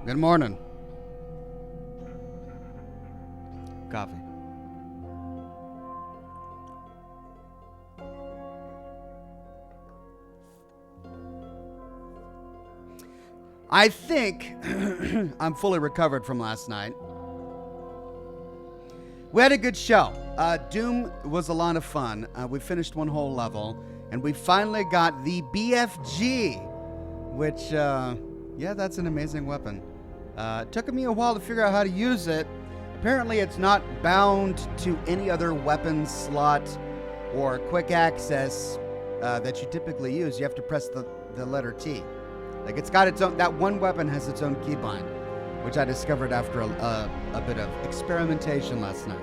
Good morning. Coffee. I think I'm fully recovered from last night. We had a good show. Doom was a lot of fun. We finished one whole level, and we finally got the BFG, which, yeah, that's an amazing weapon. It took me a while to figure out how to use it. Apparently, it's not bound to any other weapon slot or quick access that you typically use. You have to press the letter T. Like, it's got its own, that one weapon has its own keybind, which I discovered after a bit of experimentation last night.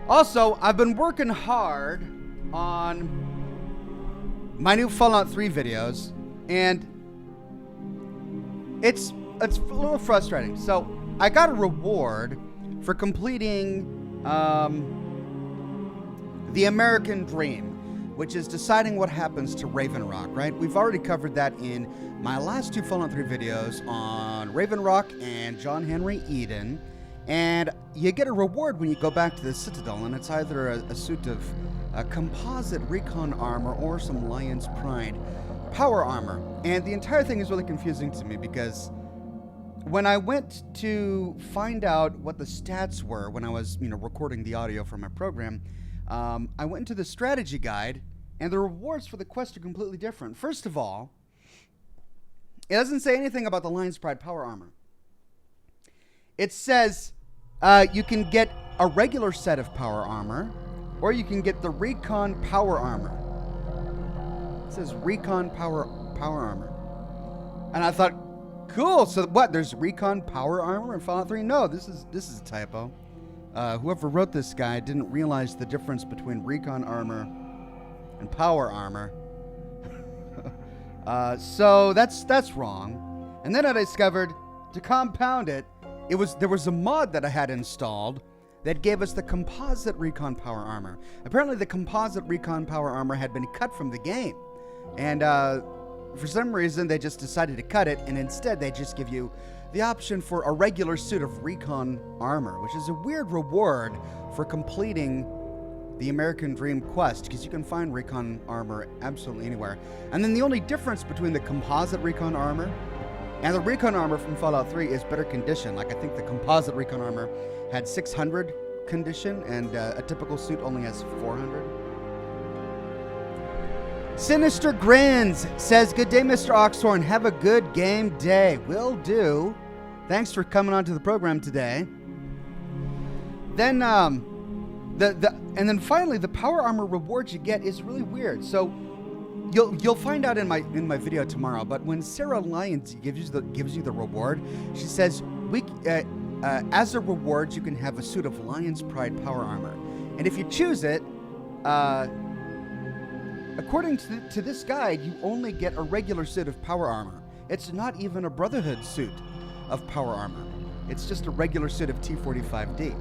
Also, I've been working hard on my new Fallout 3 videos, and it's a little frustrating. So, I got a reward for completing the American Dream, which is deciding what happens to Raven Rock, right? We've already covered that in my last two Fallout 3 videos on Raven Rock and John Henry Eden. And you get a reward when you go back to the Citadel, and it's either a suit of composite recon armor or some Lion's Pride power armor. And the entire thing is really confusing to me because when I went to find out what the stats were when I was, recording the audio for my program, I went into the strategy guide, and the rewards for the quest are completely different. First of all, it doesn't say anything about the Lion's Pride power armor. It says you can get a regular set of power armor, or you can get the Recon power armor. It says Recon power armor. And I thought, cool, so what, there's Recon power armor in Fallout 3? No, this is a typo. Whoever wrote this guy didn't realize the difference between recon armor and power armor. So that's wrong. And then I discovered, to compound it, there was a mod that I had installed that gave us the composite recon power armor. Apparently the composite recon power armor had been cut from the game. And for some reason they just decided to cut it, and instead they just give you the option for a regular suit of recon armor, which is a weird reward for completing the American Dream quest, because you can find recon armor absolutely anywhere. And then the only difference between the composite recon armor and the recon armor from Fallout 3 is better condition. Like, I think the composite recon armor had 600 condition, and a typical suit only has 400. Sinister Grins says, "Good day, Mr. Oxhorn. Have a good game day." Will do. Thanks for coming on to the program today. Then, and then finally, the power armor reward you get is really weird. So, you'll find out in my video tomorrow. But when Sarah Lyons gives you the reward, she says, as a reward, you can have a suit of Lion's Pride power armor, and if you choose it, according to this guide, you only get a regular suit of power armor. It's not even a Brotherhood suit of power armor. It's just a regular suit of T-45D.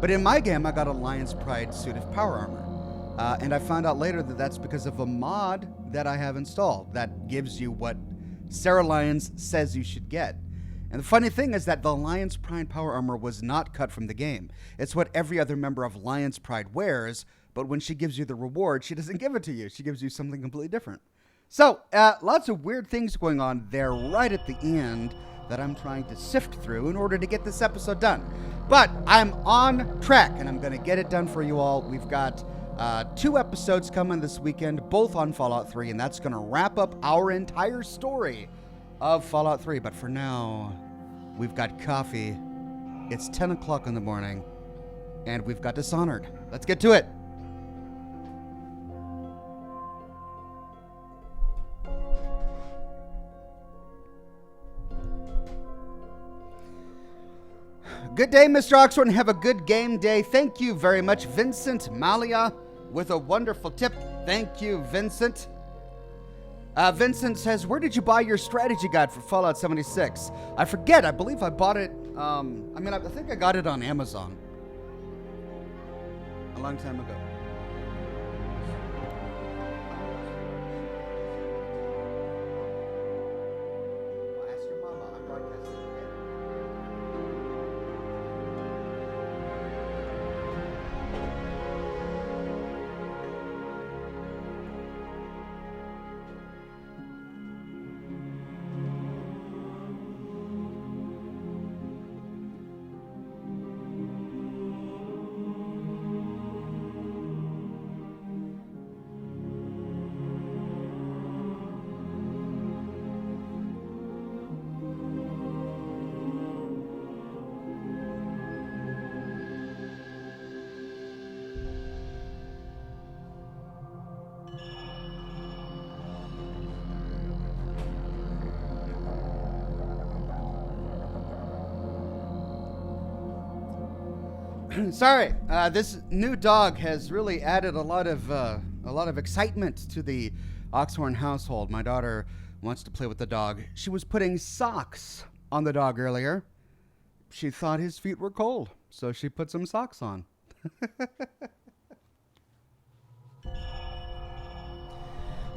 But in my game, I got a Lion's Pride suit of power armor. And I found out later that that's because of a mod that I have installed that gives you what Sarah Lyons says you should get. And the funny thing is that the Lion's Pride power armor was not cut from the game. It's what every other member of Lion's Pride wears, but when she gives you the reward, she doesn't give it to you. She gives you something completely different. So, lots of weird things going on there right at the end that I'm trying to sift through in order to get this episode done. But I'm on track, and I'm going to get it done for you all. We've got 2 episodes coming this weekend, both on Fallout 3, and that's going to wrap up our entire story of Fallout 3. But for now, we've got coffee. It's 10 o'clock in the morning, and we've got Dishonored. Let's get to it. Good day, Mr. Oxford, and have a good game day. Thank you very much, Vincent Malia, with a wonderful tip. Thank you, Vincent. Vincent says, "Where did you buy your strategy guide for Fallout 76? I forget. I believe I bought it. I think I got it on Amazon a long time ago. Sorry, this new dog has really added a lot of excitement to the Oxhorn household. My daughter wants to play with the dog. She was putting socks on the dog earlier. She thought his feet were cold, so she put some socks on.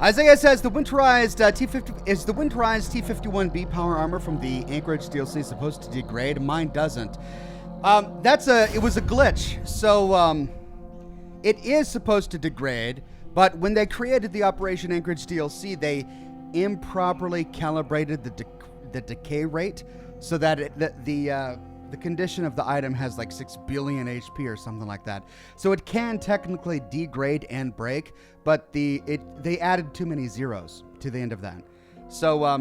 Isaiah says the winterized T50 is the winterized T51B power armor from the Anchorage DLC supposed to degrade. Mine doesn't. It was a glitch. So it is supposed to degrade, but when they created the Operation Anchorage DLC, they improperly calibrated the decay rate so that the condition of the item has like 6 billion HP or something like that. So it can technically degrade and break, but they added too many zeros to the end of that. So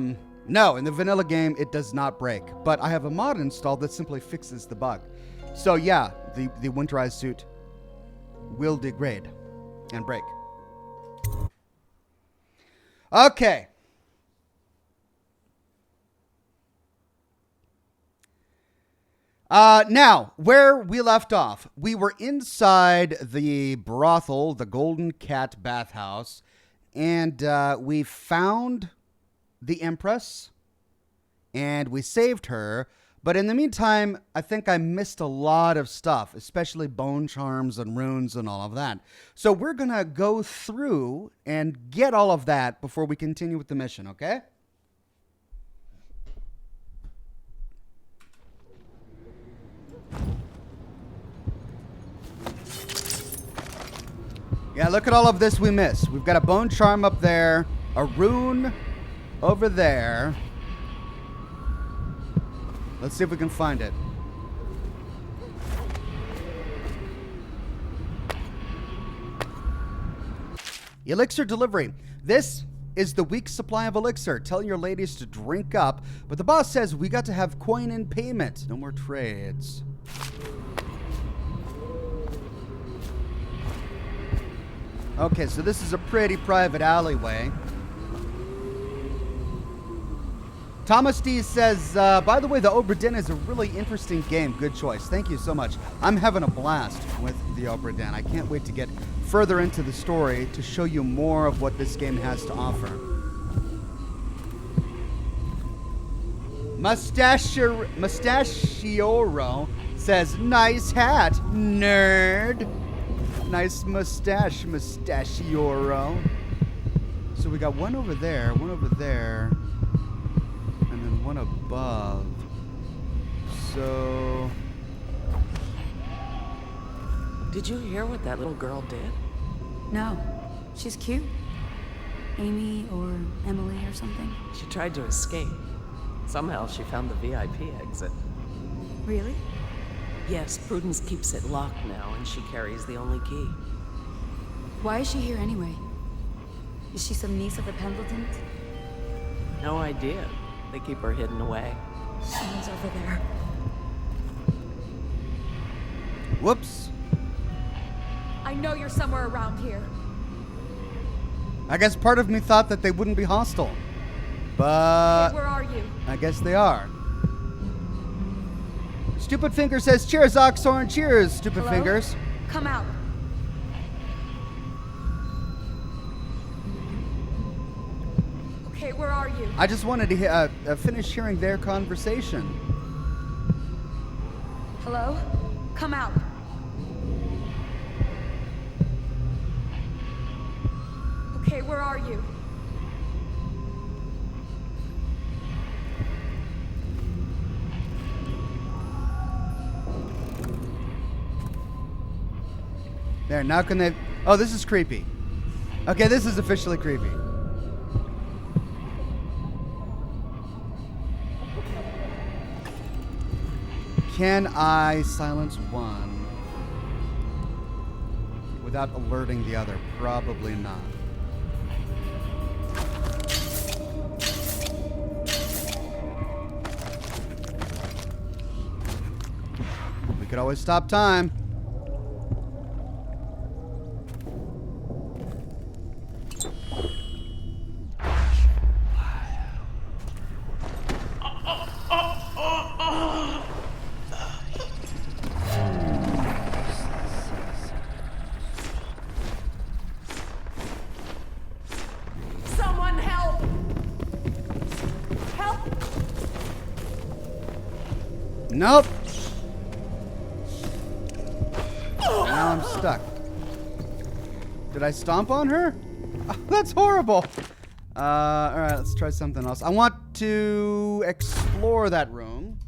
no, in the vanilla game it does not break, but I have a mod installed that simply fixes the bug. So yeah, the winterized suit will degrade and break. Okay. Now, where we left off, we were inside the brothel, the Golden Cat bathhouse, and we found the Empress, and we saved her. But in the meantime, I think I missed a lot of stuff, especially bone charms and runes and all of that. So we're going to go through and get all of that before we continue with the mission, okay? Yeah, look at all of this we missed. We've got a bone charm up there, a rune over there. Let's see if we can find it. Elixir delivery. This is the week's supply of elixir. Tell your ladies to drink up, but the boss says we got to have coin in payment. No more trades. Okay, so this is a pretty private alleyway. Thomas D says, by the way, the Obra Dinn is a really interesting game. Good choice. Thank you so much. I'm having a blast with the Obra Dinn. I can't wait to get further into the story to show you more of what this game has to offer. Mustachioro says, nice hat, nerd. Nice mustache, Mustachioro. So we got one over there, and then one above. So... Did you hear what that little girl did? No. She's cute. Amy or Emily or something. She tried to escape. Somehow she found the VIP exit. Really? Yes, Prudence keeps it locked now, and she carries the only key. Why is she here anyway? Is she some niece of the Pendletons? No idea. They keep her hidden away. Someone's over there. Whoops. I know you're somewhere around here. I guess part of me thought that they wouldn't be hostile. But... Hey, where are you? I guess they are. Stupid Finger says, cheers, Oxhorn. Cheers, Stupid Hello? Fingers. Come out. Okay, where are you? I just wanted to finish hearing their conversation. Hello? Come out. Okay, where are you? There, now can they... Oh, this is creepy. Okay, this is officially creepy. Can I silence one without alerting the other? Probably not. We could always stop time. Nope. Now I'm stuck. Did I stomp on her? Oh, that's horrible. Alright, let's try something else. I want to explore that room.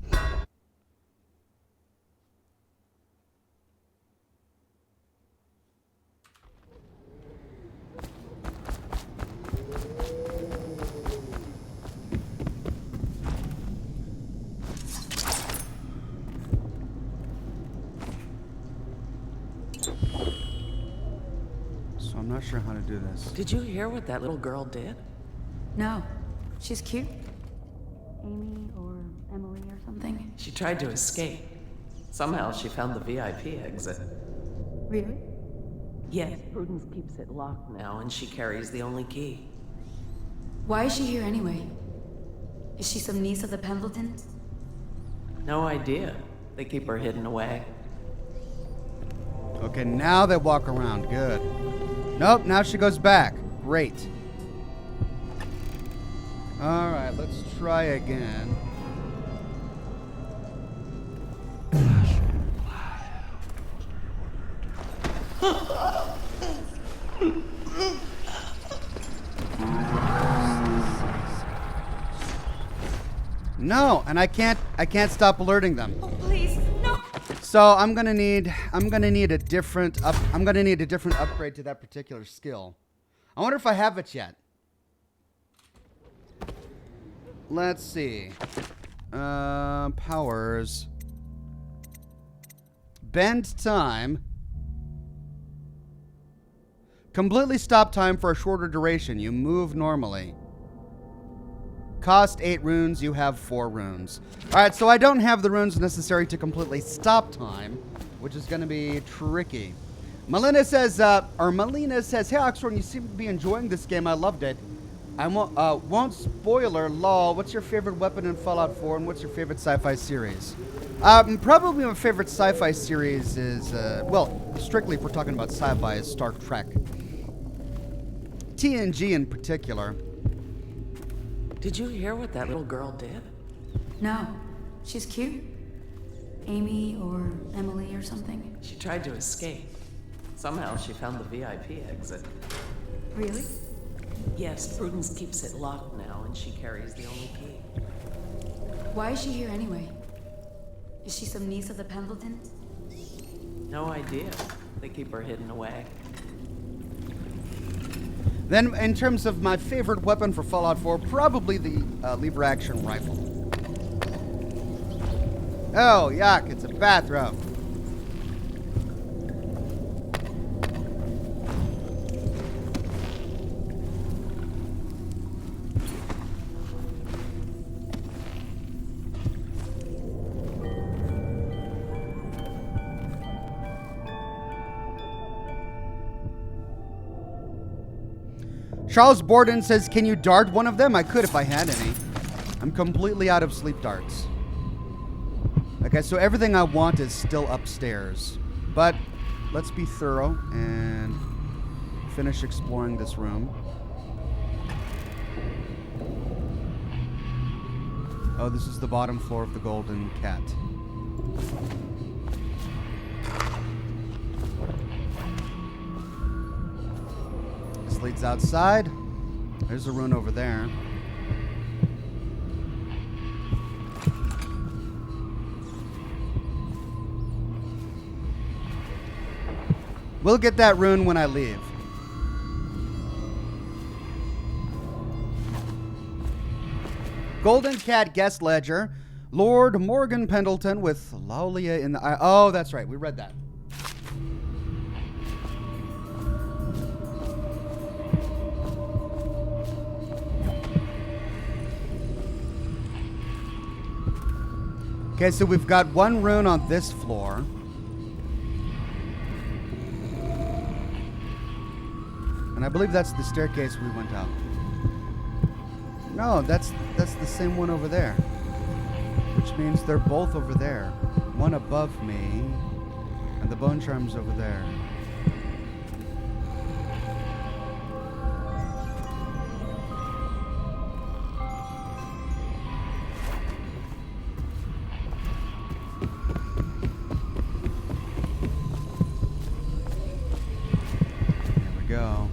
So I'm not sure how to do this. Did you hear what that little girl did? No. She's cute. Amy or Emily or something. She tried to escape. Somehow she found the VIP exit. Really? Yes, Prudence keeps it locked now, and she carries the only key. Why is she here anyway? Is she some niece of the Pendletons? No idea. They keep her hidden away. Okay, now they walk around. Good. Nope, now she goes back. Great. Alright, let's try again. No, and I can't stop alerting them. Oh, please, no! So I'm gonna need a different upgrade to that particular skill. I wonder if I have it yet. Let's see. Powers. Bend time. Completely stop time for a shorter duration. You move normally. Cost 8 runes. You have 4 runes. Alright, so I don't have the runes necessary to completely stop time, which is going to be tricky. Melina says, hey Oxhorn, you seem to be enjoying this game. I loved it. I won't spoiler, lol. What's your favorite weapon in Fallout 4, and what's your favorite sci-fi series? Probably my favorite sci-fi series is, well, strictly if we're talking about sci-fi, is Star Trek. TNG in particular. Did you hear what that little girl did? No. She's cute. Amy or Emily or something. She tried to escape. Somehow she found the VIP exit. Really? Yes, Prudence keeps it locked now, and she carries the only key. Why is she here anyway? Is she some niece of the Pendletons? No idea. They keep her hidden away. Then, in terms of my favorite weapon for Fallout 4, probably the lever-action rifle. Oh, yuck, it's a bathroom. Charles Borden says, can you dart one of them? I could if I had any. I'm completely out of sleep darts. Okay, so everything I want is still upstairs. But let's be thorough and finish exploring this room. Oh, this is the bottom floor of the Golden Cat. This leads outside. There's a rune over there. We'll get that rune when I leave. Golden Cat guest ledger. Lord Morgan Pendleton with Laulia in the eye. Oh, that's right. We read that. Okay, so we've got one rune on this floor. And I believe that's the staircase we went out. No, that's the same one over there. Which means they're both over there. One above me, and the bone charm's over there. go.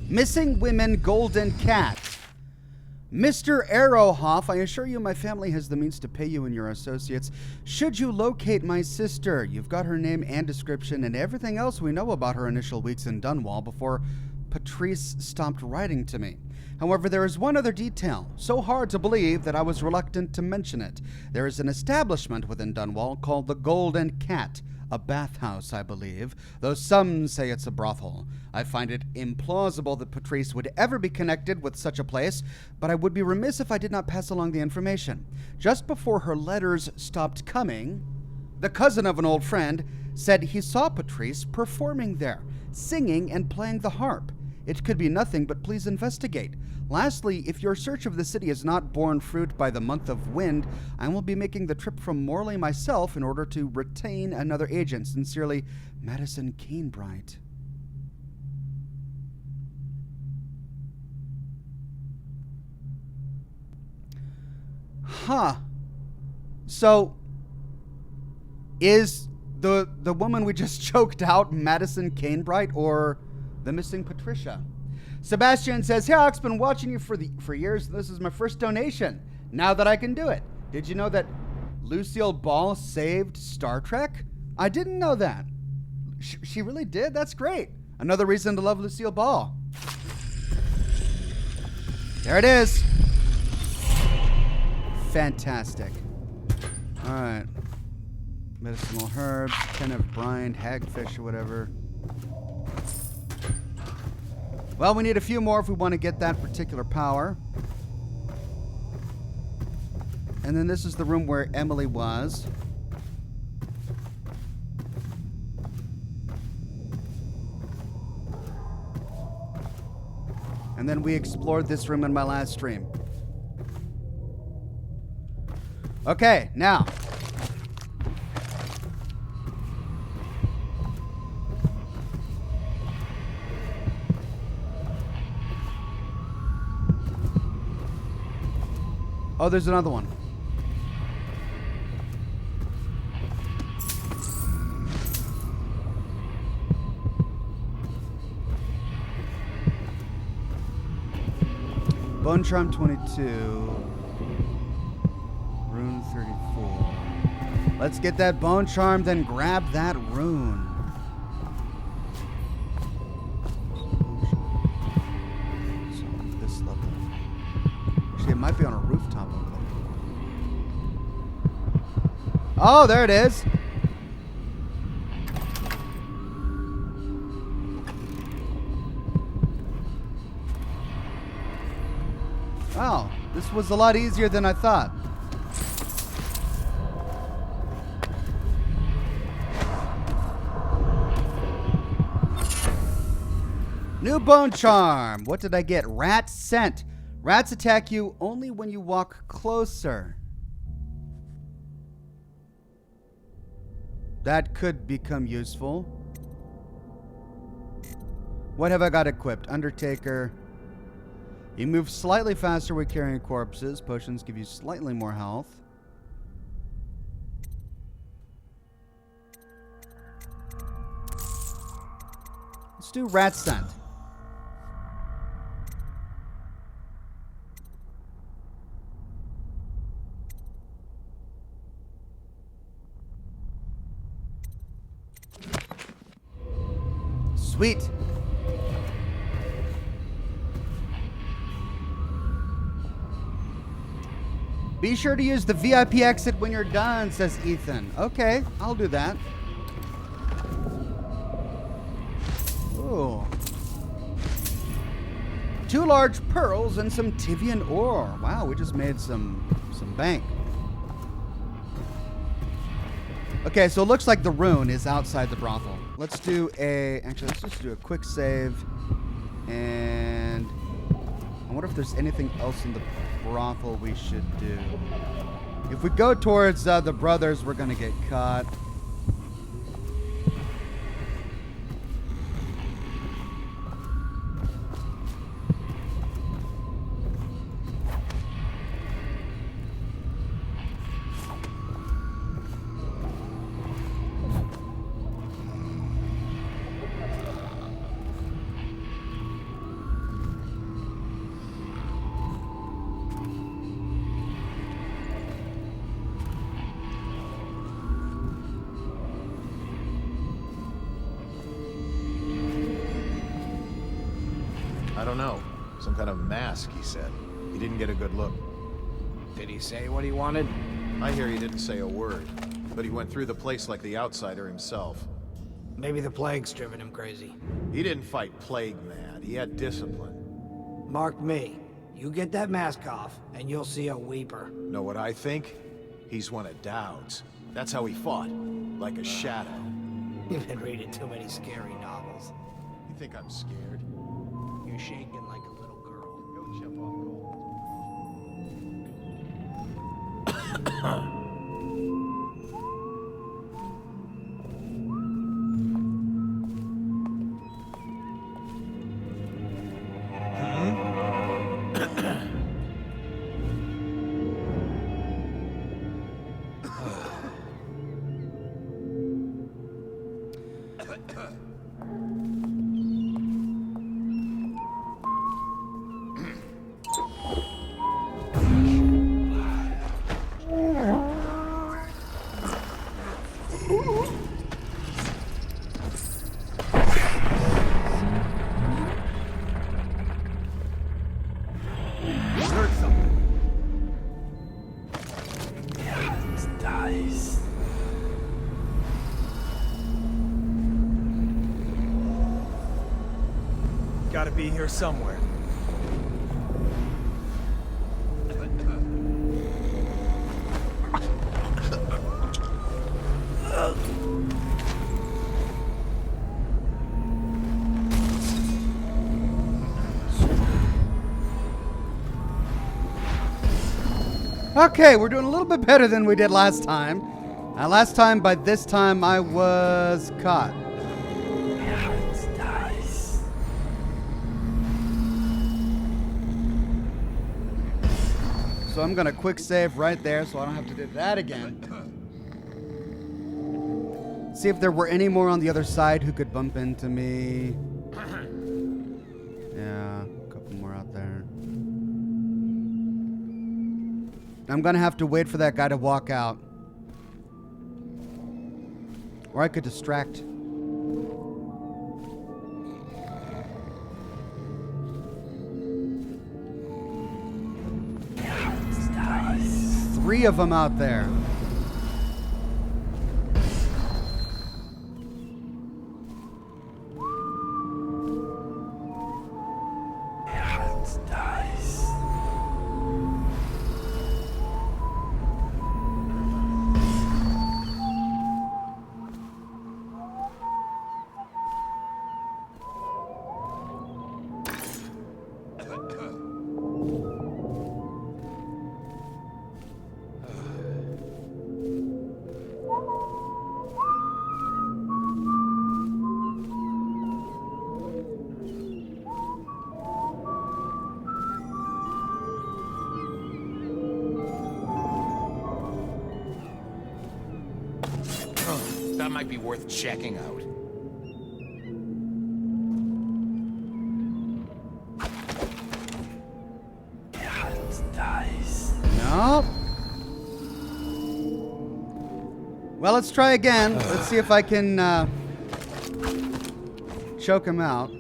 Missing Women Golden Cat. Mr. Arrowhoff, I assure you my family has the means to pay you and your associates. Should you locate my sister, you've got her name and description and everything else we know about her initial weeks in Dunwall before Patrice stopped writing to me. However, there is one other detail, so hard to believe that I was reluctant to mention it. There is an establishment within Dunwall called the Golden Cat, a bathhouse, I believe, though some say it's a brothel. I find it implausible that Patrice would ever be connected with such a place, but I would be remiss if I did not pass along the information. Just before her letters stopped coming, the cousin of an old friend said he saw Patrice performing there, singing and playing the harp. It could be nothing, but please investigate. Lastly, if your search of the city has not borne fruit by the month of wind, I will be making the trip from Morley myself in order to retain another agent. Sincerely, Madison Cainbright. Huh. So, is the woman we just choked out Madison Cainbright or the missing Patricia? Sebastian says, "Hey, Ox, been watching you for years. This is my first donation. Now that I can do it. Did you know that Lucille Ball saved Star Trek? I didn't know that. She really did? That's great. Another reason to love Lucille Ball." There it is. Fantastic. All right. Medicinal herbs, 10 of brine, hagfish, or whatever. Well, we need a few more if we want to get that particular power. And then this is the room where Emily was. And then we explored this room in my last stream. Okay, now. Oh, there's another one. Bone Charm 22. Rune 34. Let's get that Bone Charm, then grab that rune. So, this level. Actually, it might be on a rooftop over there. Oh, there it is. Wow, this was a lot easier than I thought. New Bone Charm. What did I get? Rat Scent. Rats attack you only when you walk closer. That could become useful. What have I got equipped? Undertaker. You move slightly faster with carrying corpses. Potions give you slightly more health. Let's do Rat Scent. Sweet. Be sure to use the VIP exit when you're done, says Ethan. Okay, I'll do that. Ooh. 2 large pearls and some Tivian ore. Wow, we just made some bank. Okay, so it looks like the rune is outside the brothel. Let's do a... Actually, let's just do a quick save. And... I wonder if there's anything else in the brothel we should do. If we go towards the brothers, we're going to get caught. I don't know. Some kind of mask, he said. He didn't get a good look. Did he say what he wanted? I hear he didn't say a word, but he went through the place like the outsider himself. Maybe the plague's driven him crazy. He didn't fight plague mad. He had discipline. Mark me. You get that mask off, and you'll see a weeper. Know what I think? He's one of Dowd's. That's how he fought. Like a shadow. You've been reading too many scary novels. You think I'm scared? You're shaking like a little girl. Go jump off gold. Gotta be here somewhere. Okay, we're doing a little bit better than we did last time. Last time, by this time, I was caught. So I'm going to quick save right there so I don't have to do that again. See if there were any more on the other side who could bump into me. Yeah, a couple more out there. I'm going to have to wait for that guy to walk out. Or I could distract. Three of them out there. That might be worth checking out. Nope. Well, let's try again. Let's see if I can choke him out.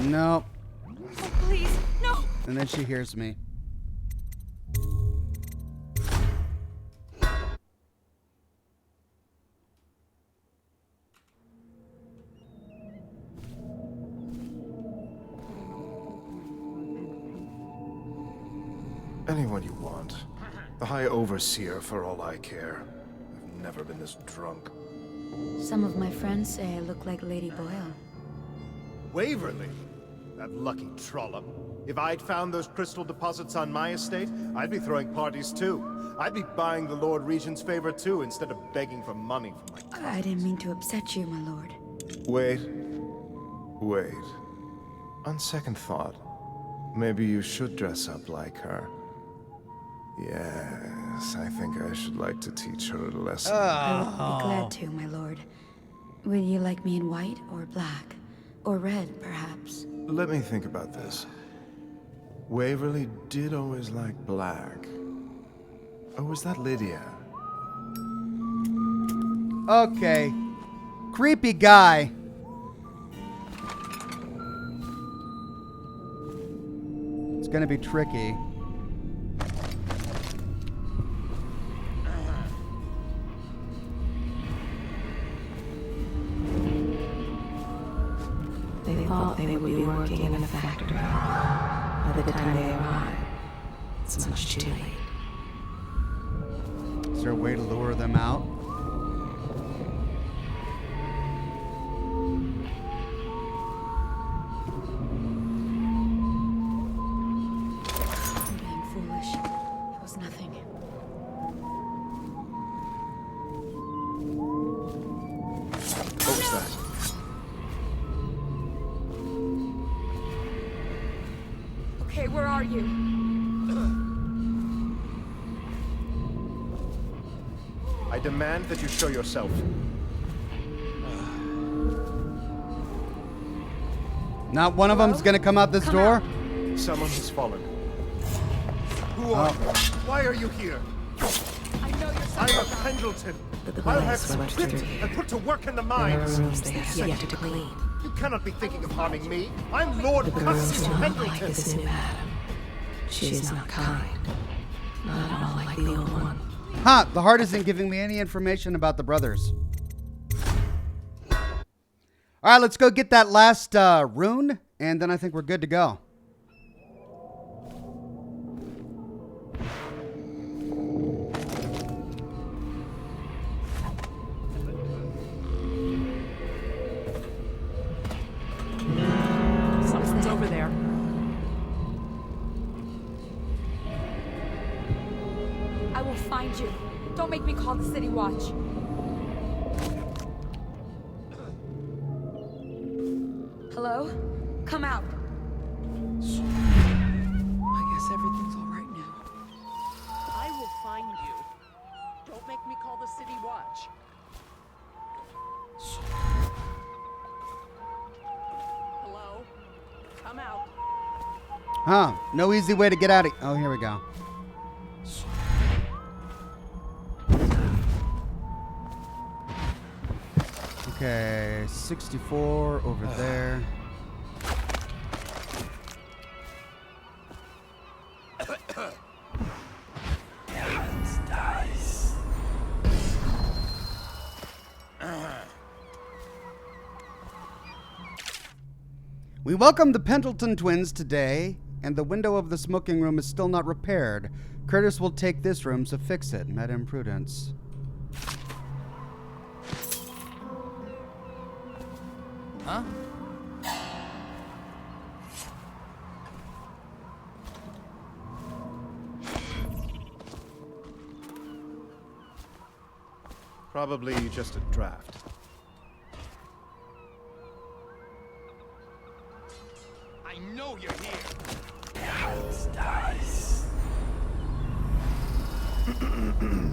Nope. Oh, please, no! And then she hears me. Anyone you want. The High Overseer for all I care. I've never been this drunk. Some of my friends say I look like Lady Boyle. Waverly? That lucky trollop. If I'd found those crystal deposits on my estate, I'd be throwing parties too. I'd be buying the Lord Regent's favor too, instead of begging for money from my cousins. I didn't mean to upset you, my lord. Wait. On second thought, maybe you should dress up like her. Yes, I think I should like to teach her a lesson. I would be glad to, my lord. Would you like me in white or black? Or red, perhaps? Let me think about this. Waverly did always like black. Oh, was that Lydia? Okay. Creepy guy. It's gonna be tricky. They thought they would be working in a factory. By the time they arrived, it's much too late. Is there a way to lure them out? I'm being foolish. It was nothing. What was that? Okay, where are you? I demand that you show yourself. Not one of them's gonna come out this door? Someone has fallen. Who are you? Why are you here? I know you're I'm somewhere. a Pendleton. The I'll have police swept stripped through here. and put to work in the There are mines. rooms they have yet to clean. You cannot be thinking of harming me. I'm Lord The girls Constance do not like Pendleton. this new Adam. She is not kind. Not at all like the old one. Huh, the heart isn't giving me any information about the brothers. All right, let's go get that last rune, and then I think we're good to go. Something's over there. I will find you. Don't make me call the city watch. Hello? Come out. I guess everything's all right now. I will find you. Don't make me call the city watch. Hello? Come out. Huh, no easy way to get out of... Oh, here we go. Okay, 64 over there. We welcome the Pendleton twins today, and the window of the smoking room is still not repaired. Curtis will take this room to fix it. Madame Prudence. Huh? Probably just a draft. I know you're here.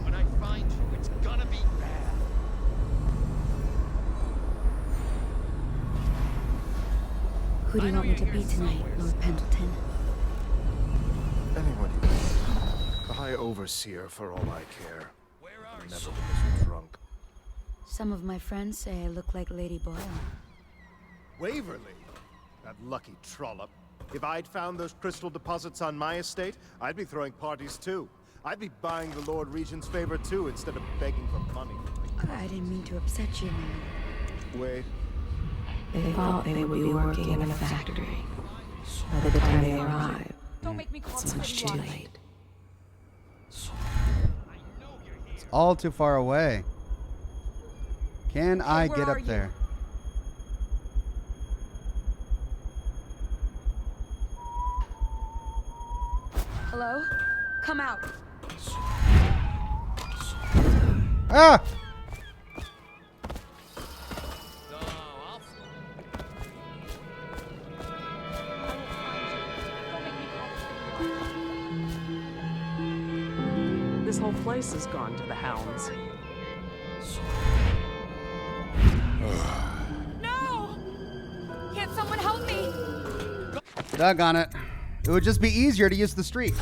When I find you, it's gonna be bad. Who do you want me to be tonight, Lord Pendleton? Anyone you want. The High Overseer for all I care. Where are I've you? never been this drunk. Some of my friends say I look like Lady Boyle. Waverly? That lucky trollop. If I'd found those crystal deposits on my estate, I'd be throwing parties too. I'd be buying the Lord Regent's favor too, instead of begging for money from my I didn't mean to upset you, my lord. Wait. They thought they would be working in a factory. By the time they arrived, Don't make me call it's the much city too watch. late. all too far away. Can I get up there? Hello? Come out. Ah! This whole place has gone to the hounds. No! Can't someone help me? Doggone it. It would just be easier to use the street.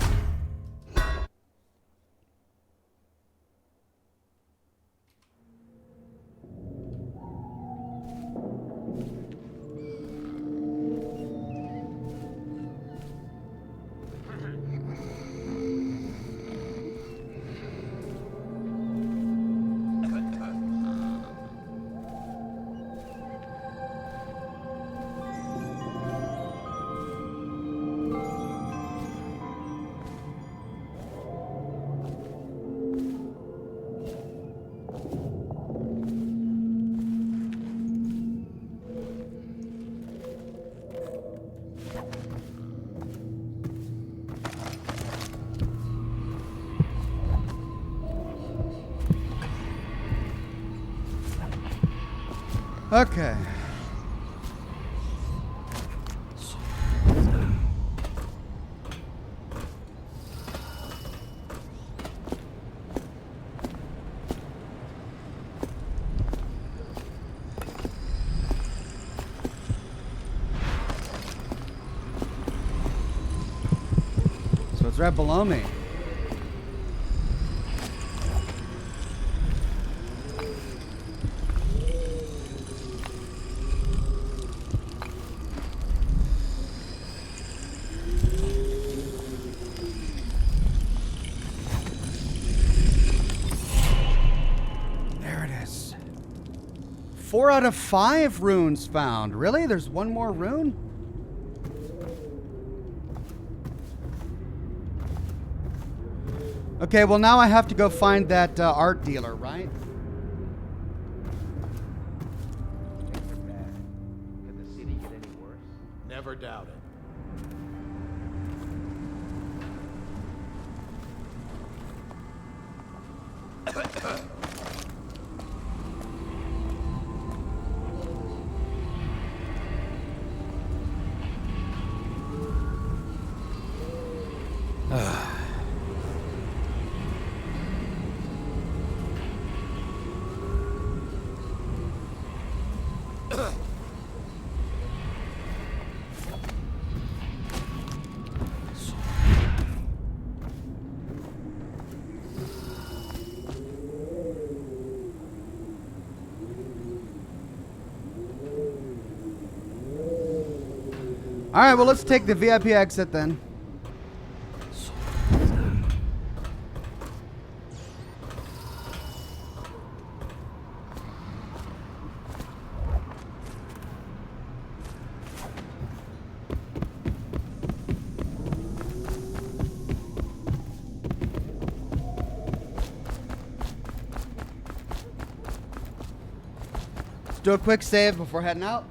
Okay. So it's right below me. There it is. 4 out of 5 runes found. Really? There's one more rune? Okay, well now I have to go find that art dealer, right? Things are bad. Could the city get any worse? Never doubt it. All right, well, let's take the VIP exit then. Let's do a quick save before heading out.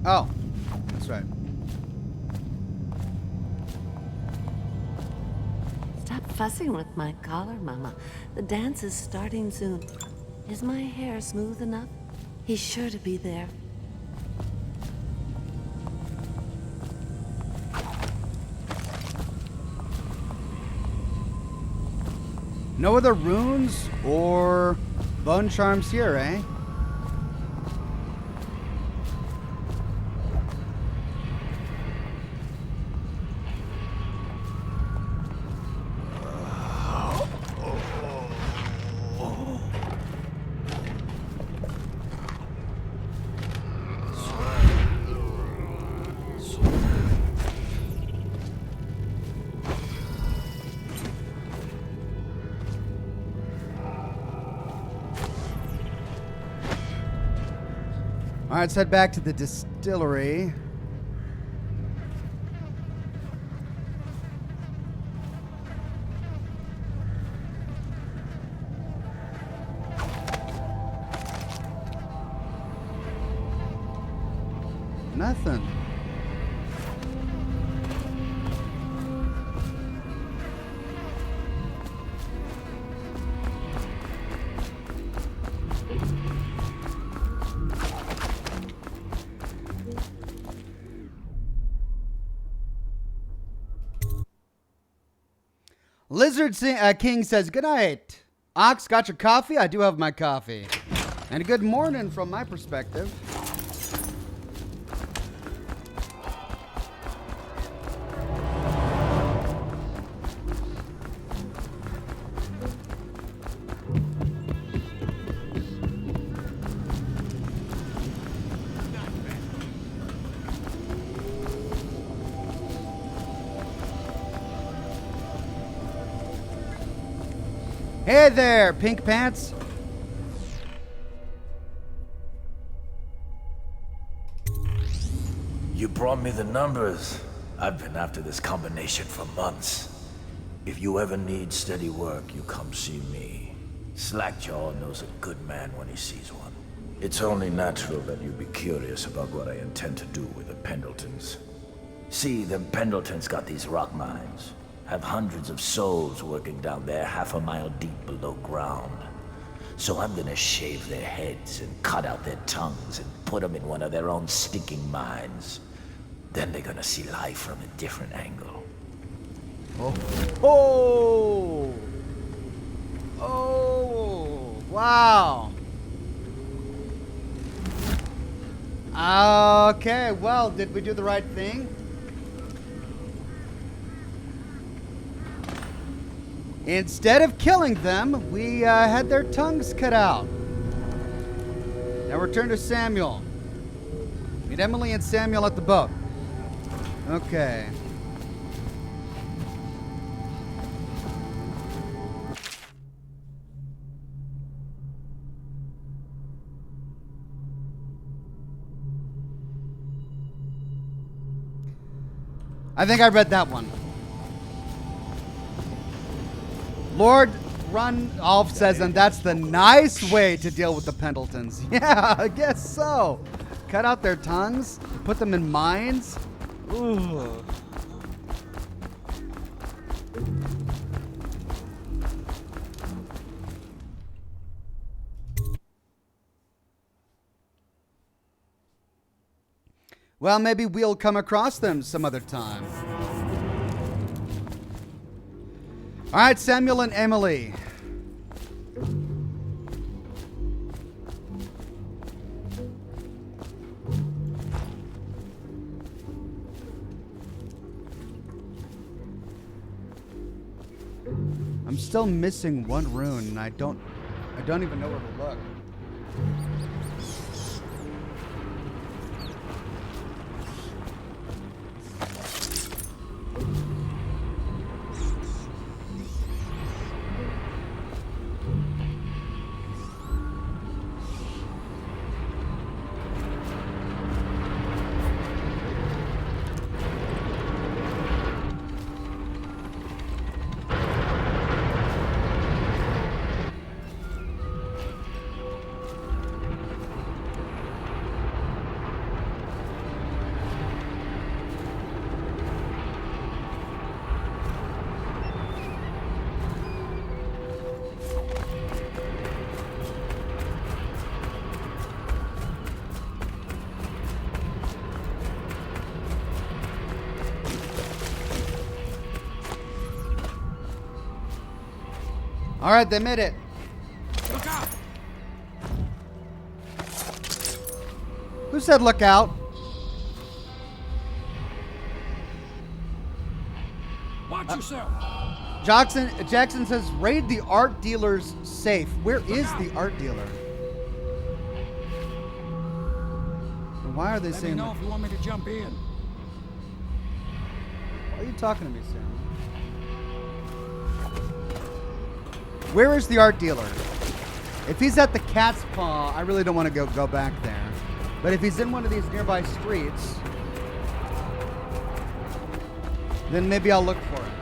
Oh, that's right. Stop fussing with my collar, Mama. The dance is starting soon. Is my hair smooth enough? He's sure to be there. No other runes or bone charms here, eh? All right, let's head back to the distillery. Nothing. Lizard King says, good night. Ox, got your coffee? I do have my coffee. And good morning from my perspective. Hey there, Pink Pants. You brought me the numbers. I've been after this combination for months. If you ever need steady work, you come see me. Slackjaw knows a good man when he sees one. It's only natural that you be curious about what I intend to do with the Pendletons. See, the Pendletons got these rock mines. Have hundreds of souls working down there 1/2 mile deep below ground. So I'm gonna shave their heads and cut out their tongues and put them in one of their own stinking mines. Then they're gonna see life from a different angle. Oh! Oh! Wow! Okay, well, did we do the right thing? Instead of killing them, we had their tongues cut out. Now return to Samuel. Meet Emily and Samuel at the boat. Okay. I think I read that one. Lord Runolf says, and that's the nice way to deal with the Pendletons. Yeah, I guess so. Cut out their tongues, put them in mines. Ooh. Well, maybe we'll come across them some other time. All right, Samuel and Emily. I'm still missing one rune, and I don't even know where to look. All right, they made it. Look out! Who said look out? Watch yourself. Jackson says raid the art dealer's safe. Where is the art dealer? And why are they saying? Let me know if you want me to jump in. Why are you talking to me, Sam? Where is the art dealer? If he's at the Cat's Paw, I really don't want to go back there. But if he's in one of these nearby streets, then maybe I'll look for him.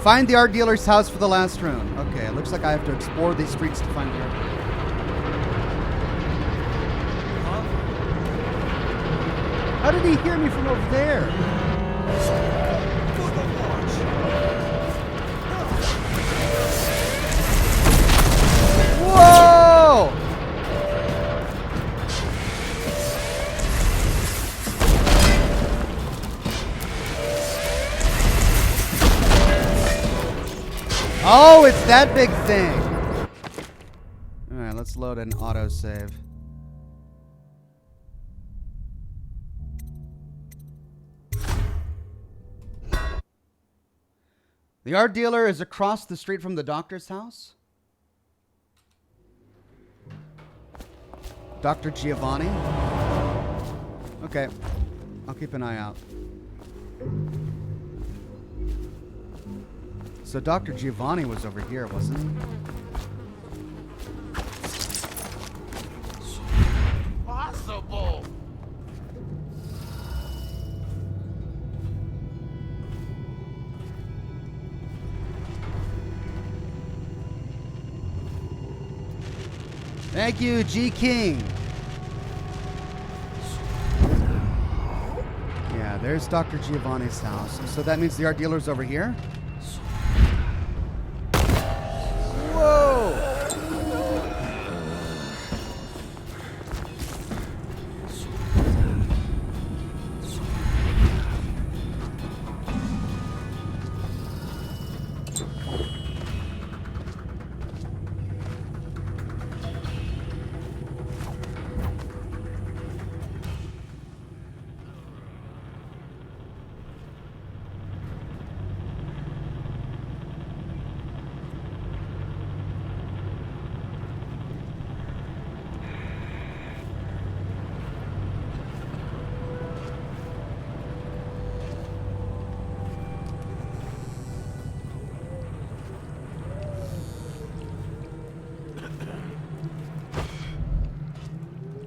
Find the art dealer's house for the last rune. Okay, it looks like I have to explore these streets to find the art dealer. How did he hear me from over there? Whoa! Oh, it's that big thing. All right, let's load an autosave. The art dealer is across the street from the doctor's house. Dr. Giovanni. Okay, I'll keep an eye out. So Dr. Giovanni was over here, wasn't he? Possible. Thank you, G. King. Yeah, there's Dr. Giovanni's house. So that means the art dealer's over here? Whoa!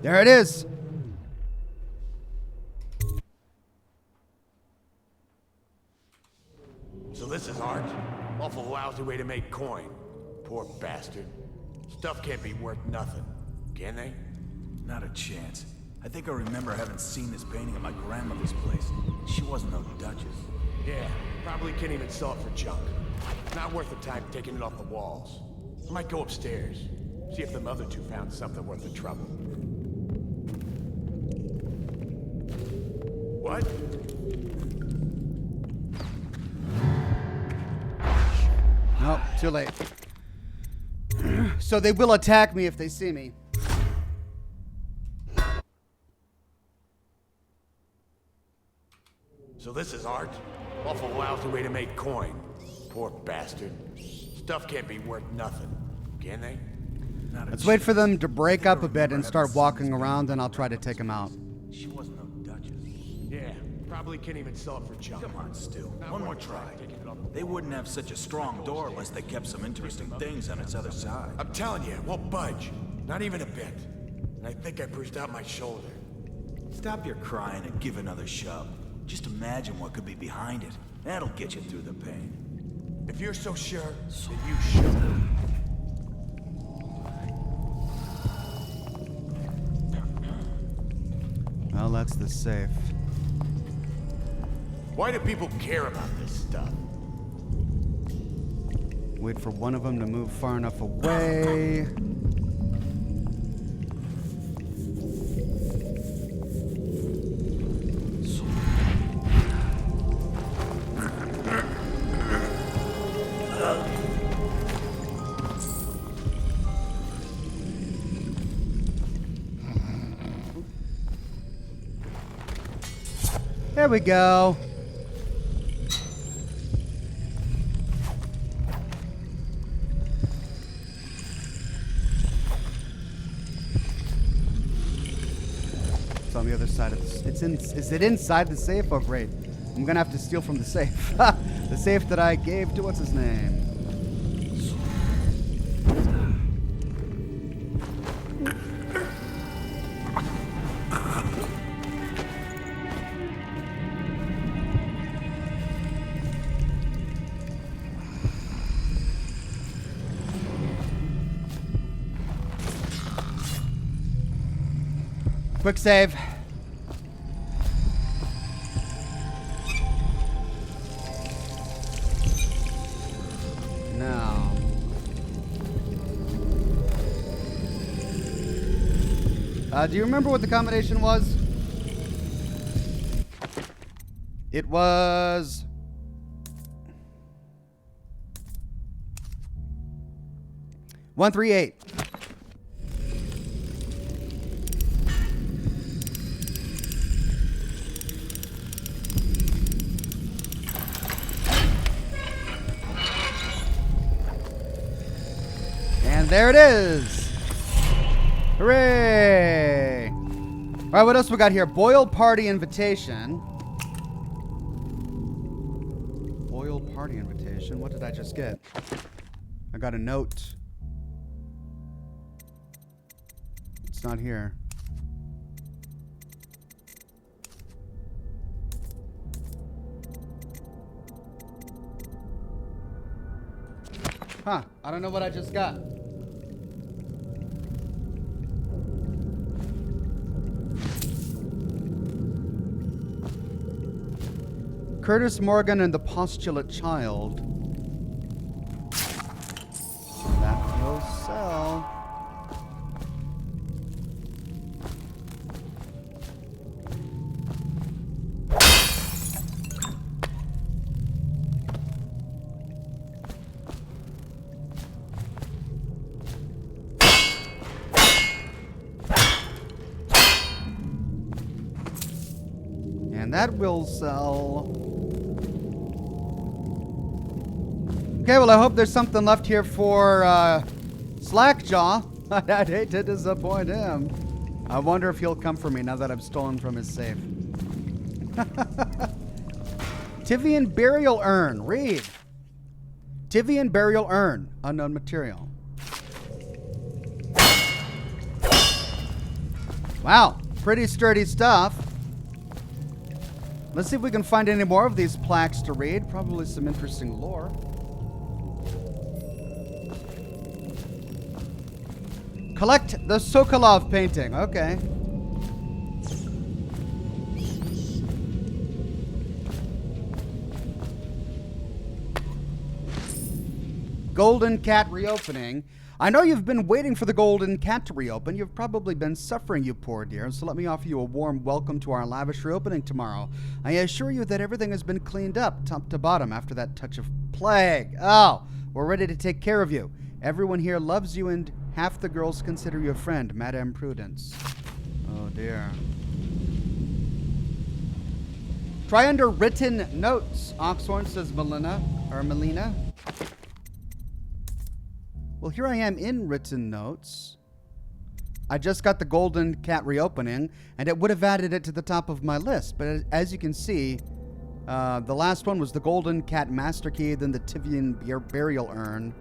There it is. So this is art? Awful lousy way to make coin. Poor bastard. Stuff can't be worth nothing, can they? Not a chance. I think I remember having seen this painting at my grandmother's place. She wasn't no duchess. Yeah, probably can't even sell it for junk. Not worth the time taking it off the walls. I might go upstairs, see if them other two found something worth the trouble. What? Nope, too late. So they will attack me if they see me. So this is art? Awful lousy way to make coin. Poor bastard. Stuff can't be worth nothing, can they? Let's wait for them to break up a bit and start walking around, and I'll try to take them out. She wasn't no duchess. Yeah, probably can't even sell it for junk. Come on, Stu. One more try. They wouldn't have such a strong door unless they kept some interesting things on its other side. I'm telling you, it won't budge. Not even a bit. And I think I bruised out my shoulder. Stop your crying and give another shove. Just imagine what could be behind it. That'll get you through the pain. If you're so sure, then you should. Well, that's the safe. Why do people care about this stuff? Wait for one of them to move far enough away. There we go. It's on the other side of this. It's in. Is it inside the safe? Oh, great. I'm gonna have to steal from the safe. The safe that I gave to what's his name? Quick save. Now. Do you remember what the combination was? It was... One, 3, 8. There it is. Hooray. All right, what else we got here? Boyle party invitation. Boyle party invitation. What did I just get? I got a note. It's not here. Huh. I don't know what I just got. Curtis Morgan and the Postulate Child. That will sell. And that will sell. Okay, well, I hope there's something left here for Slackjaw. I'd hate to disappoint him. I wonder if he'll come for me now that I've stolen from his safe. Tivian Burial Urn. Read. Tivian Burial Urn. Unknown material. Wow. Pretty sturdy stuff. Let's see if we can find any more of these plaques to read. Probably some interesting lore. Collect the Sokolov painting. Okay. Golden Cat reopening. I know you've been waiting for the Golden Cat to reopen. You've probably been suffering, you poor dear. So let me offer you a warm welcome to our lavish reopening tomorrow. I assure you that everything has been cleaned up, top to bottom, after that touch of plague. Oh, we're ready to take care of you. Everyone here loves you and half the girls consider you a friend, Madame Prudence. Oh dear. Try under written notes, Oxhorn, says Melina. Well, here I am in written notes. I just got the Golden Cat reopening, and it would have added it to the top of my list. But as you can see, the last one was the Golden Cat Master Key, then the Tivian Burial Urn,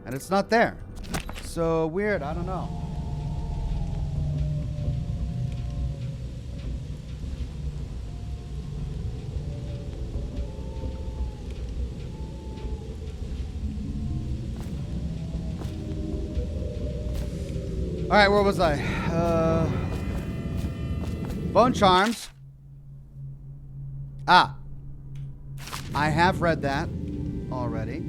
and it's not there. So weird, I don't know. All right, where was I? Bone Charms. Ah. I have read that already.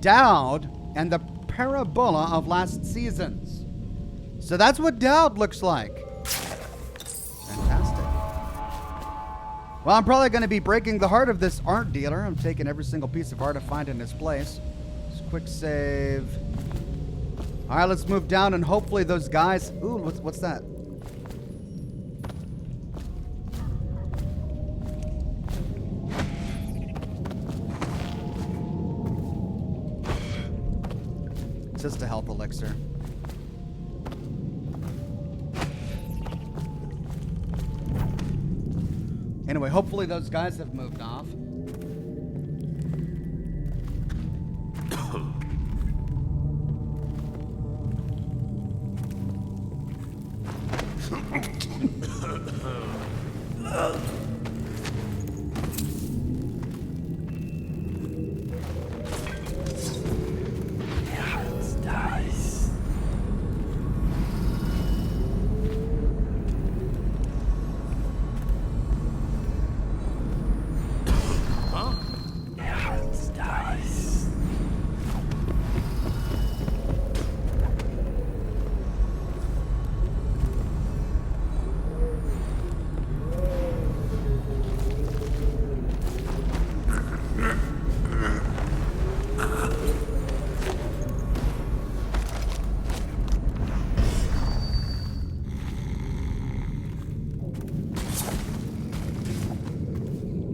Dowd and the Parabola of last seasons. So that's what Dowd looks like. Fantastic. Well, I'm probably going to be breaking the heart of this art dealer. I'm taking every single piece of art I find in his place. Just quick save. All right, let's move down and hopefully those guys... Ooh, what's that? Just a health elixir. Anyway, hopefully those guys have moved off.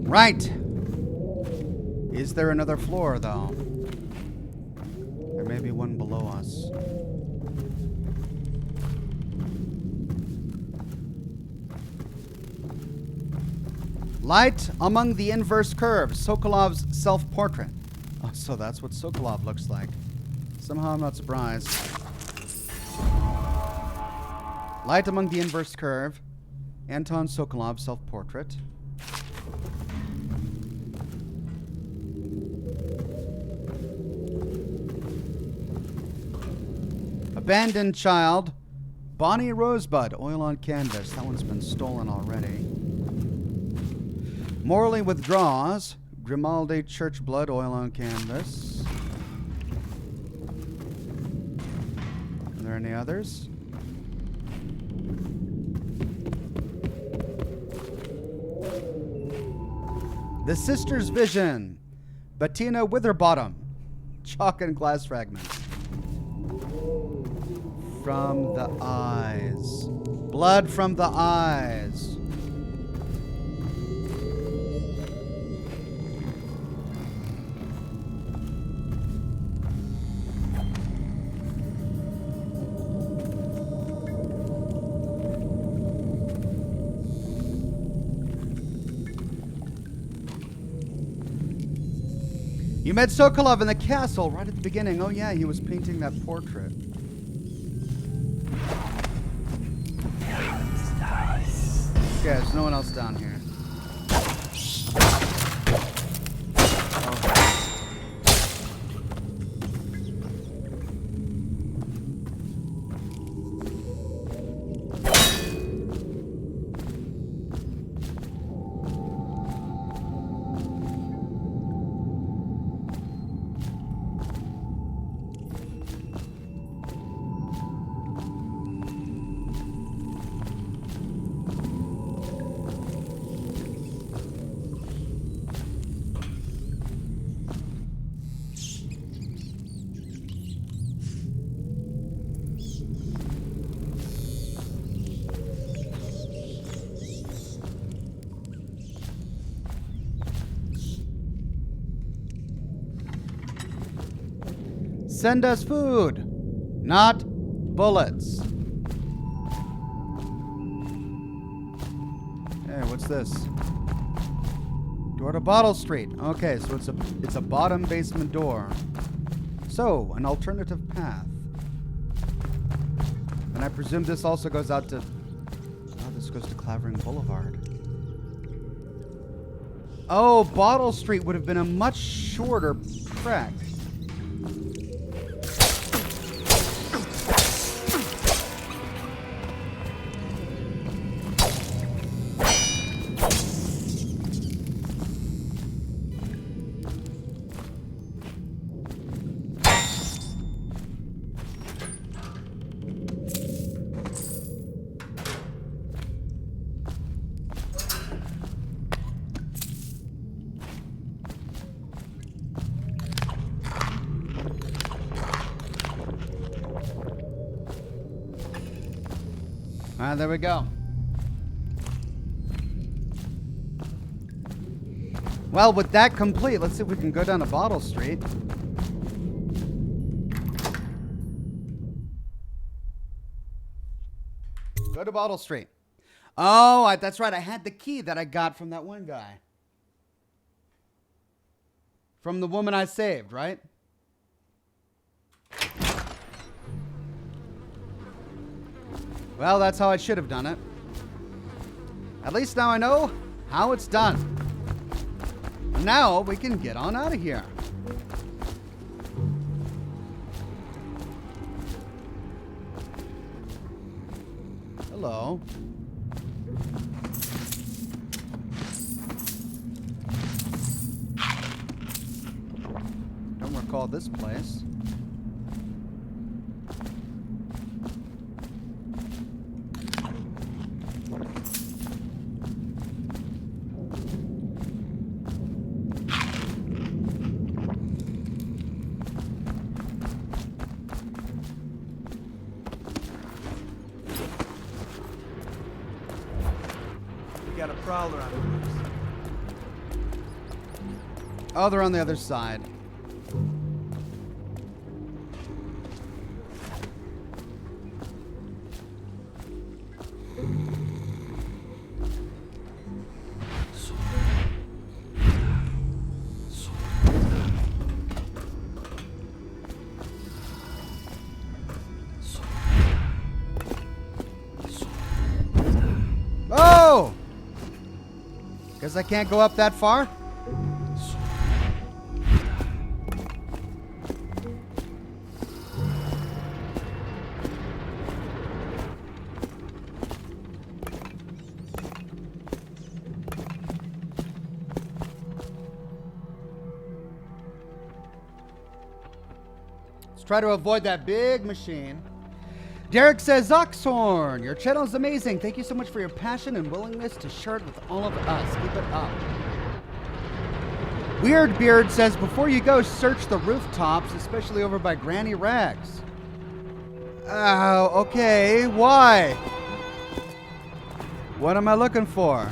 Right. Is there another floor, though? There may be one below us. Light among the inverse curves. Sokolov's self-portrait. Oh, so that's what Sokolov looks like. Somehow I'm not surprised. Light among the inverse curve. Anton Sokolov self-portrait. Abandoned child. Bonnie Rosebud. Oil on canvas. That one's been stolen already. Morally withdraws. Grimaldi church blood. Oil on canvas. Are there any others? The Sister's Vision. Bettina Witherbottom. Chalk and glass fragments. From the eyes. Blood from the eyes. You met Sokolov in the castle right at the beginning. Oh yeah, he was painting that portrait. Okay, there's no one else down here. Send us food, not bullets. Hey, what's this? Door to Bottle Street. Okay, so it's a bottom basement door. So, an alternative path. And I presume this also goes out to... Oh, this goes to Clavering Boulevard. Oh, Bottle Street would have been a much shorter trek. There we go. Well, with that complete, let's see if we can go down to Bottle Street. Go to Bottle Street. Oh, that's right. I had the key that I got from that one guy. From the woman I saved, right? Well, that's how I should have done it. At least now I know how it's done. Now we can get on out of here. Hello. Don't recall this place. Got a prowler on the loose. Oh, they're on the other side. Oh! Guess I can't go up that far? Let's try to avoid that big machine. Derek says, Oxhorn, your channel is amazing. Thank you so much for your passion and willingness to share it with all of us. Keep it up. Weird Beard says, before you go, search the rooftops, especially over by Granny Rags. Oh, okay. Why? What am I looking for?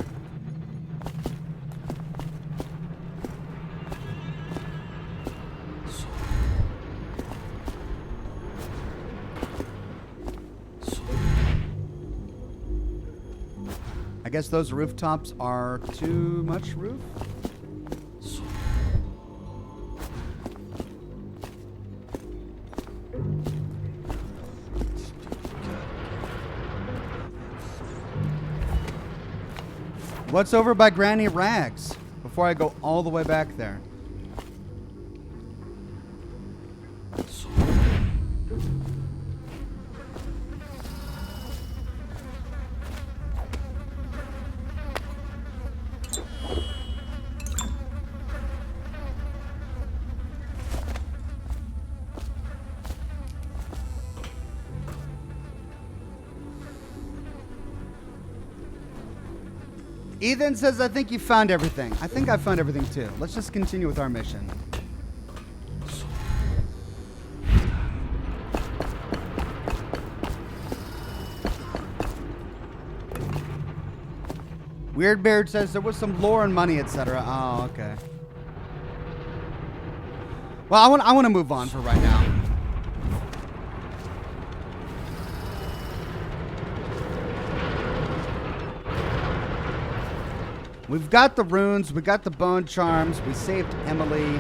I guess those rooftops are too much roof. What's over by Granny Rags before I go all the way back there? Ethan says, I think you found everything. I think I found everything too. Let's just continue with our mission. Weird Beard says there was some lore and money, etc. Oh, okay. Well, I want to move on for right now. We've got the runes, we got the bone charms, we saved Emily.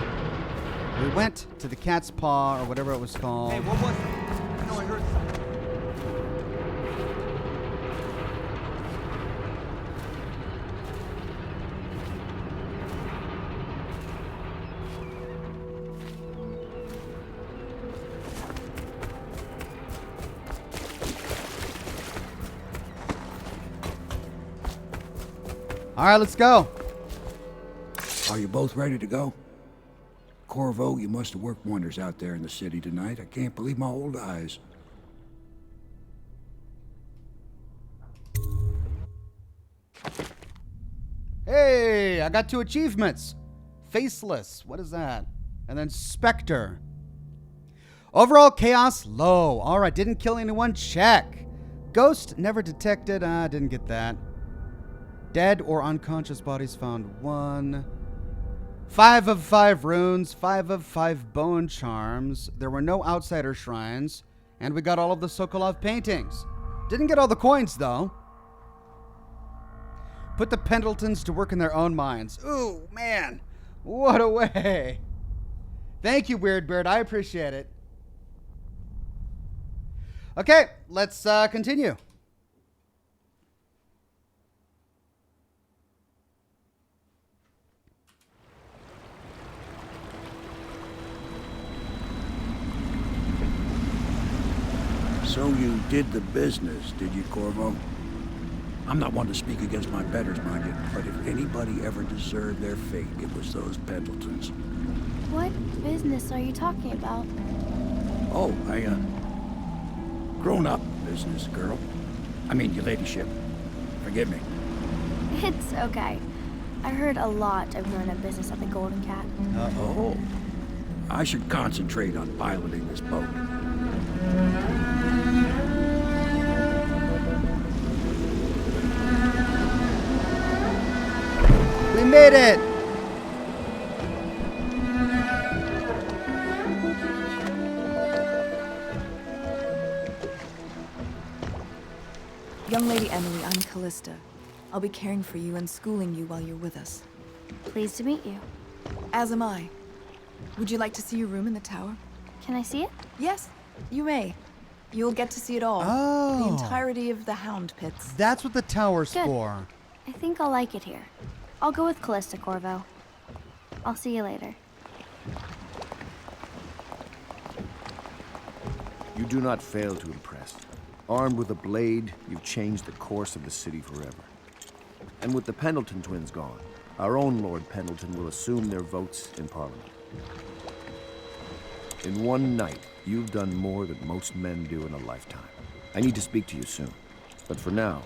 We went to the cat's paw, or whatever it was called. Hey, what was it? I know I heard something. All right, let's go. Are you both ready to go? Corvo, you must have worked wonders out there in the city tonight. I can't believe my old eyes. Hey, I got 2 achievements. Faceless, what is that? And then Spectre. Overall chaos, low. All right, didn't kill anyone, check. Ghost, never detected. Didn't get that. Dead or unconscious bodies found 1. 5 of 5 runes, 5 of 5 bone charms. There were no outsider shrines. And we got all of the Sokolov paintings. Didn't get all the coins, though. Put the Pendletons to work in their own minds. Ooh, man. What a way. Thank you, Weird Bird. I appreciate it. Okay, let's continue. So you did the business, did you, Corvo? I'm not one to speak against my betters, mind you, but if anybody ever deserved their fate, it was those Pendletons. What business are you talking about? Oh, grown-up business, girl. I mean, your ladyship. Forgive me. It's okay. I heard a lot of grown-up business at the Golden Cat. Uh-oh. I should concentrate on piloting this boat. We made it! Young Lady Emily, I'm Callista. I'll be caring for you and schooling you while you're with us. Pleased to meet you. As am I. Would you like to see your room in the tower? Can I see it? Yes, you may. You'll get to see it all. Oh. The entirety of the Hound Pits. That's what the tower's Good. for. I think I'll like it here. I'll go with Callista, Corvo. I'll see you later. You do not fail to impress. Armed with a blade, you've changed the course of the city forever. And with the Pendleton twins gone, our own Lord Pendleton will assume their votes in Parliament. In one night, you've done more than most men do in a lifetime. I need to speak to you soon. But for now,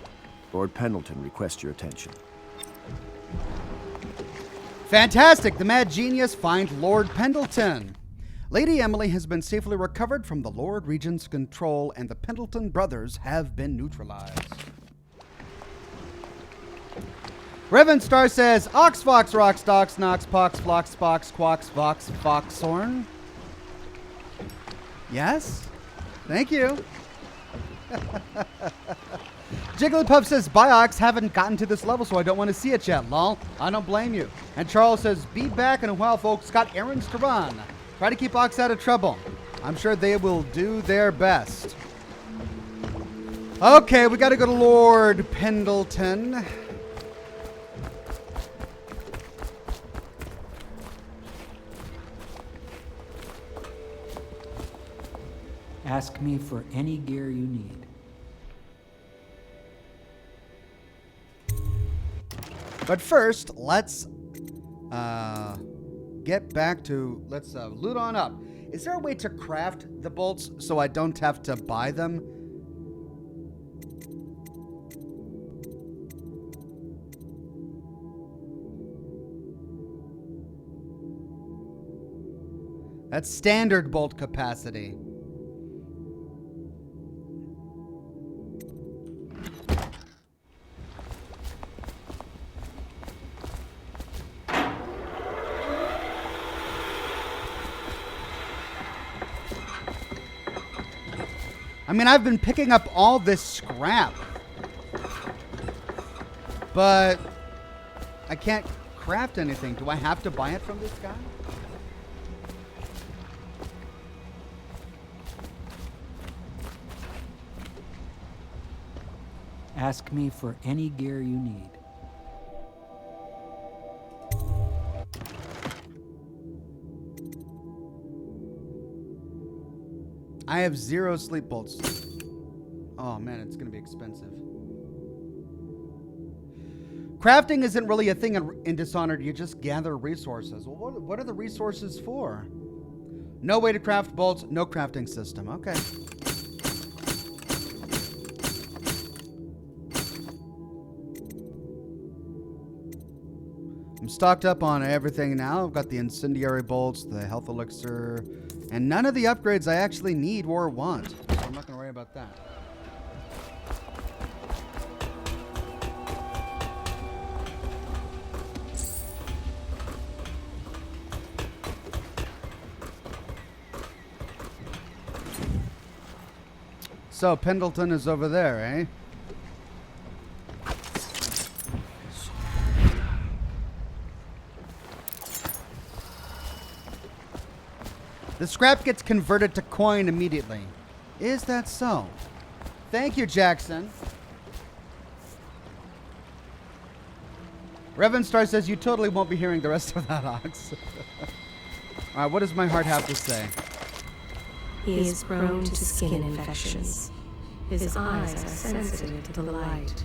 Lord Pendleton requests your attention. Fantastic! The mad genius find Lord Pendleton. Lady Emily has been safely recovered from the Lord Regent's control, and the Pendleton brothers have been neutralized. Revenstar says, Ox, Fox, Rocks, Dox, Nox, Pox, Flox, Spox, Quox, Vox, Foxhorn. Yes? Thank you. Jigglypuff says, Biox haven't gotten to this level, so I don't want to see it yet, lol. I don't blame you. And Charles says, be back in a while, folks. Got errands to run. Try to keep Ox out of trouble. I'm sure they will do their best. Okay, we got to go to Lord Pendleton. Ask me for any gear you need. But first, let's get back to, let's loot on up. Is there a way to craft the bolts so I don't have to buy them? That's standard bolt capacity. I mean, I've been picking up all this scrap, but I can't craft anything. Do I have to buy it from this guy? Ask me for any gear you need. I have 0 sleep bolts. Oh man, it's gonna be expensive. Crafting isn't really a thing in Dishonored. You just gather resources. Well, what are the resources for? No way to craft bolts, no crafting system. Okay. I'm stocked up on everything now. I've got the incendiary bolts, the health elixir, and none of the upgrades I actually need or want. So I'm not going to worry about that. So Pendleton is over there, eh? The scrap gets converted to coin immediately. Is that so? Thank you, Jackson. Revan Star says you totally won't be hearing the rest of that, Ox. All right, what does my heart have to say? He is prone to skin infections. His eyes are sensitive to the light.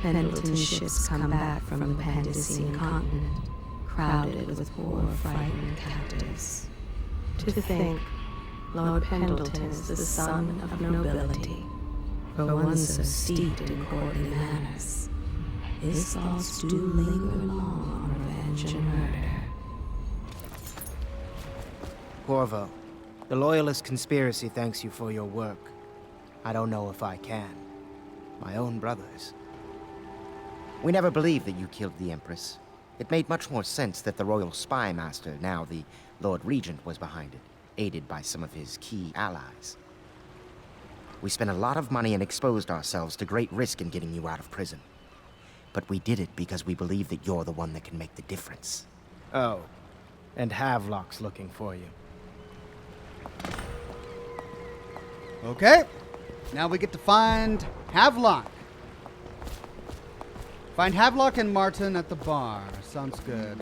Pendleton ships come back from the Pandician continent, crowded with poor, frightened captives. To think, Lord Pendleton is the son of nobility, for one so steeped in courtly manners. His thoughts do linger long on revenge and murder. Corvo, the Loyalist conspiracy thanks you for your work. I don't know if I can. My own brothers. We never believed that you killed the Empress. It made much more sense that the Royal Spy Master, now the Lord Regent, was behind it, aided by some of his key allies. We spent a lot of money and exposed ourselves to great risk in getting you out of prison. But we did it because we believe that you're the one that can make the difference. Oh, and Havelock's looking for you. Okay. Now we get to find Havelock. Find Havelock and Martin at the bar. Sounds good.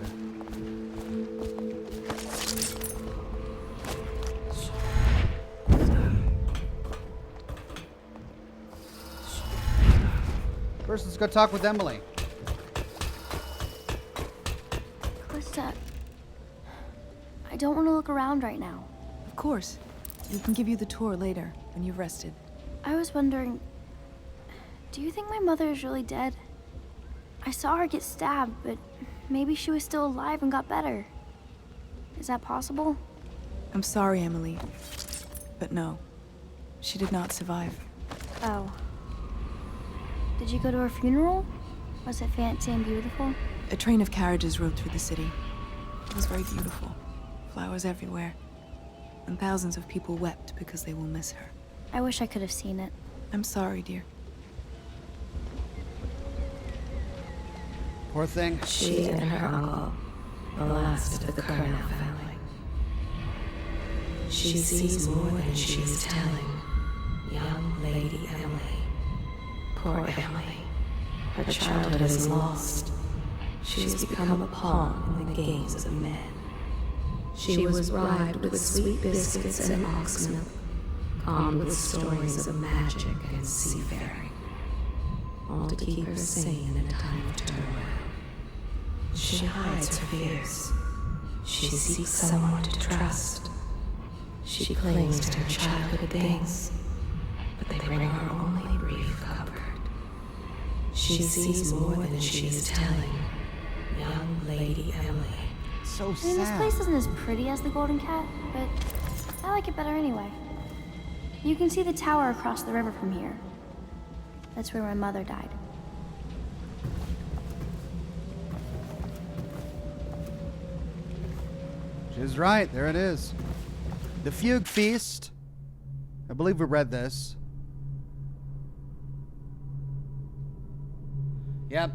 First, let's go talk with Emily. Callista, I don't want to look around right now. Of course. We can give you the tour later, when you've rested. I was wondering, do you think my mother is really dead? I saw her get stabbed, but maybe she was still alive and got better. Is that possible? I'm sorry, Emily, but no. She did not survive. Oh. Did you go to her funeral? Was it fancy and beautiful? A train of carriages rode through the city. It was very beautiful. Flowers everywhere. And thousands of people wept because they will miss her. I wish I could have seen it. I'm sorry, dear. Poor thing. She and her uncle, the last of the Colonel family. She sees more than she is telling. Young Lady Emily. Poor Emily. Her childhood is lost. She has become a pawn in the games of men. She was bribed with sweet biscuits and ox milk, calmed with stories of magic and seafaring, all to keep her sane in a time of turmoil. She hides her fears. She seeks someone to trust. She clings to her childhood things, but they bring her only brief comfort. She sees more than she is telling. Young Lady Emily. So sad. I mean, this place isn't as pretty as the Golden Cat, but I like it better anyway. You can see the tower across the river from here. That's where my mother died. She's right. There it is. The Fugue Feast. I believe we read this. Yep.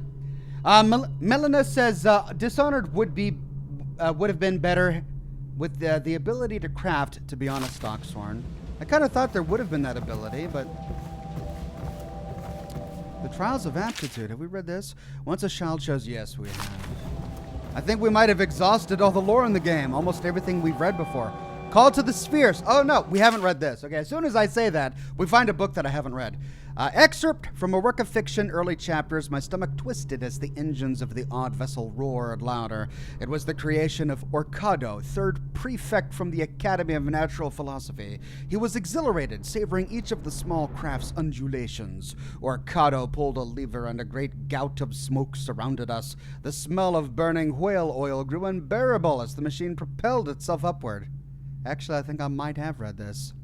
Melina says Dishonored would have been better with the ability to craft, to be honest, Oxhorn. I kind of thought there would have been that ability, but... The Trials of Aptitude. Have we read this? Once a child shows, yes, we have. I think we might have exhausted all the lore in the game. Almost everything we've read before. Call to the Spheres. Oh, no, we haven't read this. Okay, as soon as I say that, we find a book that I haven't read. Excerpt from a work of fiction, early chapters. My stomach twisted as the engines of the odd vessel roared louder. It was the creation of Orcado, third prefect from the Academy of Natural Philosophy. He was exhilarated, savoring each of the small craft's undulations. Orcado pulled a lever and a great gout of smoke surrounded us. The smell of burning whale oil grew unbearable as the machine propelled itself upward. Actually, I think I might have read this.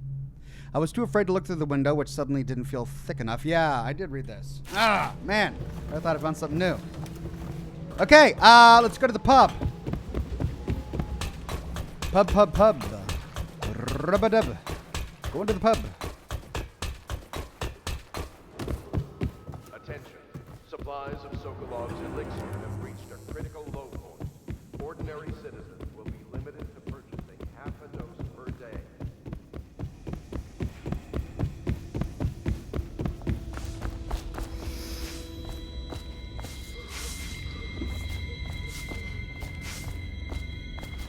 I was too afraid to look through the window, which suddenly didn't feel thick enough. Yeah, I did read this. Ah, man. I thought I found something new. Okay, let's go to the pub. Pub. Rub-a-dub. Going to the pub. Attention. Supplies of Sokolov's elixir have reached a critical low point. Ordinary citizens will be limited to purchasing half a dose per day.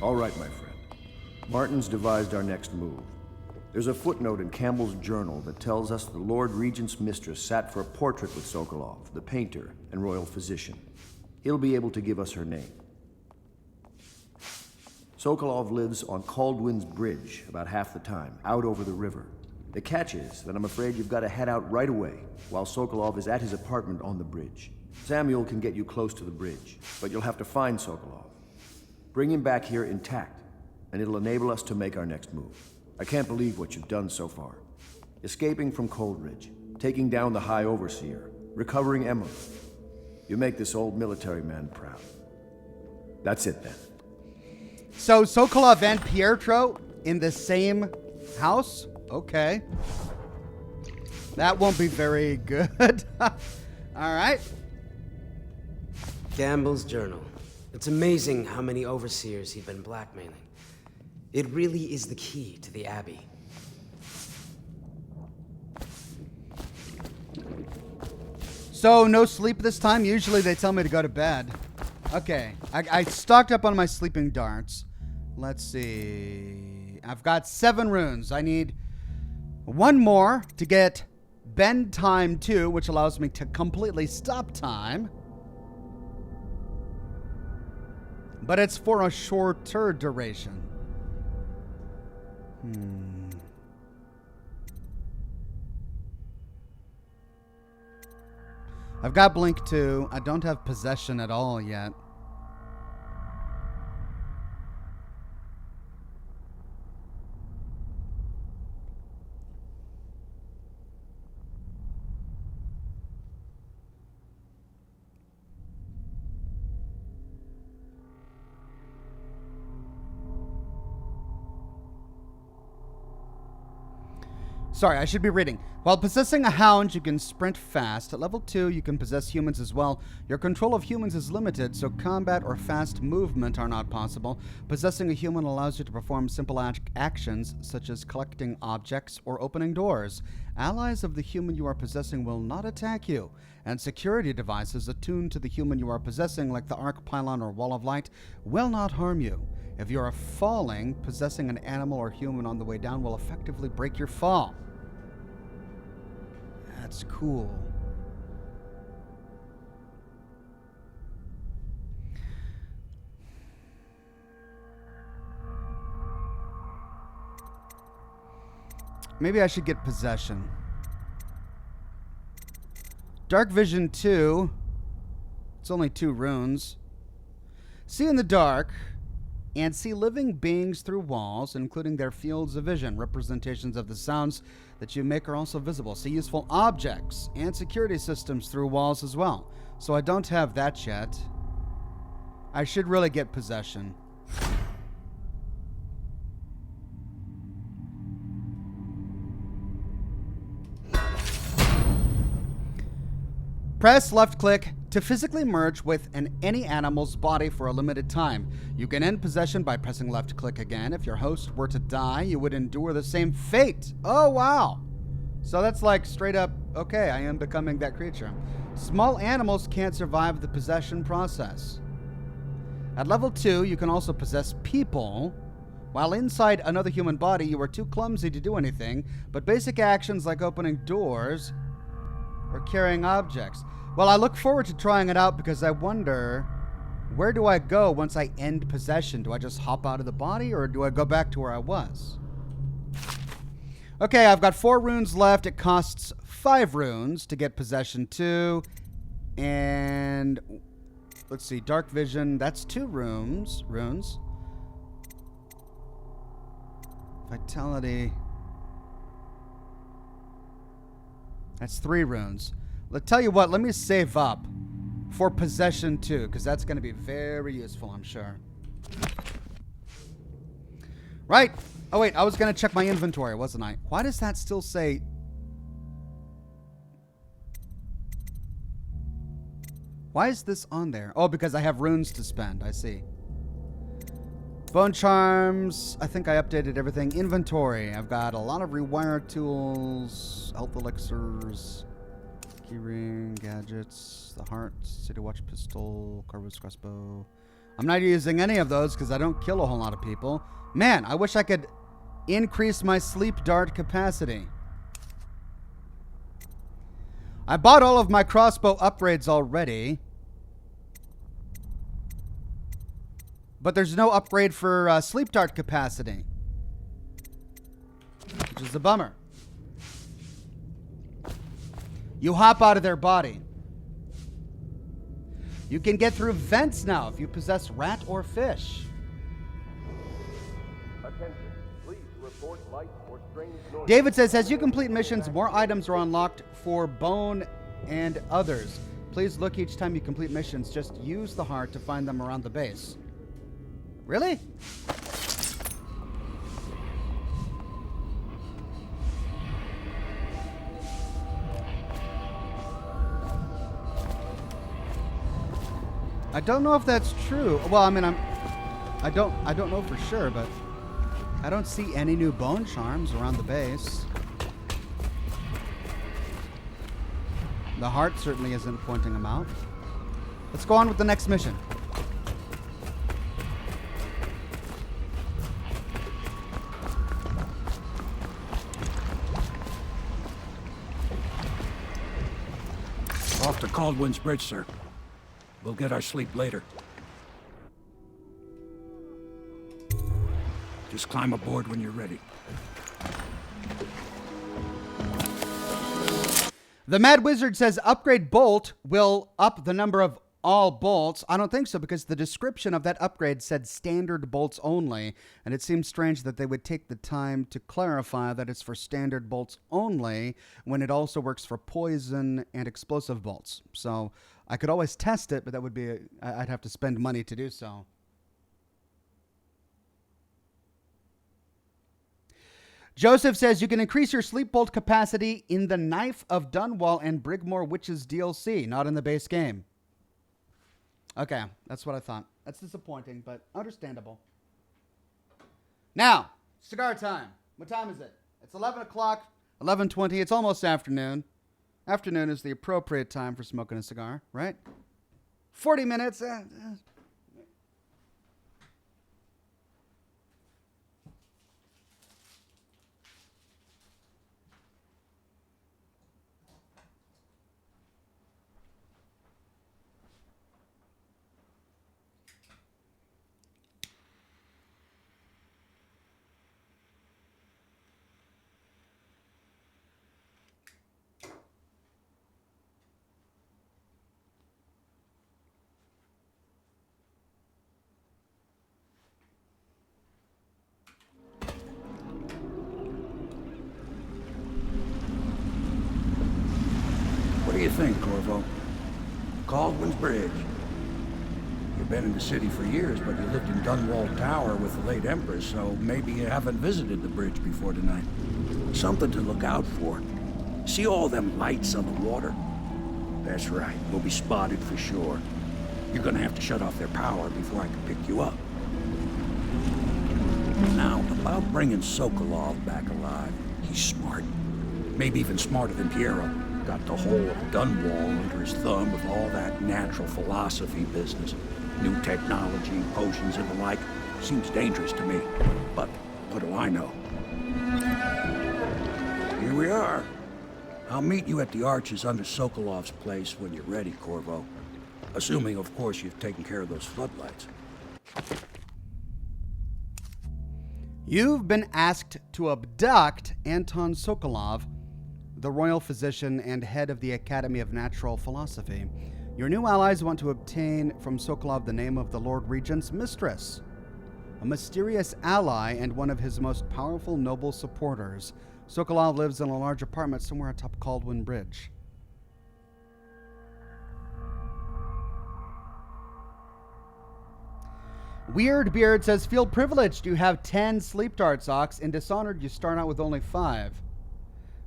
All right, my friend. Martin's devised our next move. There's a footnote in Campbell's journal that tells us the Lord Regent's mistress sat for a portrait with Sokolov, the painter and royal physician. He'll be able to give us her name. Sokolov lives on Caldwin's Bridge about half the time, out over the river. The catch is that I'm afraid you've got to head out right away while Sokolov is at his apartment on the bridge. Samuel can get you close to the bridge, but you'll have to find Sokolov. Bring him back here intact, and it'll enable us to make our next move. I can't believe what you've done so far. Escaping from Coldridge, taking down the High Overseer, recovering Emily. You make this old military man proud. That's it then. So Sokolov and Pietro in the same house? Okay. That won't be very good. All right. Campbell's journal. It's amazing how many overseers he'd been blackmailing. It really is the key to the Abbey. So no sleep this time? Usually they tell me to go to bed. Okay. I stocked up on my sleeping darts. Let's see. I've got 7 runes. I need 1 more to get bend time 2, which allows me to completely stop time. But it's for a shorter duration. I've got Blink 2. I don't have Possession at all yet. Sorry, I should be reading. While possessing a hound, you can sprint fast. At level 2, you can possess humans as well. Your control of humans is limited, so combat or fast movement are not possible. Possessing a human allows you to perform simple actions, such as collecting objects or opening doors. Allies of the human you are possessing will not attack you, and security devices attuned to the human you are possessing, like the Arc Pylon or Wall of Light, will not harm you. If you are falling, possessing an animal or human on the way down will effectively break your fall. That's cool. Maybe I should get Possession. Dark Vision 2. It's only 2 runes. See in the dark and see living beings through walls, including their fields of vision. Representations of the sounds that you make are also visible. See useful objects and security systems through walls as well. So I don't have that yet. I should really get Possession. Press left click to physically merge with any animal's body for a limited time. You can end possession by pressing left click again. If your host were to die, you would endure the same fate. Oh, wow. So that's like straight up, okay, I am becoming that creature. Small animals can't survive the possession process. At level 2, you can also possess people. While inside another human body, you are too clumsy to do anything, but basic actions like opening doors or carrying objects. Well, I look forward to trying it out because I wonder, where do I go once I end possession? Do I just hop out of the body or do I go back to where I was? Okay, I've got 4 runes left. It costs 5 runes to get Possession 2. And let's see, Dark Vision, that's 2 runes. Vitality, that's 3 runes. Let's tell you what, let me save up for Possession 2, because that's going to be very useful, I'm sure. Right. Oh, wait, I was going to check my inventory, wasn't I? Why does that still say... Why is this on there? Oh, because I have runes to spend, I see. Bone Charms, I think I updated everything. Inventory, I've got a lot of rewire tools, health elixirs, keyring, gadgets, the heart, City Watch pistol, Corvus crossbow. I'm not using any of those because I don't kill a whole lot of people. Man, I wish I could increase my sleep dart capacity. I bought all of my crossbow upgrades already. But there's no upgrade for sleep dart capacity. Which is a bummer. You hop out of their body. You can get through vents now if you possess rat or fish. Attention. Please report light or strange noise. David says, as you complete missions, more items are unlocked for Bone and others. Please look each time you complete missions. Just use the heart to find them around the base. Really? I don't know if that's true. Well, I mean, I don't know for sure, but I don't see any new bone charms around the base. The heart certainly isn't pointing them out. Let's go on with the next mission. Off to Caldwin's Bridge, sir. We'll get our sleep later. Just climb aboard when you're ready. The Mad Wizard says upgrade bolt will up the number of all bolts. I don't think so, because the description of that upgrade said standard bolts only, and it seems strange that they would take the time to clarify that it's for standard bolts only when it also works for poison and explosive bolts. So I could always test it, but that would be I'd have to spend money to do so. Joseph says you can increase your sleep bolt capacity in the Knife of Dunwall and Brigmore Witches DLC, not in the base game. Okay, that's what I thought. That's disappointing, but understandable. Now, cigar time. What time is it? It's 11 o'clock, 11:20. It's almost afternoon. Afternoon is the appropriate time for smoking a cigar, right? 40 minutes. What do you think, Corvo? Caldwin's Bridge. You've been in the city for years, but you lived in Dunwall Tower with the late Empress, so maybe you haven't visited the bridge before tonight. Something to look out for. See all them lights on the water? That's right, we'll be spotted for sure. You're gonna have to shut off their power before I can pick you up. Now, about bringing Sokolov back alive, he's smart. Maybe even smarter than Piero. Got the whole of Dunwall under his thumb with all that natural philosophy business. New technology, potions and the like. Seems dangerous to me. But what do I know? Here we are. I'll meet you at the arches under Sokolov's place when you're ready, Corvo. Assuming, of course, you've taken care of those floodlights. You've been asked to abduct Anton Sokolov, the royal physician and head of the Academy of Natural Philosophy. Your new allies want to obtain from Sokolov the name of the Lord Regent's mistress, a mysterious ally and one of his most powerful noble supporters. Sokolov lives in a large apartment somewhere atop Caldwin Bridge. Weird Beard says, feel privileged. You have 10 sleep darts, Ox. In Dishonored, you start out with only 5.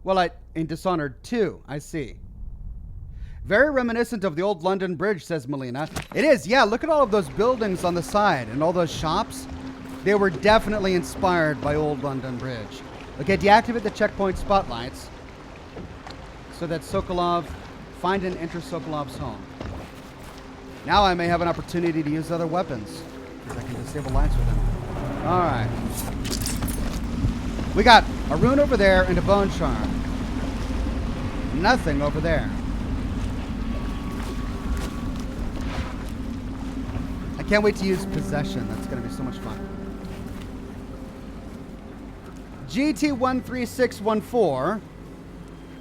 Well, in Dishonored 2, I see. Very reminiscent of the old London Bridge, says Melina. It is, yeah. Look at all of those buildings on the side and all those shops. They were definitely inspired by old London Bridge. Okay, deactivate the checkpoint spotlights so that Sokolov, find and enter Sokolov's home. Now I may have an opportunity to use other weapons. I can disable lights with them. Alright. We got a rune over there and a bone charm. Nothing over there. I can't wait to use possession. That's going to be so much fun. GT13614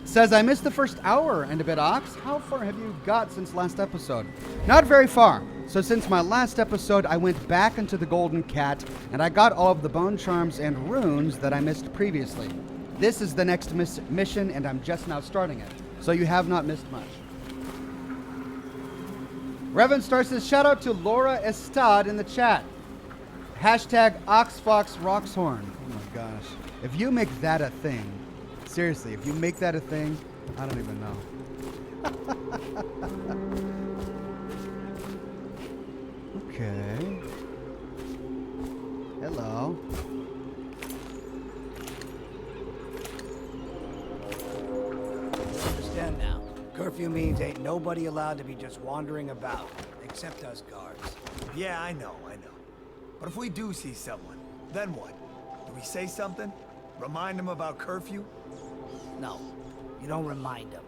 says, I missed the first hour and a bit, Ox. How far have you got since last episode? Not very far. So since my last episode, I went back into the Golden Cat, and I got all of the bone charms and runes that I missed previously. This is the next mission, and I'm just now starting it. So you have not missed much. Revan Star says, shout out to Laura Estad in the chat. Hashtag OxfoxRoxhorn. Oh my gosh. If you make that a thing, seriously, if you make that a thing, I don't even know. Okay. Hello. Understand now. Curfew means ain't nobody allowed to be just wandering about, except us guards. Yeah, I know. But if we do see someone, then what? Do we say something? Remind them about curfew? No, you don't remind them.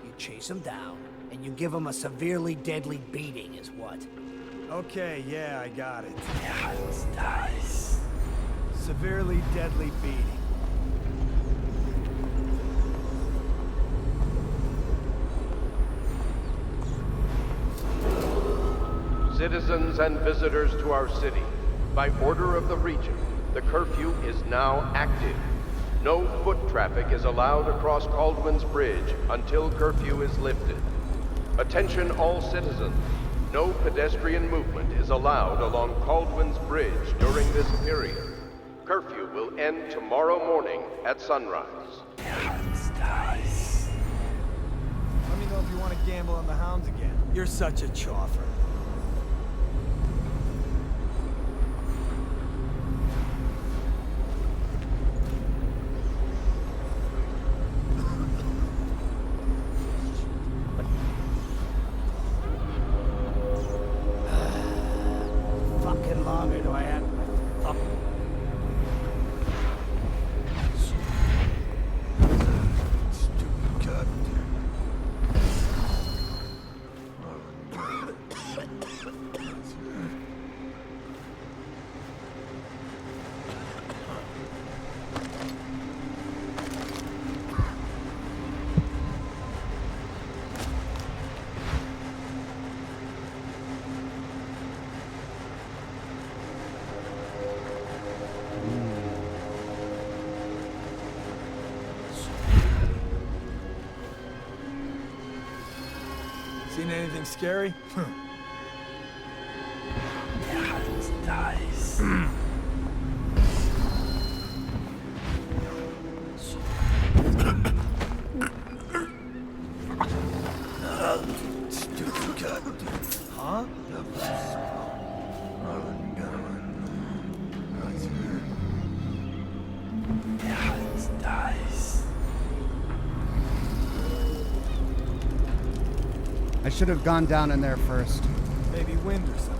You chase them down, and you give them a severely deadly beating is what? Okay, yeah, I got it. Yeah, it's nice. Severely deadly beating. Citizens and visitors to our city, by order of the Regent, the curfew is now active. No foot traffic is allowed across Caldwin's Bridge until curfew is lifted. Attention all citizens. No pedestrian movement is allowed along Caldwin's Bridge during this period. Curfew will end tomorrow morning at sunrise. Nice. Let me know if you want to gamble on the hounds again. You're such a choffer. Longer do I have? Seen anything scary? Yeah, it's nice. Stupid gut. Huh? Yeah, it's nice. I should have gone down in there first. Maybe wind or something.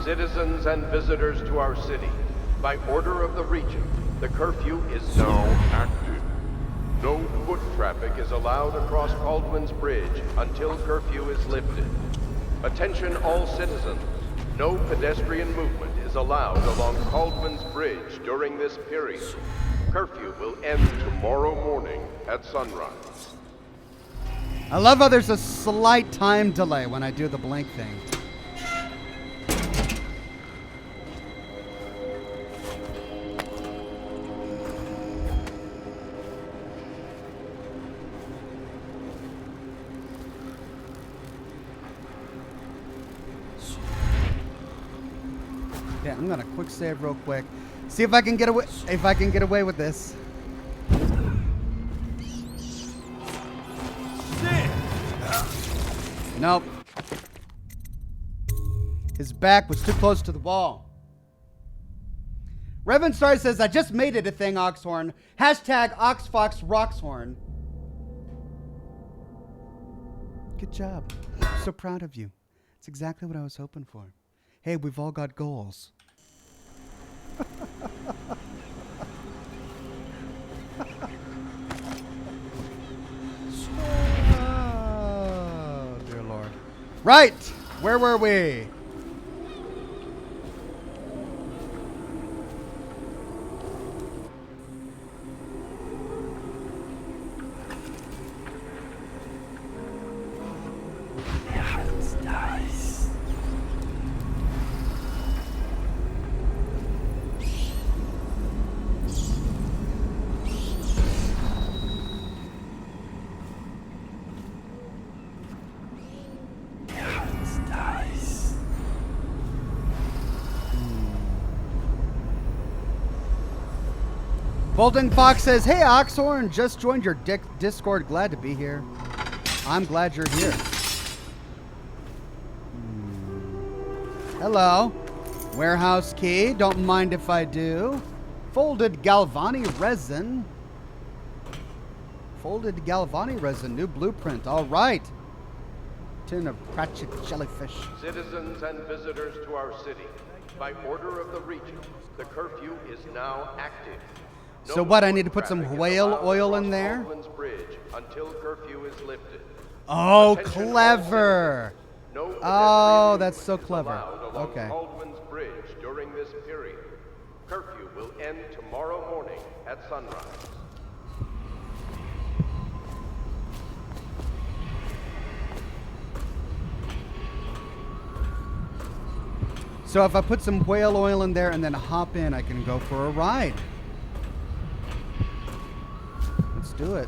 Citizens and visitors to our city, by order of the Regent, the curfew is now active. No foot traffic is allowed across Caldwin's Bridge until curfew is lifted. Attention all citizens. No pedestrian movement is allowed along Caldwin's Bridge during this period. Curfew will end tomorrow morning at sunrise. I love how there's a slight time delay when I do the blink thing. Yeah, I'm gonna quick save real quick. See if I can get away. If I can get away with this. Nope. His back was too close to the wall. Revenstar says, I just made it a thing, Oxhorn. Hashtag OxFoxRoxhorn. Good job. I'm so proud of you. It's exactly what I was hoping for. Hey, we've all got goals. Oh, dear Lord. Right! Where were we? Bolton Fox says, hey, Oxhorn, just joined your Discord. Glad to be here. I'm glad you're here. Hello. Warehouse key. Don't mind if I do. Folded Galvani resin. Folded Galvani resin. New blueprint. All right. Tin of Pratchett jellyfish. Citizens and visitors to our city, by order of the region, the curfew is now active. So what, I need to put some whale oil in there? Bridge until curfew is lifted. Oh, clever. Oh, that's so clever. Okay. Baldwin's Bridge during this period. Curfew will end tomorrow morning at sunrise. So if I put some whale oil in there and then hop in, I can go for a ride. Let's do it.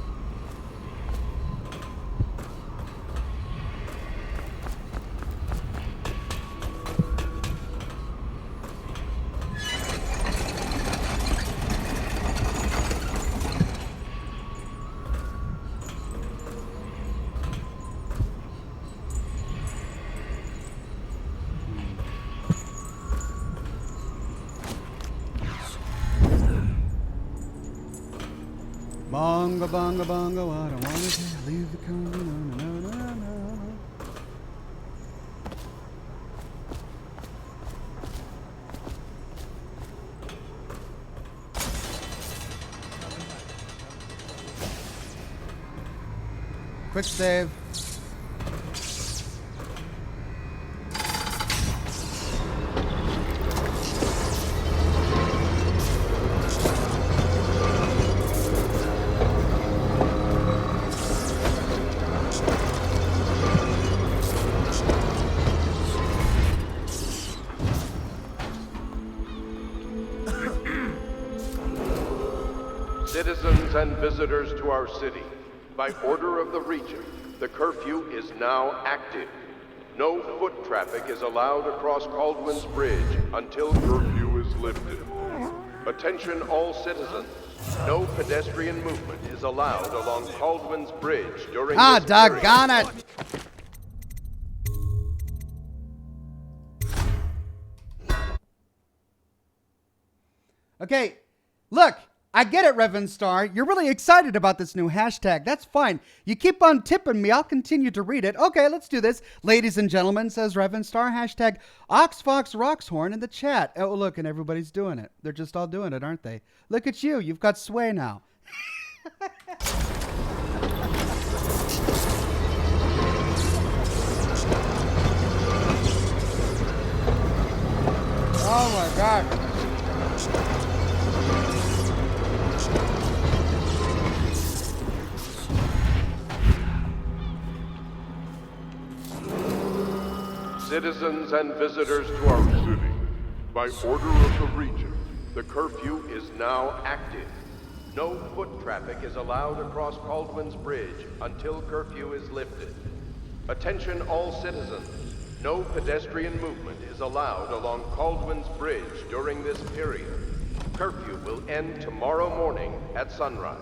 Bongo, bongo, bongo, I don't want to leave the country, no, no, no, no. Quick save. Citizens and visitors to our city, by order of the region, the curfew is now active. No foot traffic is allowed across Baldwin's Bridge until curfew is lifted. Attention all citizens. No pedestrian movement is allowed along Baldwin's Bridge during this period. Doggone it! Okay, look, I get it, Revenstar. You're really excited about this new hashtag. That's fine. You keep on tipping me. I'll continue to read it. Okay, let's do this. Ladies and gentlemen, says Revenstar, hashtag OxFoxRoxhorn in the chat. Oh, look, and everybody's doing it. They're just all doing it, aren't they? Look at you. You've got sway now. Oh, my God. Citizens and visitors to our city, by order of the region, the curfew is now active. No foot traffic is allowed across Baldwin's Bridge until curfew is lifted. Attention all citizens. No pedestrian movement is allowed along Baldwin's Bridge during this period. Curfew will end tomorrow morning at sunrise.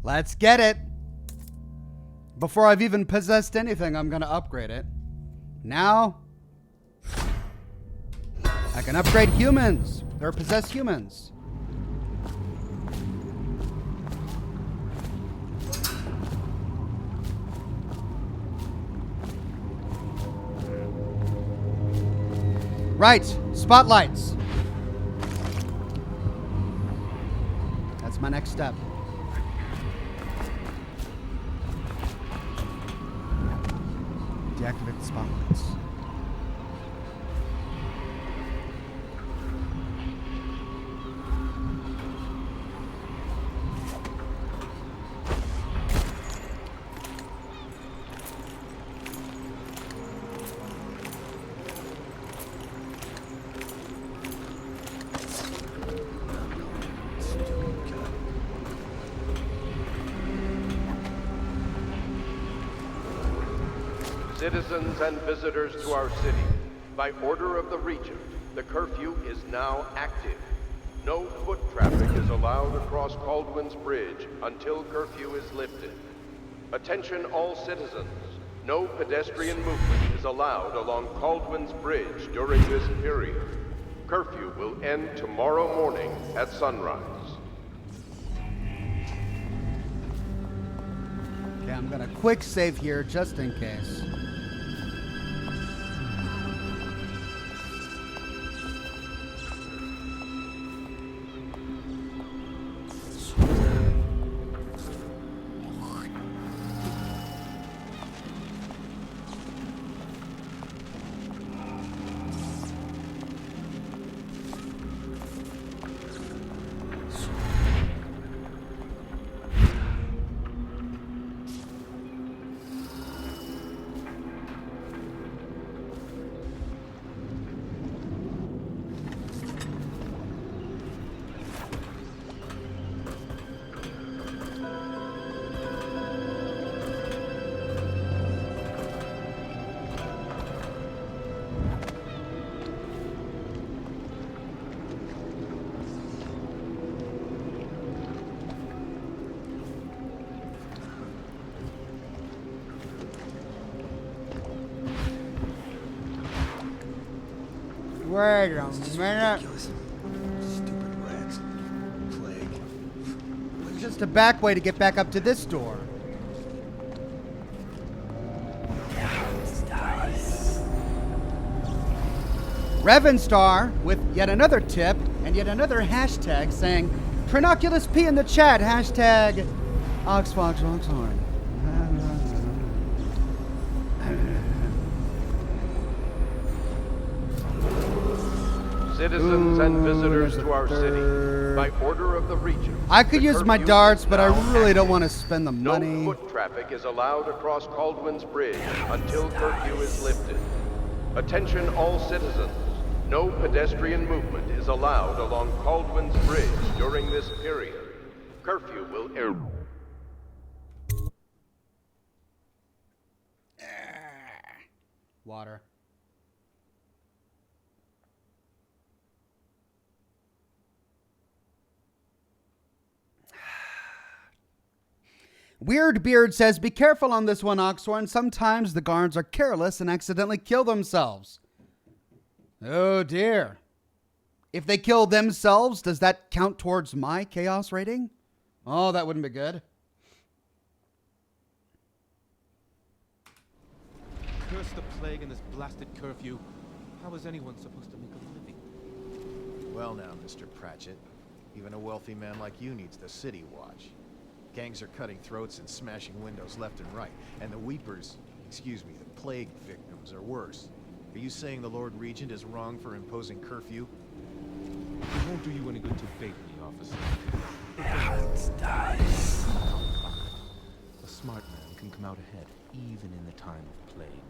Let's get it. Before I've even possessed anything, I'm going to upgrade it. Now, I can upgrade humans, or possess humans. Right, spotlights. That's my next step. Deactivate the spotlights. Citizens and visitors to our city, by order of the Regent, the curfew is now active. No foot traffic is allowed across Caldwin's Bridge until curfew is lifted. Attention all citizens, no pedestrian movement is allowed along Caldwin's Bridge during this period. Curfew will end tomorrow morning at sunrise. Okay, I'm gonna quick save here just in case. Wait a minute. Stupid rats. Plague. It's just a back way to get back up to this door. Revenstar with yet another tip and yet another hashtag saying Trinoculus P in the chat, hashtag Oxhorn. Citizens and visitors to our city, by order of the Regent. I could use my darts, but I really don't want to spend the money. No foot traffic is allowed across Caldwin's Bridge until curfew is lifted. Attention all citizens. No pedestrian movement is allowed along Caldwin's Bridge during this period. Curfew will end. Water. Weird Beard says, be careful on this one, Oxhorn. Sometimes the guards are careless and accidentally kill themselves. Oh dear. If they kill themselves, does that count towards my chaos rating? Oh, that wouldn't be good. Curse the plague and this blasted curfew. How is anyone supposed to make a living? Well now, Mr. Pratchett. Even a wealthy man like you needs the city watch. Gangs are cutting throats and smashing windows left and right. And the weepers, excuse me, the plague victims are worse. Are you saying the Lord Regent is wrong for imposing curfew? It won't do you any good to bait me, officer. A smart man can come out ahead, even in the time of plague.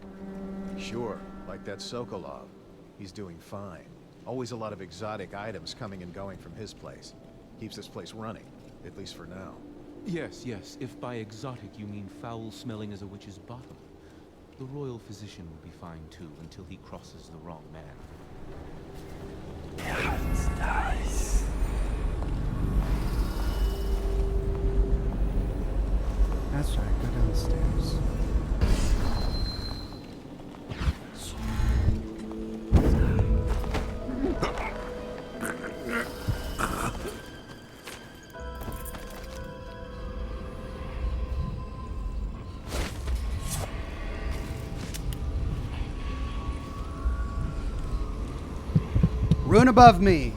Sure, like that Sokolov. He's doing fine. Always a lot of exotic items coming and going from his place. Keeps this place running, at least for now. Yes, yes, if by exotic you mean foul-smelling as a witch's bottom. The royal physician will be fine too, until he crosses the wrong man. That's right, go downstairs. Rune above me.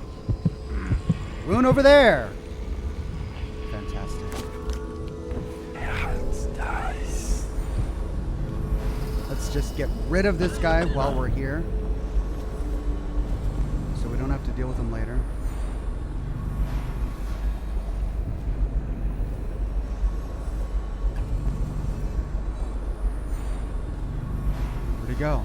Rune over there. Fantastic. Let's just get rid of this guy while we're here, so we don't have to deal with him later. Where'd he go?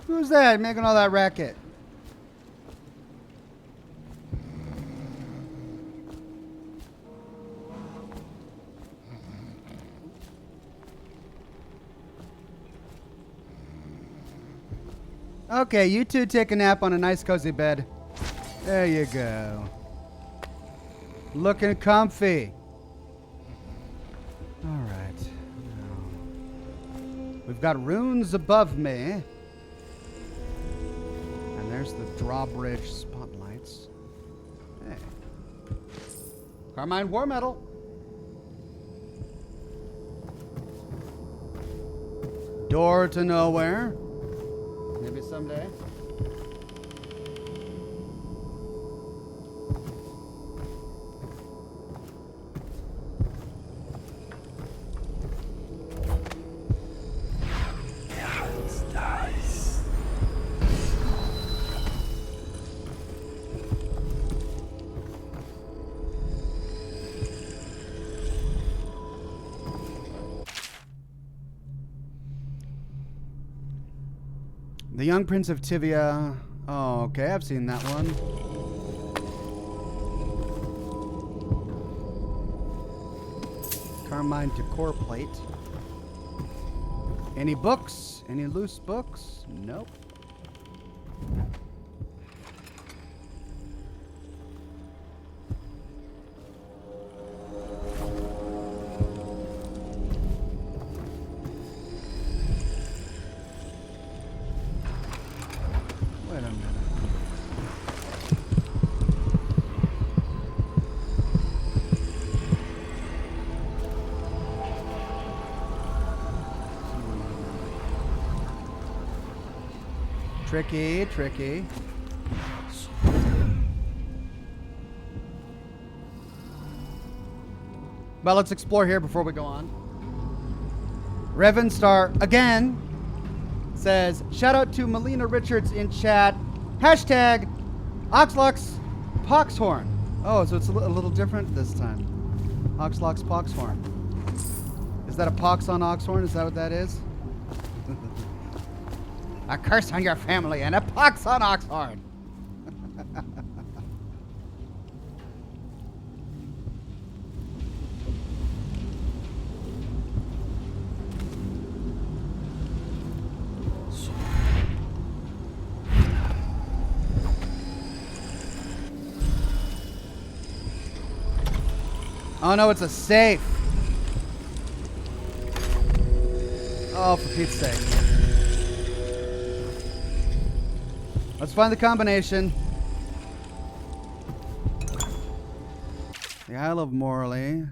Who's that making all that racket? Okay, you two take a nap on a nice cozy bed. There you go. Looking comfy. All right. We've got runes above me. And there's the drawbridge spotlights. Hey. Carmine War Medal. Door to nowhere. Maybe someday. The Young Prince of Tivia. Oh, okay, I've seen that one. Carmine decor plate. Any books? Any loose books? Nope. Tricky, tricky. Well, let's explore here before we go on. Revenstar again says, shout out to Melina Richards in chat. Hashtag Oxlux Poxhorn. Oh, so it's a little different this time. Oxlux Poxhorn. Is that a pox on Oxhorn? Is that what that is? A curse on your family and a pox on Oxhorn. Oh no, it's a safe. Oh, for Pete's sake. Let's find the combination. The Isle of Morley.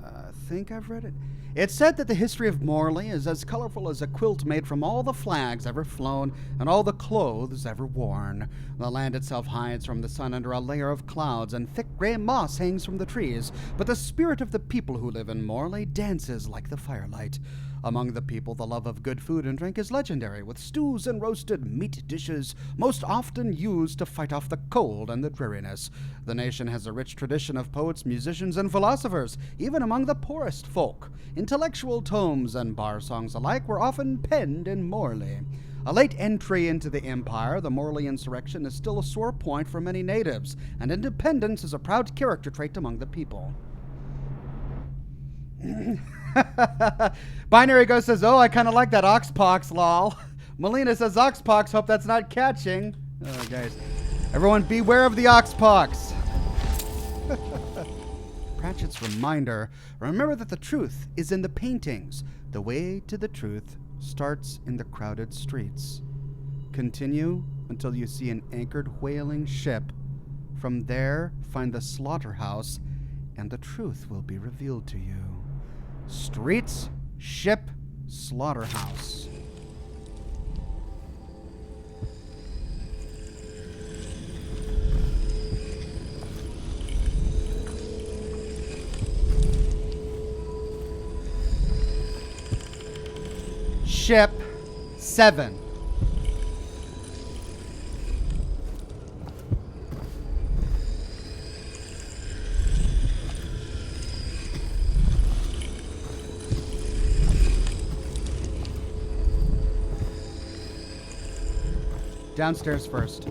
I think I've read it. It's said that the history of Morley is as colorful as a quilt made from all the flags ever flown and all the clothes ever worn. The land itself hides from the sun under a layer of clouds, and thick gray moss hangs from the trees. But the spirit of the people who live in Morley dances like the firelight. Among the people, the love of good food and drink is legendary, with stews and roasted meat dishes most often used to fight off the cold and the dreariness. The nation has a rich tradition of poets, musicians, and philosophers, even among the poorest folk. Intellectual tomes and bar songs alike were often penned in Morley. A late entry into the empire, the Morley insurrection is still a sore point for many natives, and independence is a proud character trait among the people. Binary Ghost says, oh, I kind of like that Oxpox, lol. Melina says, Oxpox, hope that's not catching. Oh, guys. Everyone beware of the Oxpox. Pratchett's reminder, remember that the truth is in the paintings. The way to the truth starts in the crowded streets. Continue until you see an anchored whaling ship. From there, find the slaughterhouse, and the truth will be revealed to you. Streets, ship, slaughterhouse. Ship 7. Downstairs first.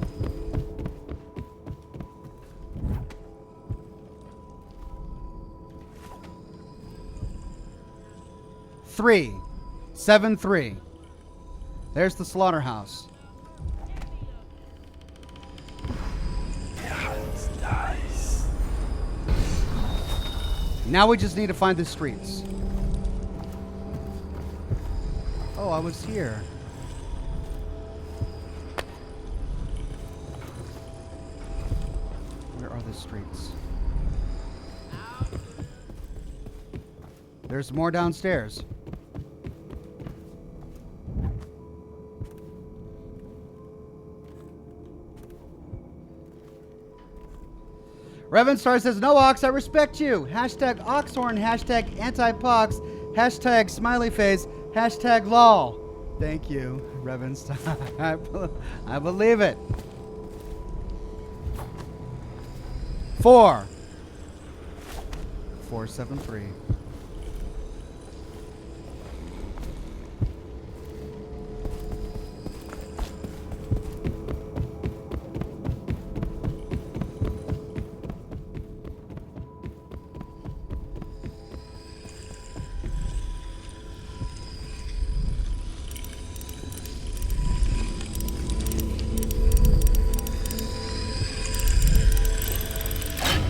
Three. 7-3. There's the slaughterhouse. Nice. Now we just need to find the streets. Oh, I was here. Where are the streets? There's more downstairs. Revenstar says, no, Ox, I respect you. Hashtag Oxhorn, hashtag anti-pox, hashtag smiley face, hashtag lol. Thank you, Revenstar. I believe it. 4. 473.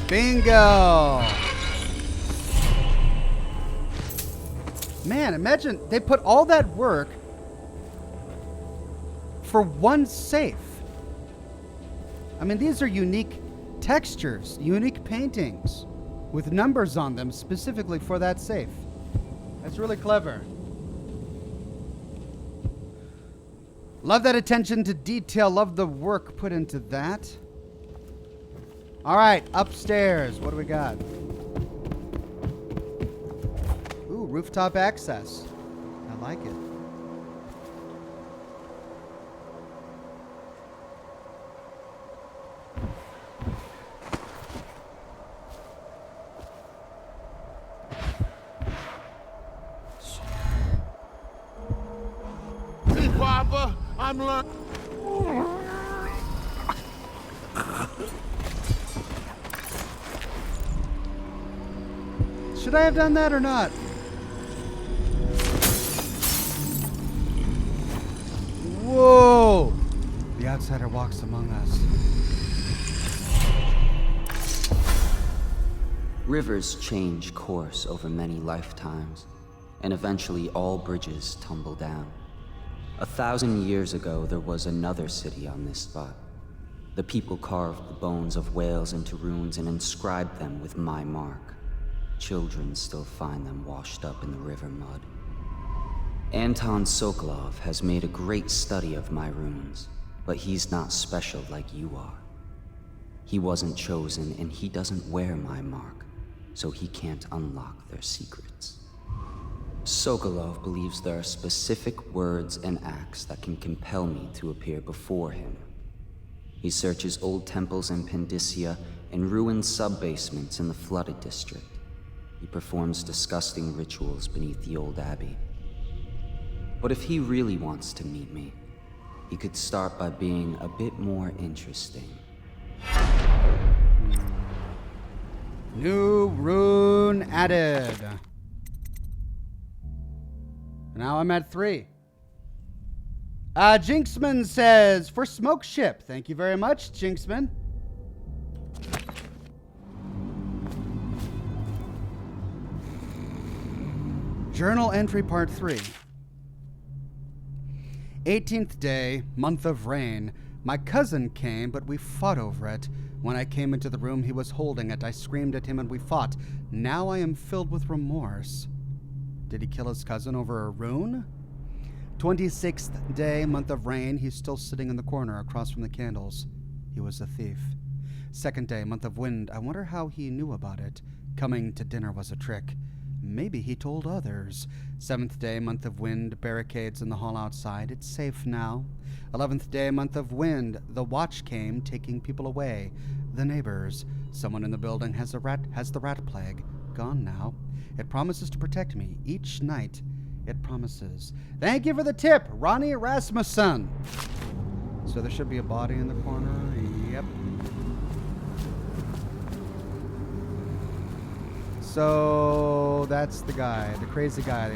Bingo! Man, imagine they put all that work for one safe. I mean, these are unique textures, unique paintings with numbers on them specifically for that safe. That's really clever. Love that attention to detail. Love the work put into that. All right, upstairs. What do we got? Ooh, rooftop access. I like it. Hey, Papa, I'm learning. Should I have done that or not? Whoa! The outsider walks among us. Rivers change course over many lifetimes, and eventually all bridges tumble down. 1,000 years ago, there was another city on this spot. The people carved the bones of whales into runes and inscribed them with my mark. Children still find them washed up in the river mud. Anton Sokolov has made a great study of my runes, but he's not special like you are. He wasn't chosen, and he doesn't wear my mark, so he can't unlock their secrets. Sokolov believes there are specific words and acts that can compel me to appear before him. He searches old temples in Pendicia and ruined sub-basements in the flooded district. He performs disgusting rituals beneath the old abbey. But if he really wants to meet me, he could start by being a bit more interesting. New rune added. Now I'm at 3. Jinxman says, for smoke ship. Thank you very much, Jinxman. Journal entry part 3. 18th day, month of rain. My cousin came, but we fought over it. When I came into the room, he was holding it. I screamed at him and we fought. Now I am filled with remorse. Did he kill his cousin over a rune? 26th day, month of rain. He's still sitting in the corner across from the candles. He was a thief. 2nd day, month of wind. I wonder how he knew about it. Coming to dinner was a trick. Maybe he told others. 7th day, month of wind. Barricades in the hall outside. It's safe now. 11th day, month of wind. The watch came, taking people away. The neighbors. Someone in the building has the rat plague. Gone now. It promises to protect me each night. It promises. Thank you for the tip, Ronnie Rasmussen. So there should be a body in the corner. Yep. So that's the guy, the crazy guy.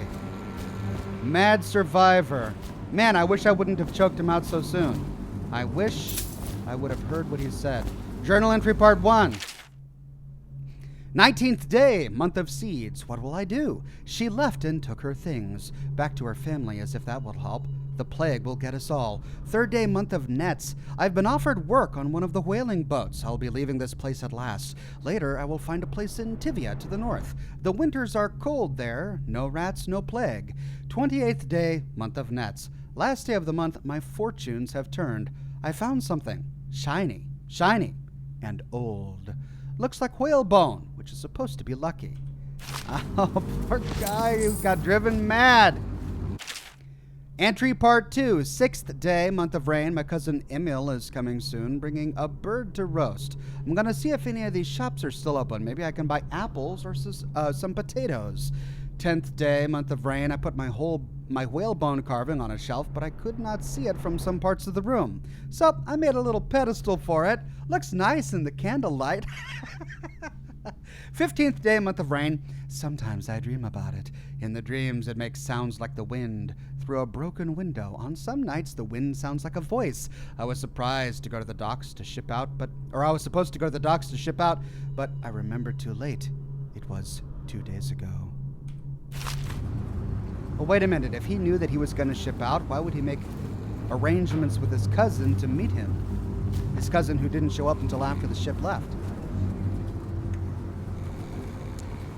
Mad survivor. Man, I wish I wouldn't have choked him out so soon. I wish I would have heard what he said. Journal entry part 1. 19th day, month of seeds. What will I do? She left and took her things. Back to her family, as if that will help. The plague will get us all. 3rd day, month of nets. I've been offered work on one of the whaling boats. I'll be leaving this place at last. Later, I will find a place in Tivia to the north. The winters are cold there. No rats, no plague. 28th day, month of nets. Last day of the month, my fortunes have turned. I found something. Shiny, and old. Looks like whalebone, which is supposed to be lucky. Oh, poor guy who got driven mad. Entry part 2, 6th day, month of rain. My cousin Emil is coming soon, bringing a bird to roast. I'm going to see if any of these shops are still open. Maybe I can buy apples or some potatoes. 10th day, month of rain. I put my whalebone carving on a shelf, but I could not see it from some parts of the room. So I made a little pedestal for it. Looks nice in the candlelight. 15th day, month of rain. Sometimes I dream about it. In the dreams, it makes sounds like the wind through a broken window. On some nights, the wind sounds like a voice. I was surprised to go to the docks to ship out, I was supposed to go to the docks to ship out, but I remembered too late. It was 2 days ago. Well, wait a minute. If he knew that he was going to ship out, why would he make arrangements with his cousin to meet him? His cousin who didn't show up until after the ship left.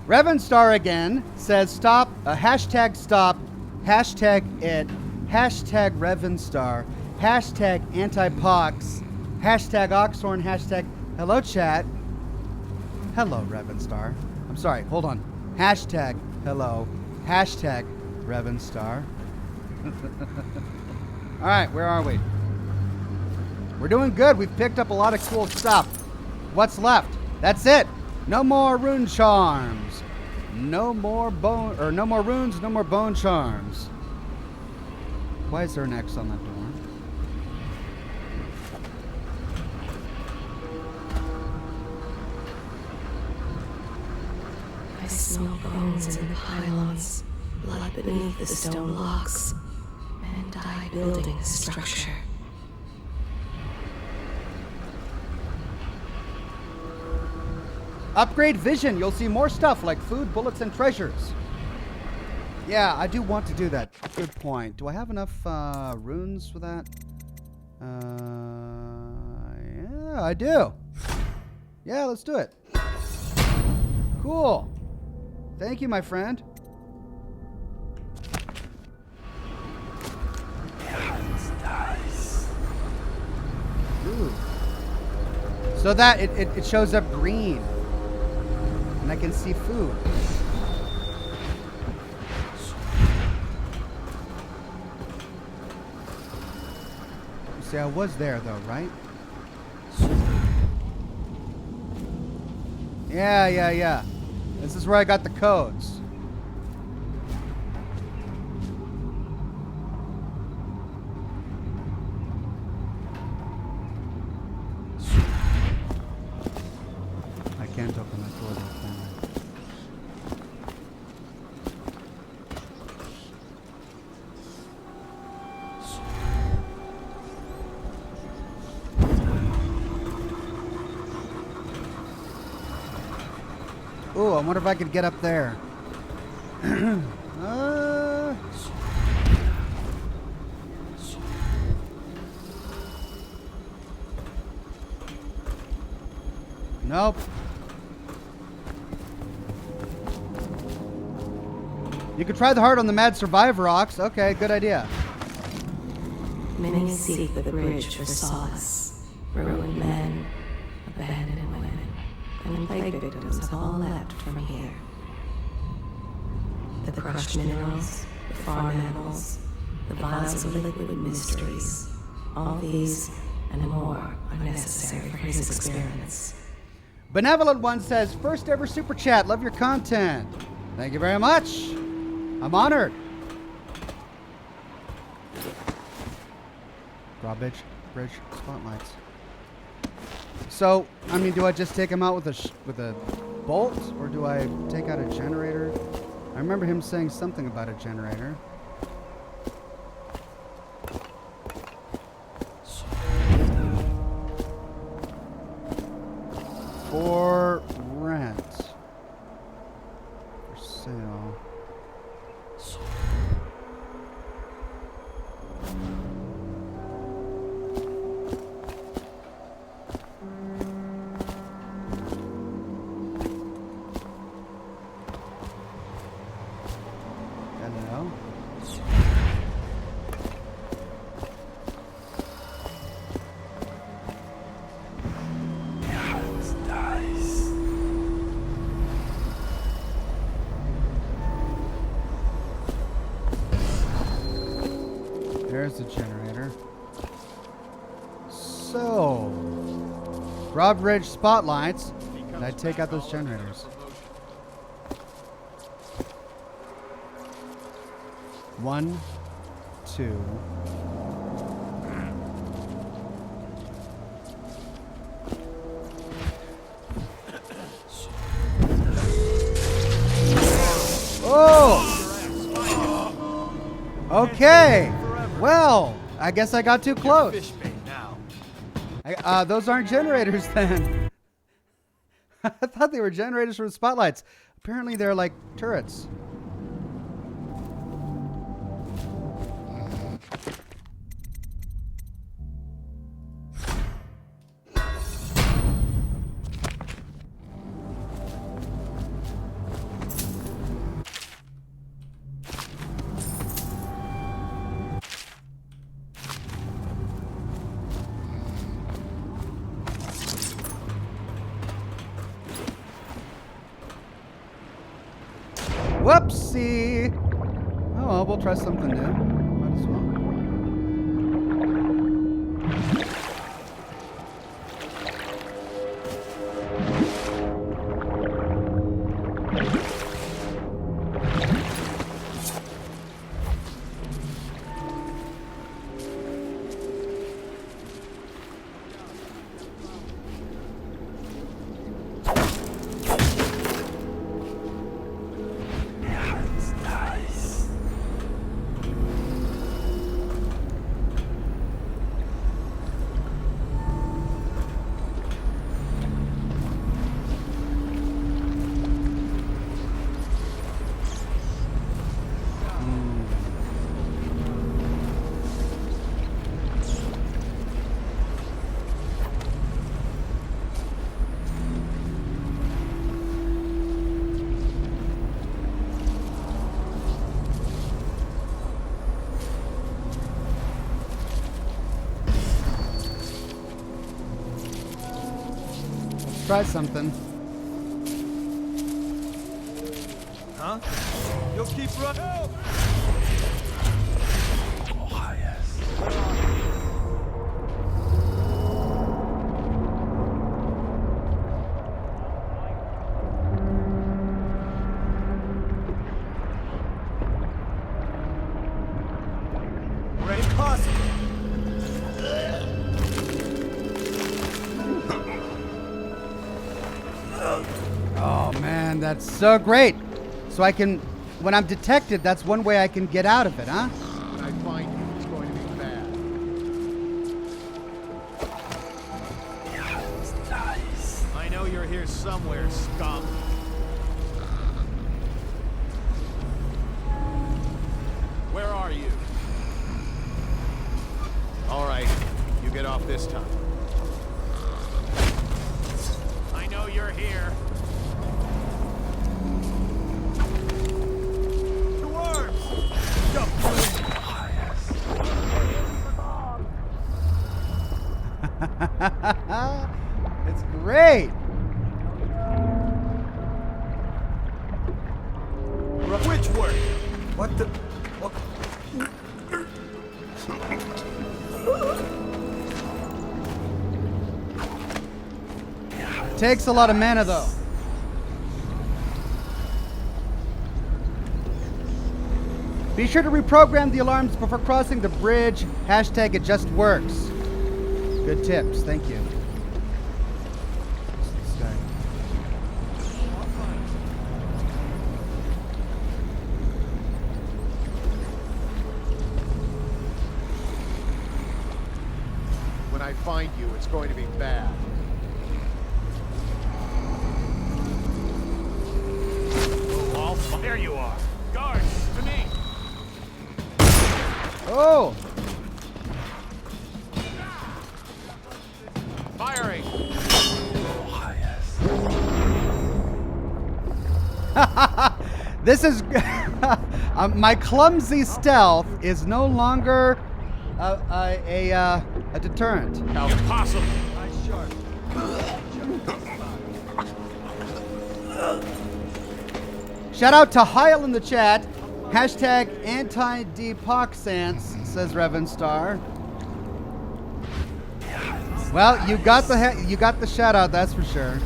Revenstar again says stop, hashtag stop, hashtag it, hashtag Revenstar, hashtag anti-pox, hashtag Oxhorn, hashtag hello chat. Hello Revenstar. I'm sorry, hold on. Hashtag hello, hashtag Revenstar. All right, where are we? We're doing good. We've picked up a lot of cool stuff. What's left? That's it. No more rune charms. No more runes, no more bone charms. Why is there an X on that door? I smell bones in the pylons, blood beneath the stone locks. Men die building a structure. Upgrade vision. You'll see more stuff like food, bullets, and treasures. Yeah, I do want to do that. Good point. Do I have enough runes for that? Yeah, I do. Yeah, let's do it. Cool. Thank you, my friend. Ooh. So that it shows up green. And I can see food. See, I was there though, right? Yeah. This is where I got the codes. I can't open that door though, can I? Ooh, I wonder if I could get up there. Nope. You could try the heart on the Mad Survivor rocks. Okay, good idea. Many seek the bridge for solace. Ruined men, abandoned women, and plague victims have all left from here. The crushed minerals, the farm animals, the vials of liquid mysteries. All these and more are necessary for his experiments. Benevolent One says, first ever super chat. Love your content. Thank you very much. I'm honored. Drawbridge, bridge, spotlights. So, I mean, do I just take him out with a bolt, or do I take out a generator? I remember him saying something about a generator. For rent. For sale. Hello. There's the generator. So, drawbridge spotlights. And I take out those generators. One, two. Oh! Okay. Well, I guess I got too close. Those aren't generators then. I thought they were generators for the spotlights. Apparently they're like turrets. Whoopsie! Oh well, we'll try something new. Might as well. Try something. Huh? You'll keep running. Oh, yes. That's so great. So I can, when I'm detected, that's one way I can get out of it, huh? When I find you, it's going to be bad. Nice. I know you're here somewhere, scum. Where are you? All right, you get off this time. I know you're here. The worms! Jump It's great. Which work? What the? What? Takes a lot of mana, though. Be sure to reprogram the alarms before crossing the bridge. Hashtag it just works. Good tips. Thank you. This guy. When I find you, it's going to be bad. Oh, there you are. Guards, to me. Oh! Firing. This is my clumsy stealth is no longer a deterrent. How possible? Nice shot. Shout out to Heil in the chat. Hashtag anti-depoxance, says Revenstar. Well, you got the shout out, that's for sure.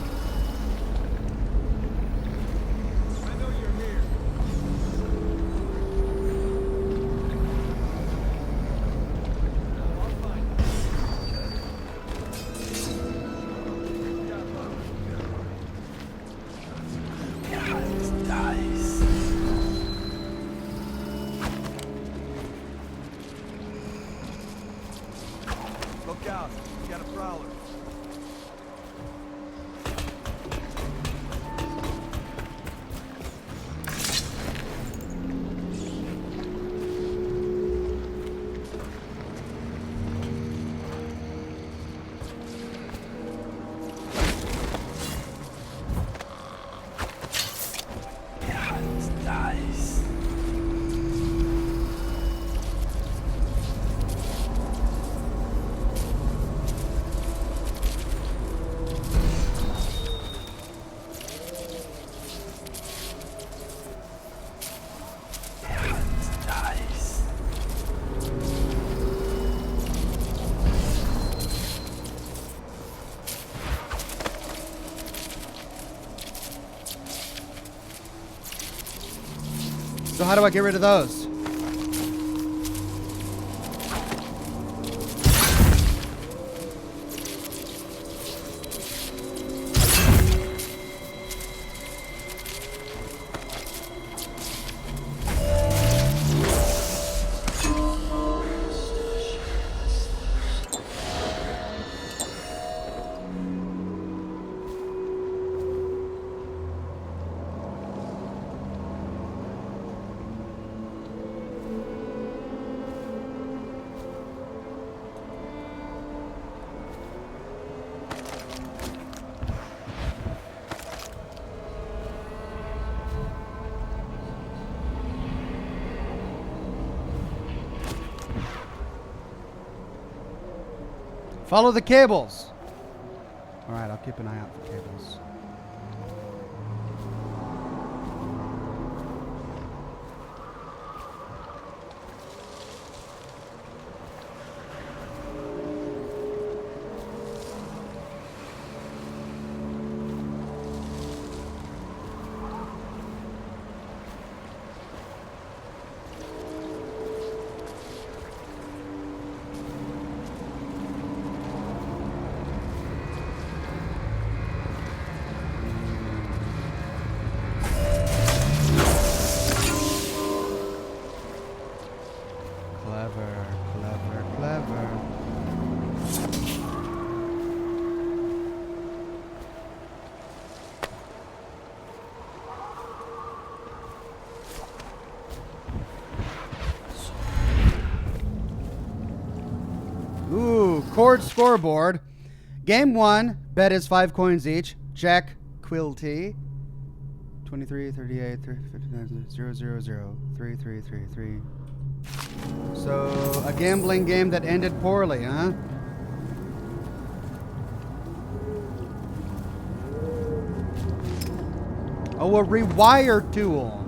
Look out. We got a prowler. Nice. So how do I get rid of those? Follow the cables. All right, I'll keep an eye out for cables. Scoreboard. Game 1, bet is 5 coins each. Jack Quilty. 23, 38, 59, 0, 0, 0, 3, 3, 3, 3. So, a gambling game that ended poorly, huh? Oh, a rewire tool.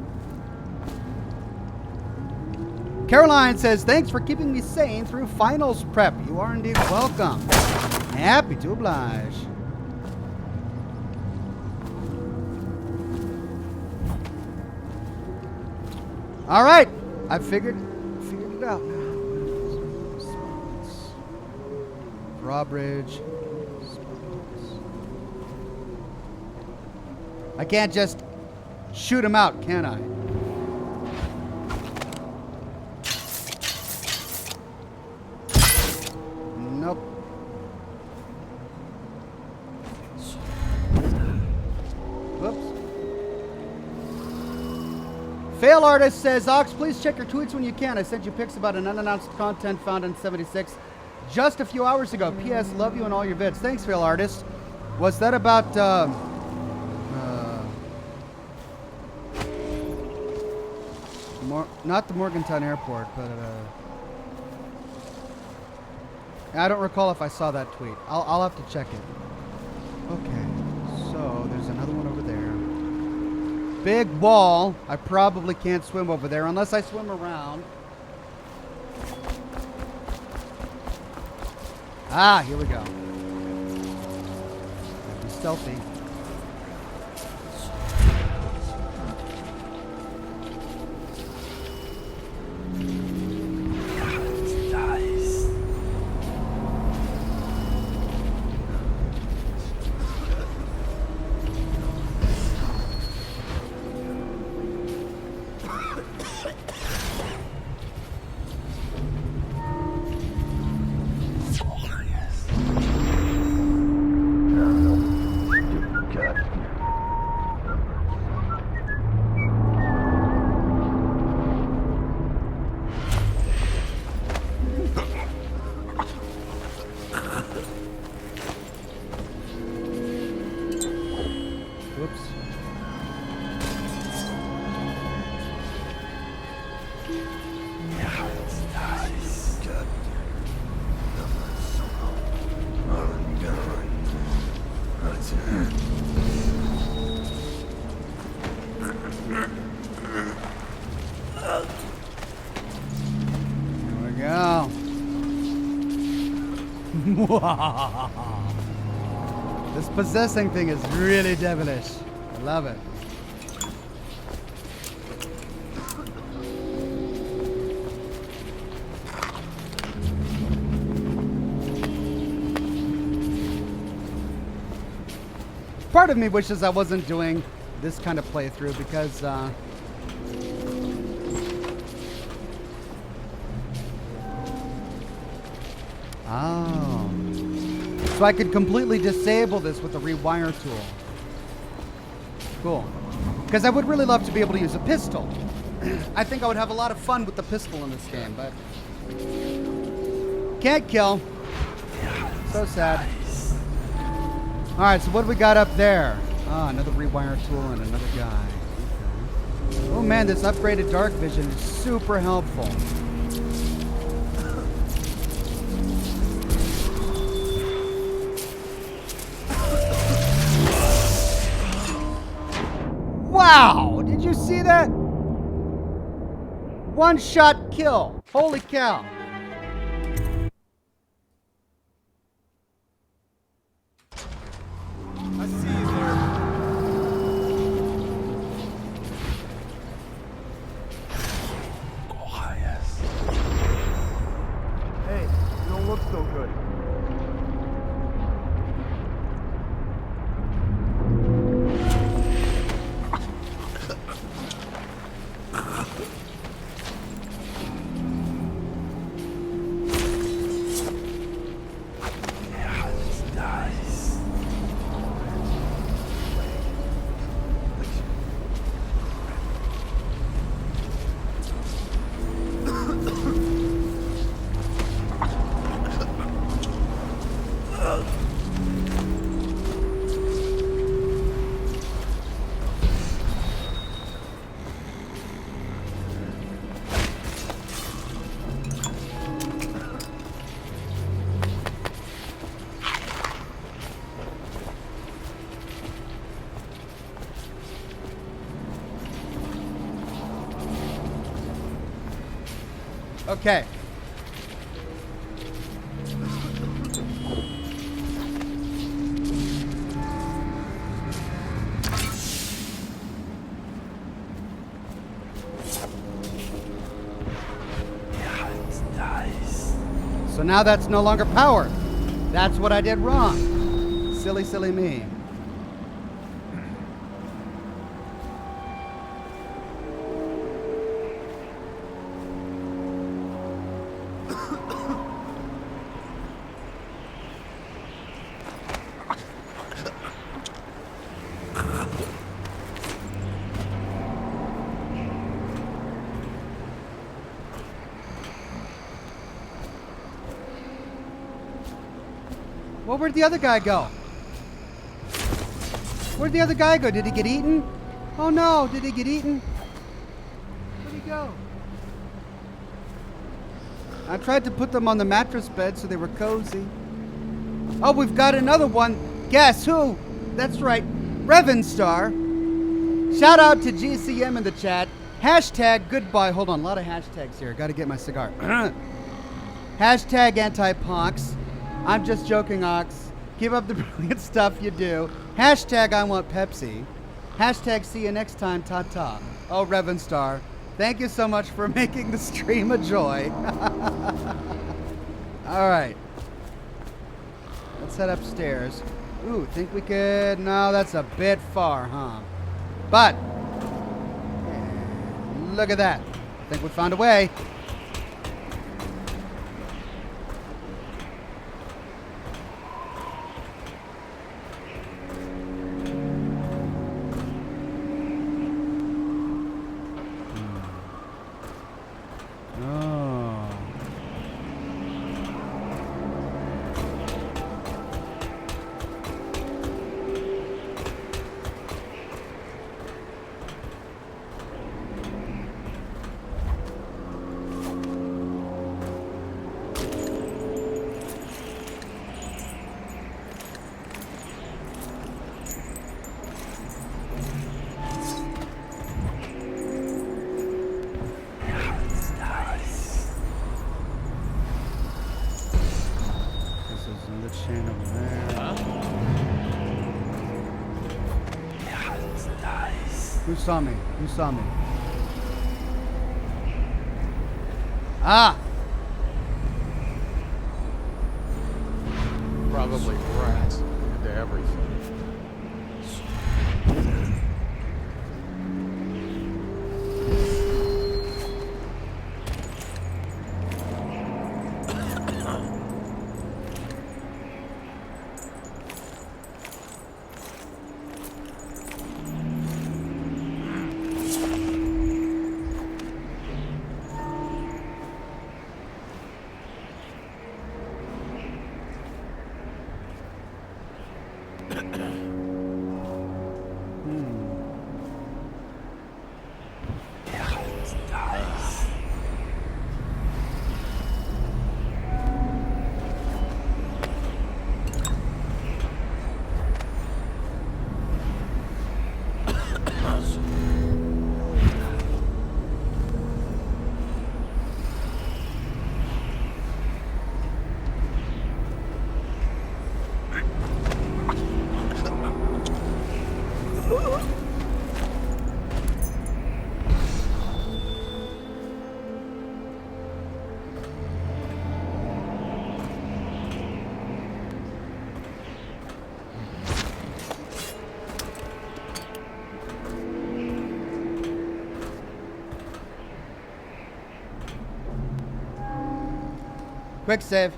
Caroline says, thanks for keeping me sane through finals prep. You are indeed welcome. Happy to oblige. All right. I figured it out now. Drawbridge. I can't just shoot him out, can I? Nope. Whoops. Fail Artist says, Ox, please check your tweets when you can. I sent you pics about an unannounced content found in 76 just a few hours ago. P.S. Love you and all your vids. Thanks, Fail Artist. Was that about, not the Morgantown Airport, but, I don't recall if I saw that tweet. I'll have to check it. Okay, so there's another one over there. Big wall. I probably can't swim over there unless I swim around. Ah, here we go. Be stealthy. This possessing thing is really devilish. I love it. Part of me wishes I wasn't doing this kind of playthrough because oh. So I could completely disable this with the rewire tool. Cool. Because I would really love to be able to use a pistol. I think I would have a lot of fun with the pistol in this game, but can't kill. So sad. Alright, so what do we got up there? Ah, another rewire tool and another guy. Okay. Oh man, this upgraded dark vision is super helpful. Wow! Did you see that? One shot kill. Holy cow. I see you there. Oh, yes. Hey, you don't look so good. Okay. So now that's no longer power. That's what I did wrong. Silly, silly me. Well, where'd the other guy go? Where'd the other guy go? Did he get eaten? Oh no, did he get eaten? Where'd he go? I tried to put them on the mattress bed so they were cozy. Oh, we've got another one. Guess who? That's right, Revenstar. Shout out to GCM in the chat. Hashtag goodbye. Hold on, a lot of hashtags here. Gotta get my cigar. Hashtag anti-punks. I'm just joking, Ox. Keep up the brilliant stuff you do. Hashtag I want Pepsi. Hashtag see you next time, ta-ta. Oh, Revenstar, thank you so much for making the stream a joy. All right. Let's head upstairs. Ooh, think we could... No, that's a bit far, huh? But, look at that. I think we found a way. Who saw me? Who saw me? Ah! Probably rats into everything. Quick save.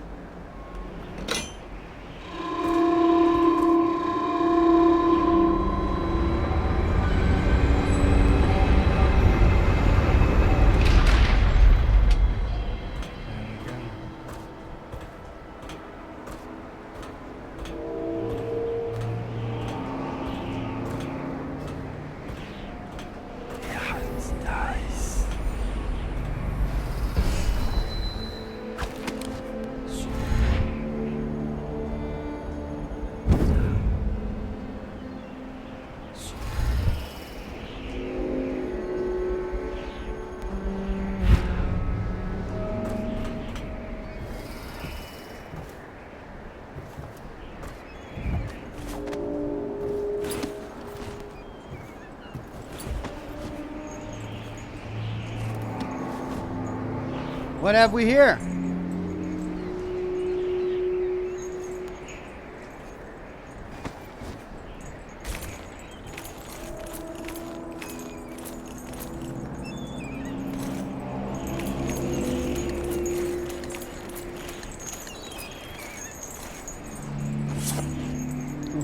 What have we here?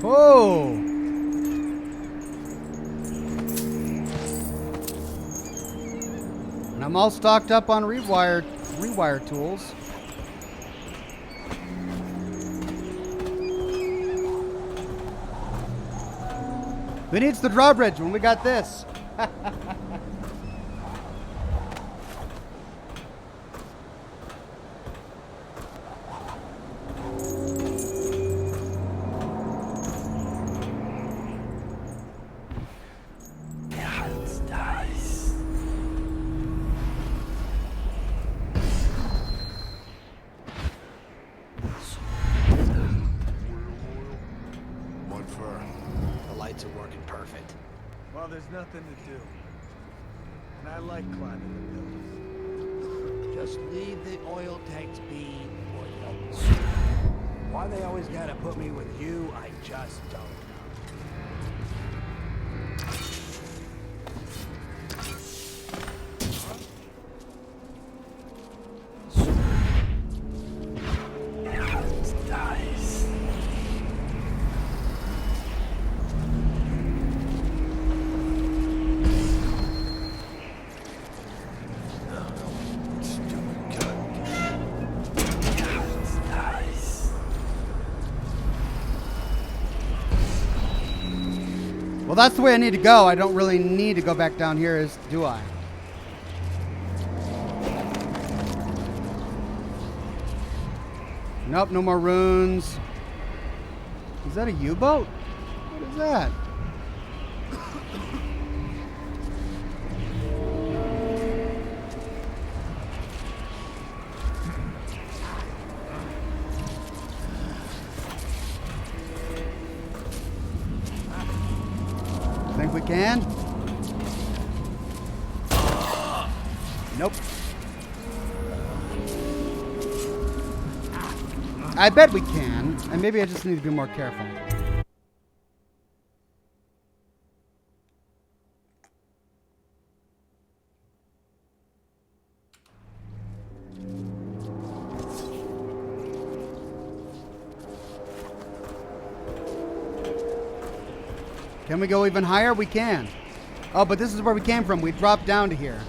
Whoa! And I'm all stocked up on rewire tools. Who needs the drawbridge when we got this? Well, there's nothing to do. And I like climbing the buildings. Just leave the oil tanks be, Boyle. Why they always gotta put me with you, I just don't know. Well, that's the way I need to go. I don't really need to go back down here, do I? Nope, no more runes. Is that a U-boat? What is that? Think we can? Nope. I bet we can, and maybe I just need to be more careful. Can we go even higher? We can. Oh, but this is where we came from. We dropped down to here.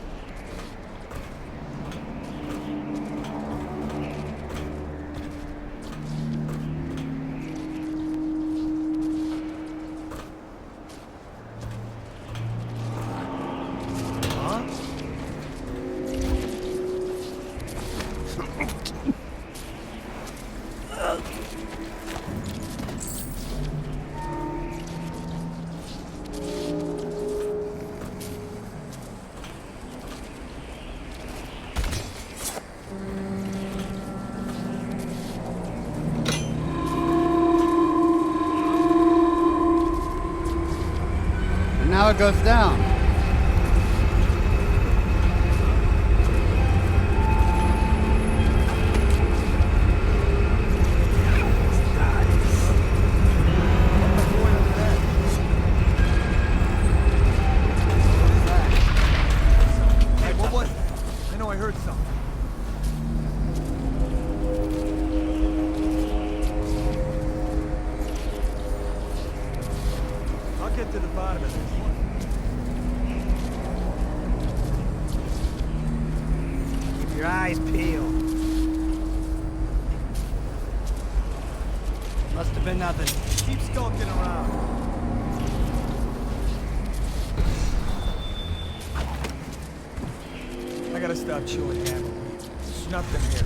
Now it goes down. Hey, what was it? I know I heard something. I'll get to the bottom of this one. Keep your eyes peeled. Must have been nothing. Keep skulking around. I gotta stop chewing hammer. There's nothing here.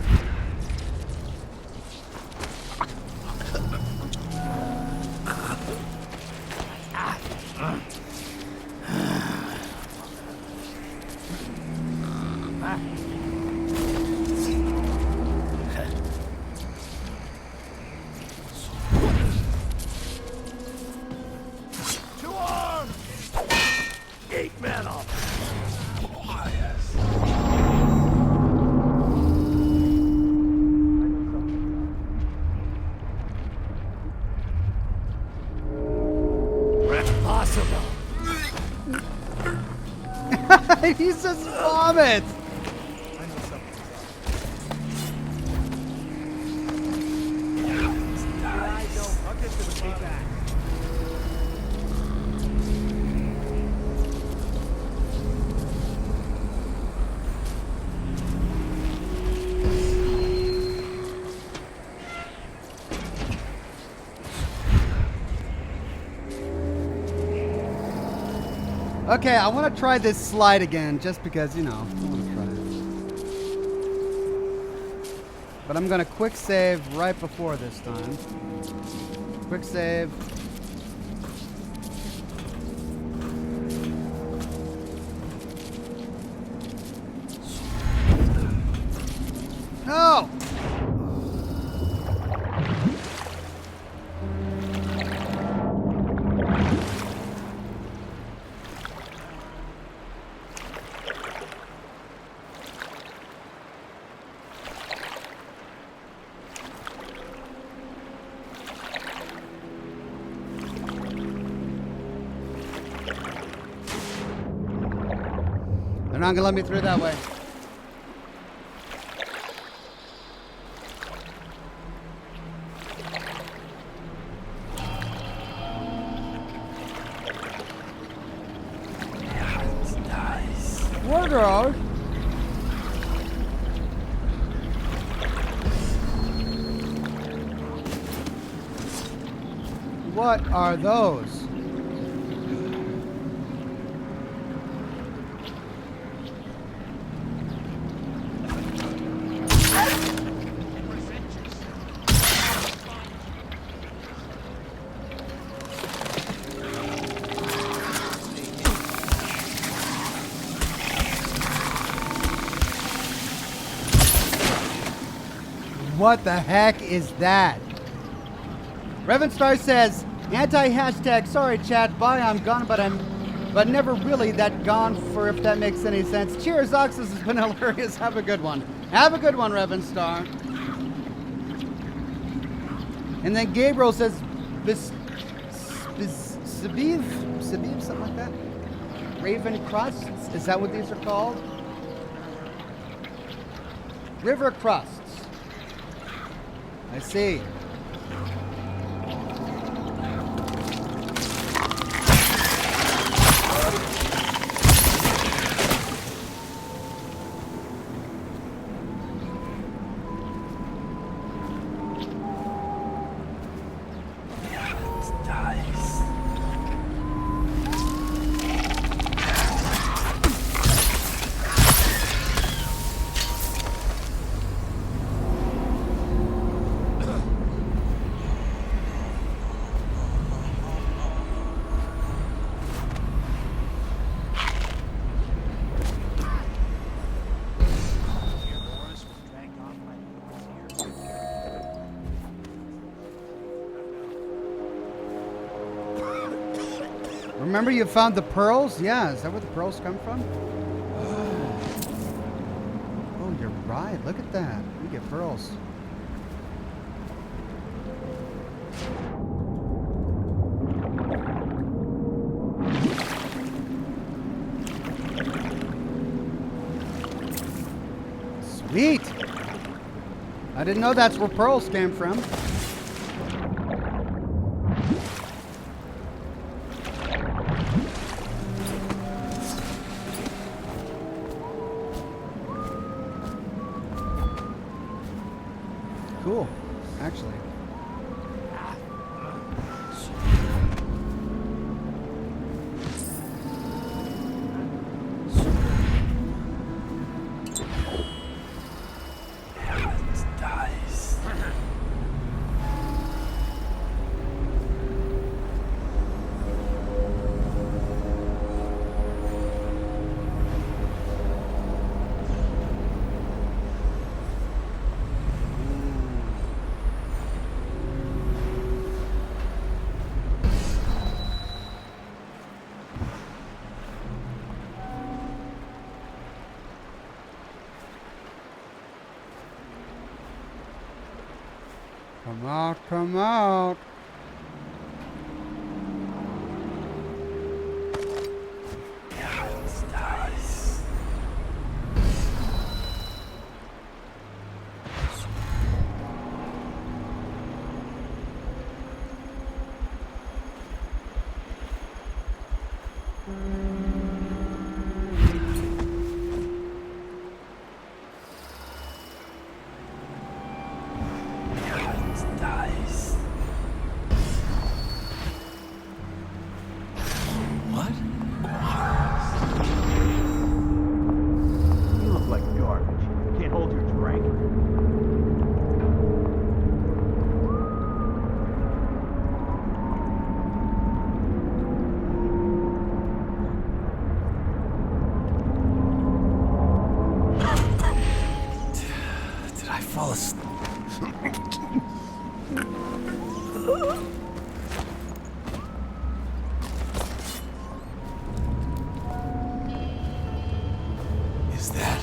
He says vomit. I know something's up. I'll get to the feedback. Okay, I want to try this slide again, just because, you know, I want to try it. But I'm going to quick save right before this time. Quick save. No! They're not gonna let me through that way. Wardrobe. What are those? What the heck is that? Revenstar says, anti-hashtag, sorry chat, bye, I'm gone, but never really that gone for if that makes any sense. Cheers, Oxus, has been hilarious. Have a good one. Have a good one, Revenstar. And then Gabriel says, Sabib, something like that? Raven Crusts, is that what these are called? River Crusts. I see. Remember you found the pearls? Yeah, is that where the pearls come from? Oh, you're right. Look at that. We get pearls. Sweet. I didn't know that's where pearls came from. Cool, actually. Come out, come out. Nice. Dice. What? You look like garbage. Can't hold your drink. Did I fall asleep? Is that...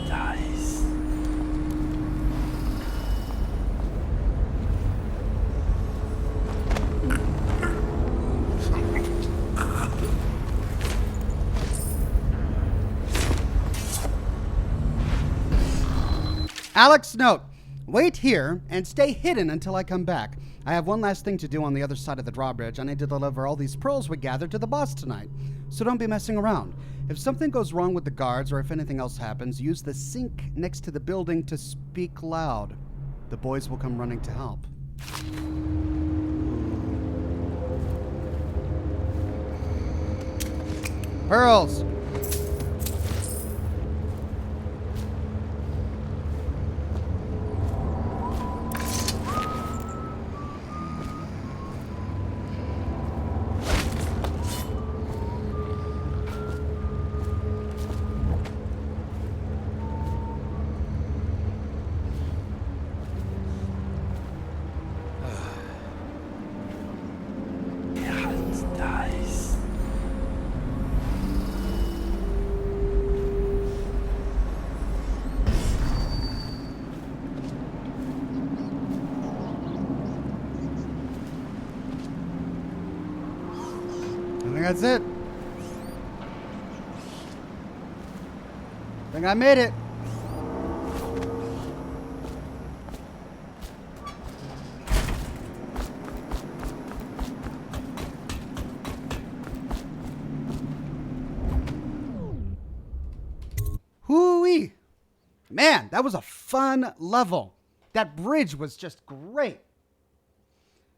Dice. Alex, note. Wait here and stay hidden until I come back. I have one last thing to do on the other side of the drawbridge. I need to deliver all these pearls we gathered to the boss tonight. So don't be messing around. If something goes wrong with the guards or if anything else happens, use the sink next to the building to speak loud. The boys will come running to help. Pearls! Dice. I think that's it. I think I made it. Hoo-wee. Man, that was a fun level. That bridge was just great.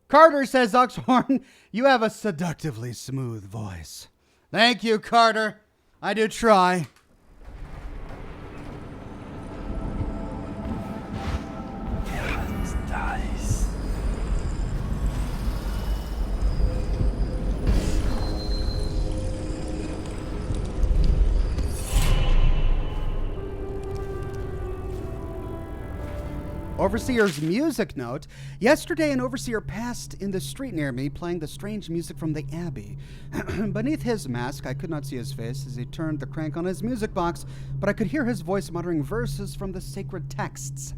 Carter says, Oxhorn, you have a seductively smooth voice. Thank you, Carter. I do try. Dice. Overseer's music note. Yesterday, an overseer passed in the street near me playing the strange music from the Abbey. Beneath his mask, I could not see his face as he turned the crank on his music box, but I could hear his voice muttering verses from the sacred texts.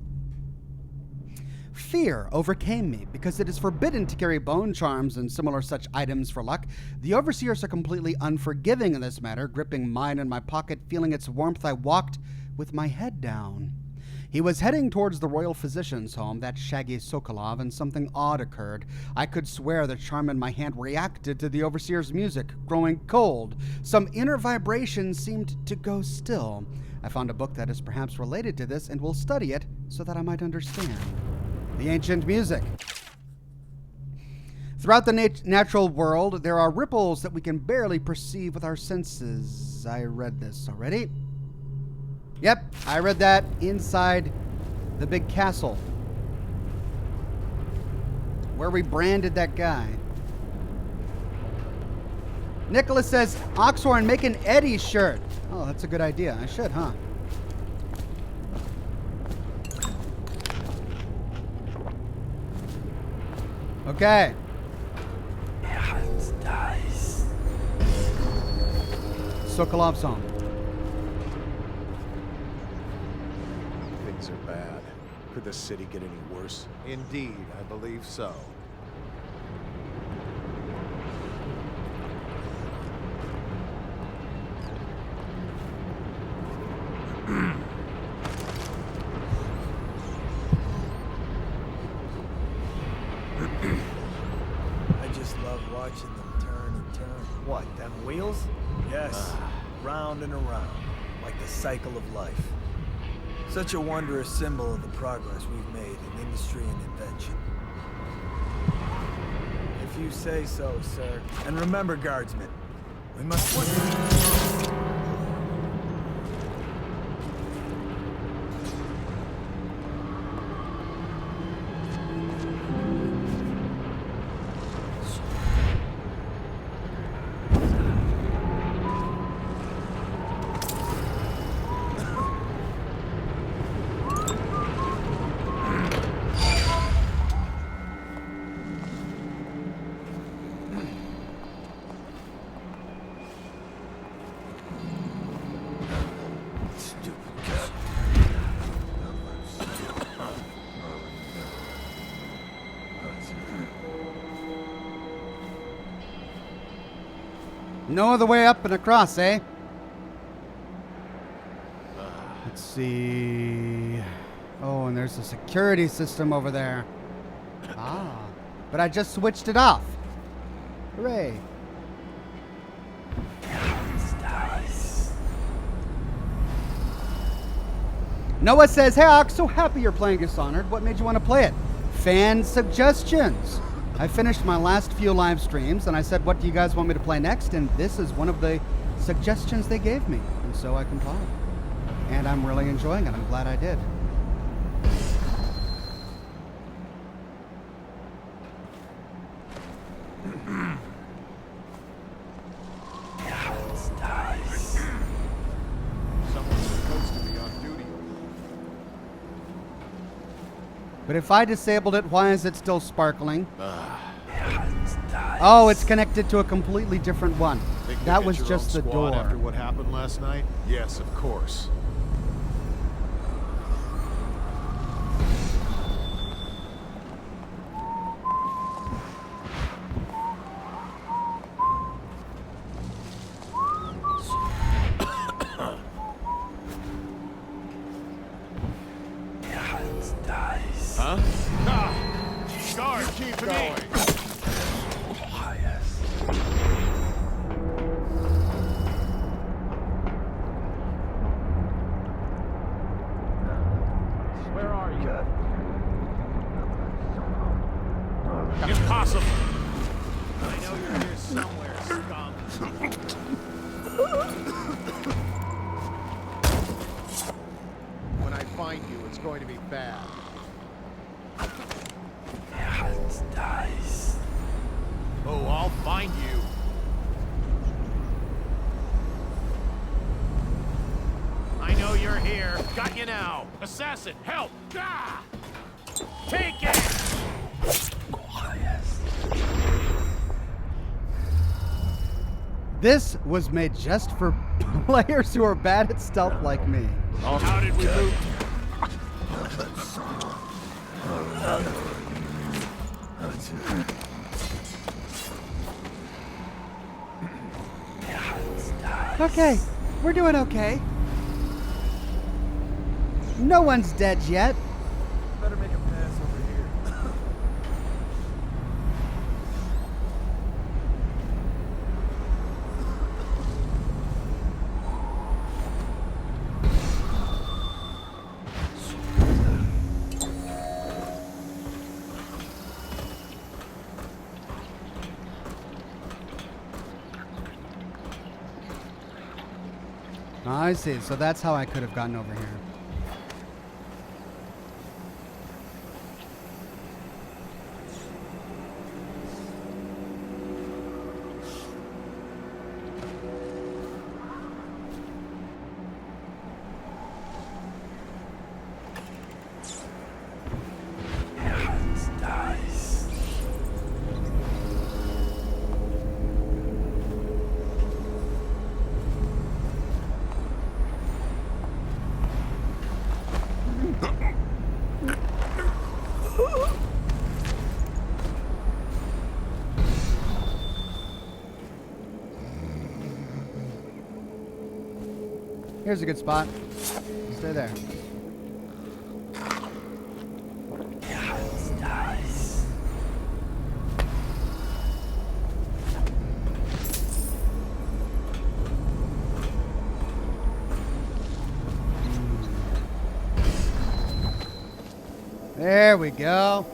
Fear overcame me because it is forbidden to carry bone charms and similar such items for luck. The overseers are completely unforgiving in this matter. Gripping mine in my pocket, feeling its warmth, I walked with my head down. He was heading towards the royal physician's home, that shaggy Sokolov, and something odd occurred. I could swear the charm in my hand reacted to the overseer's music, growing cold. Some inner vibration seemed to go still. I found a book that is perhaps related to this and will study it so that I might understand. The ancient music. Throughout the natural world, there are ripples that we can barely perceive with our senses. I read this already. Yep, I read that inside the big castle where we branded that guy. Nicholas says, Oxhorn, make an Eddie shirt. Oh, that's a good idea. I should, huh? Okay. Dice. Sokolov's home. Things are bad. Could the city get any worse? Indeed, I believe so. Yes, round and around, like the cycle of life. Such a wondrous symbol of the progress we've made in industry and invention. If you say so, sir. And remember, guardsmen, we must... No other way up and across, eh? Let's see. Oh, and there's a security system over there. Ah, but I just switched it off. Hooray. Noah says, hey, Ox, so happy you're playing Dishonored. What made you want to play it? Fan suggestions. I finished my last few live streams, and I said, what do you guys want me to play next? And this is one of the suggestions they gave me, and so I complied. And I'm really enjoying it. I'm glad I did. Someone's supposed to be on duty. But if I disabled it, why is it still sparkling? Oh, it's connected to a completely different one. That was just the door. After what happened last night? Yes, of course. Huh? Guard, keep going. Where are you? Impossible. I know you're here somewhere, scum. When I find you, it's going to be bad. Oh, I'll find you. I know you're here. Got you now. Assassin, help! Ah! Take it! This was made just for players who are bad at stealth like me. How did we move? Okay, we're doing okay. No one's dead yet. Better make a pass over here. I see. So that's how I could have gotten over here. Here's a good spot. Stay there. There we go.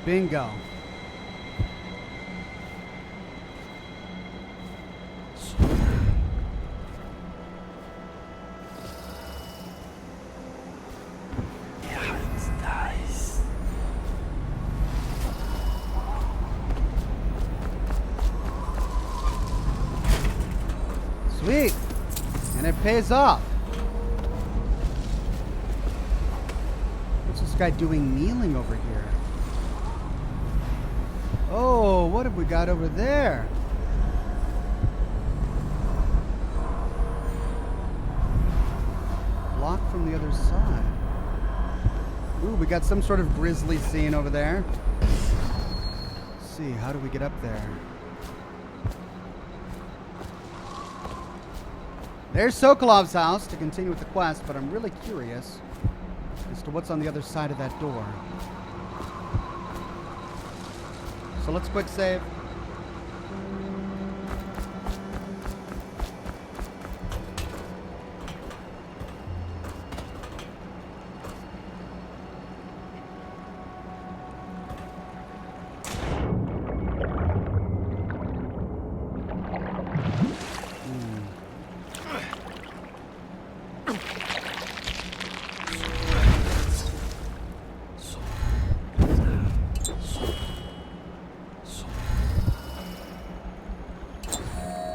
Bingo. Sweet. And it pays off. What's this guy doing kneeling over here? Oh, what have we got over there? Blocked from the other side. Ooh, we got some sort of grisly scene over there. Let's see, how do we get up there? There's Sokolov's house to continue with the quest, but I'm really curious as to what's on the other side of that door. So let's quick save.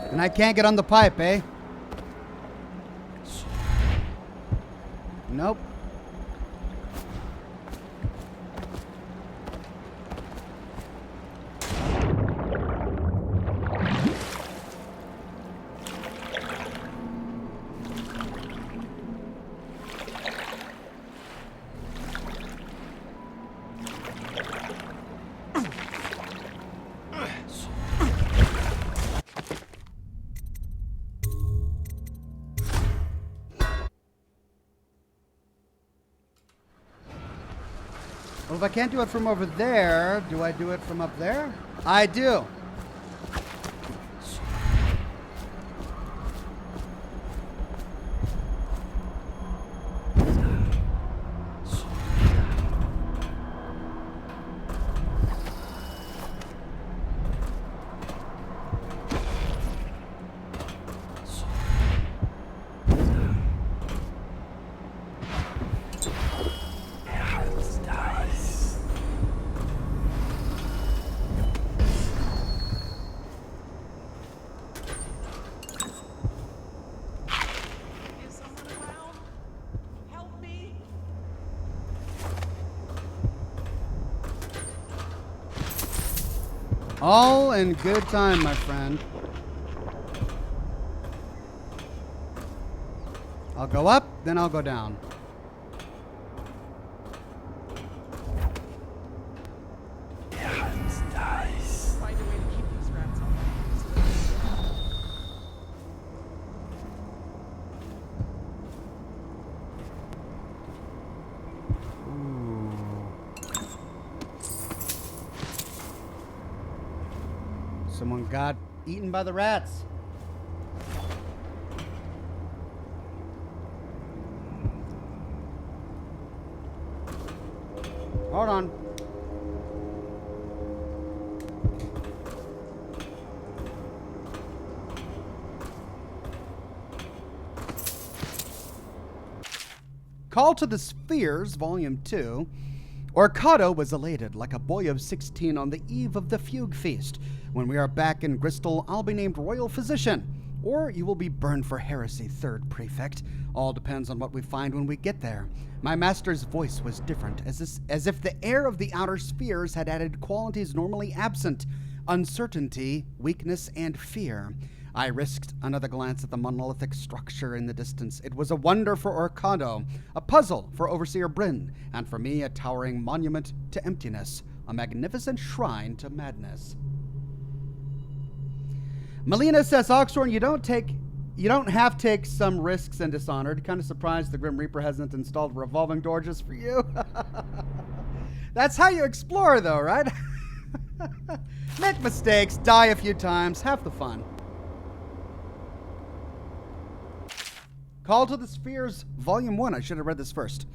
And I can't get on the pipe, eh? Nope. Well, if I can't do it from over there, do I do it from up there? I do. All in good time, my friend. I'll go up, then I'll go down. Someone got eaten by the rats. Hold on. Call to the Spheres, Volume 2. Orcado was elated like a boy of 16 on the eve of the Fugue Feast. When we are back in Bristol, I'll be named Royal Physician, or you will be burned for heresy, Third Prefect. All depends on what we find when we get there. My master's voice was different, as if the air of the outer spheres had added qualities normally absent: uncertainty, weakness, and fear. I risked another glance at the monolithic structure in the distance. It was a wonder for Orcado, a puzzle for Overseer Bryn, and for me a towering monument to emptiness. a magnificent shrine to madness. Melina says, Oxhorn, you don't have to take some risks in Dishonored. Kind of surprised the Grim Reaper hasn't installed revolving door just for you. That's how you explore, though, right? Make mistakes, die a few times, have the fun. Call to the Spheres, Volume 1. I should have read this first.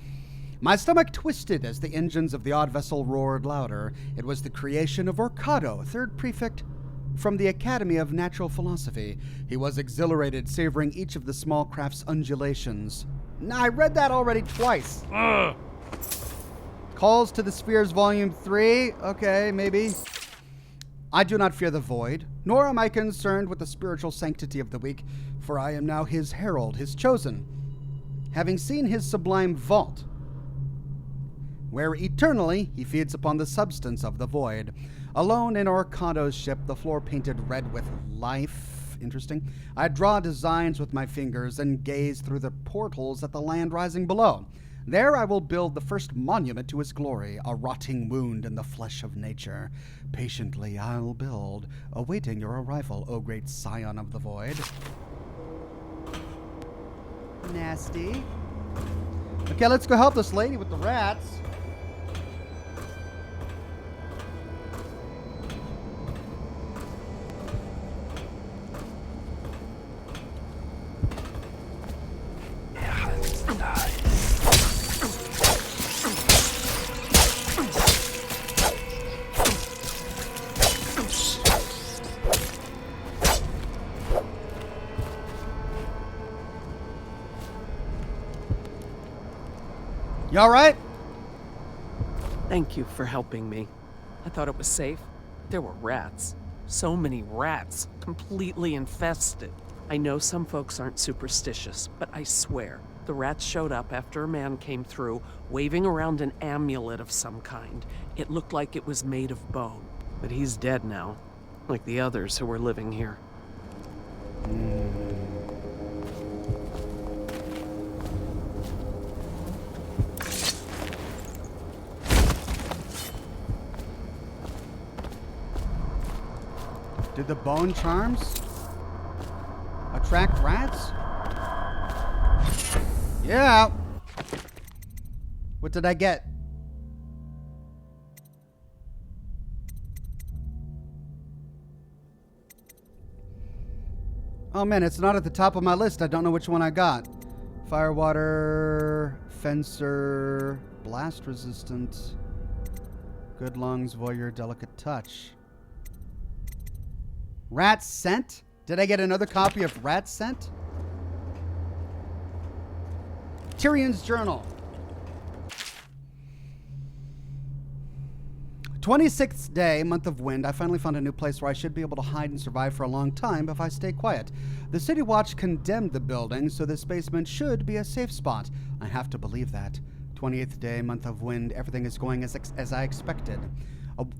My stomach twisted as the engines of the odd vessel roared louder. It was the creation of Orcado, third prefect from the Academy of Natural Philosophy. He was exhilarated, savoring each of the small craft's undulations. I read that already twice. Ugh. Calls to the Spheres, Volume 3. Okay, maybe. I do not fear the void, nor am I concerned with the spiritual sanctity of the weak, for I am now his herald, his chosen, having seen his sublime vault, where eternally he feeds upon the substance of the void. Alone in Orcado's ship, the floor painted red with life. Interesting. I draw designs with my fingers and gaze through the portals at the land rising below. There I will build the first monument to his glory, a rotting wound in the flesh of nature. Patiently I'll build, awaiting your arrival, O great scion of the void. Nasty. Okay, let's go help this lady with the rats. You all right? Thank you for helping me. I thought it was safe. There were rats. So many rats, completely infested. I know some folks aren't superstitious, but I swear, the rats showed up after a man came through, waving around an amulet of some kind. It looked like it was made of bone. But he's dead now, like the others who were living here. Did the bone charms attract rats? Yeah. What did I get? Oh man, it's not at the top of my list. I don't know which one I got. Firewater, fencer, blast resistant, good lungs, voyeur, delicate touch. Rat scent? Did I get another copy of Rat Scent? Tyrion's Journal. 26th day, month of wind. I finally found a new place where I should be able to hide and survive for a long time if I stay quiet. The City Watch condemned the building, so this basement should be a safe spot. I have to believe that. 28th day, month of wind. Everything is going as I expected.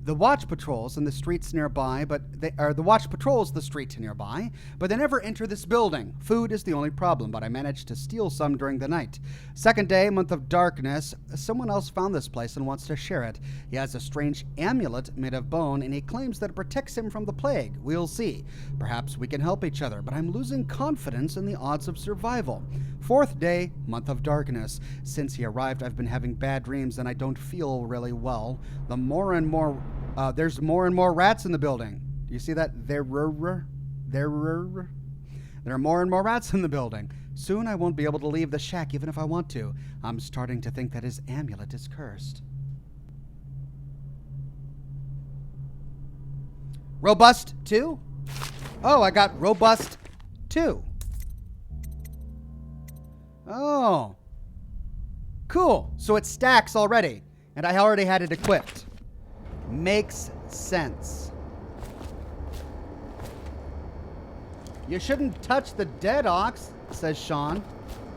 The watch patrols in the streets nearby, but the watch patrols the street nearby, but they never enter this building. Food is the only problem, but I managed to steal some during the night. Second day, month of darkness. Someone else found this place and wants to share it. He has a strange amulet made of bone, and he claims that it protects him from the plague. We'll see. Perhaps we can help each other, but I'm losing confidence in the odds of survival. Fourth day, month of darkness. Since he arrived, I've been having bad dreams, and I don't feel really well. There's more and more rats in the building. Do you see that? There are more and more rats in the building. Soon I won't be able to leave the shack even if I want to. I'm starting to think that his amulet is cursed. Robust 2? Oh, I got Robust 2. Oh. Cool. So it stacks already. And I already had it equipped. Makes sense. You shouldn't touch the dead ox, says Sean.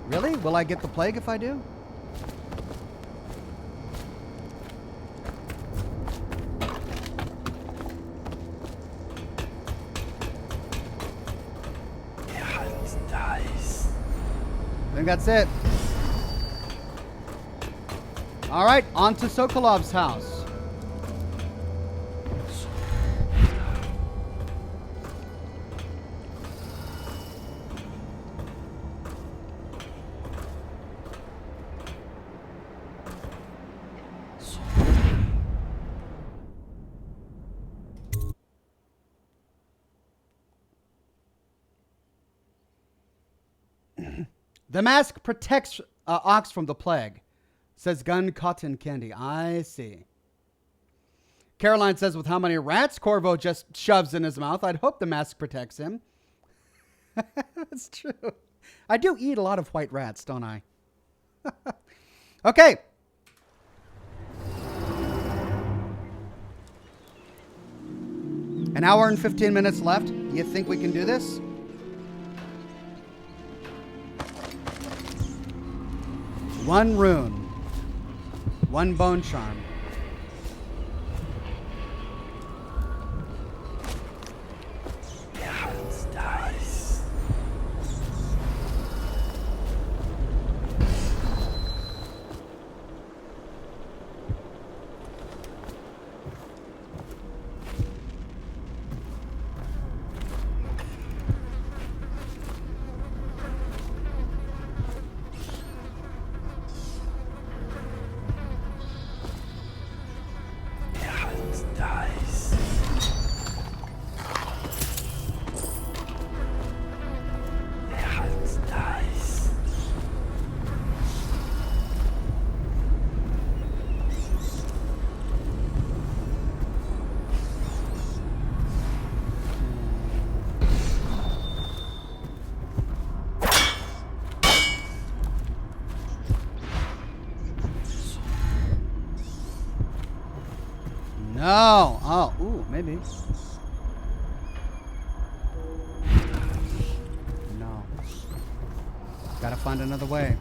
Really? Will I get the plague if I do? I think that's it. All right, on to Sokolov's house. The mask protects Ox from the plague. Says gun cotton candy. I see. Caroline says, with how many rats Corvo just shoves in his mouth, I'd hope the mask protects him. That's true. I do eat a lot of white rats, don't I? Okay. An hour and 15 minutes left. You think we can do this? One rune. One bone charm. No. Oh, ooh, maybe. No. Gotta find another way.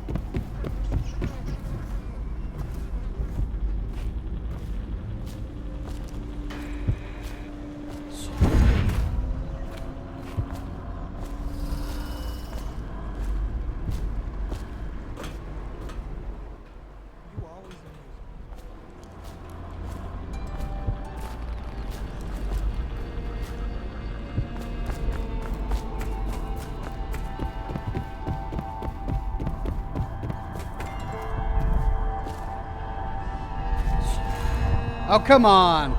Oh, come on.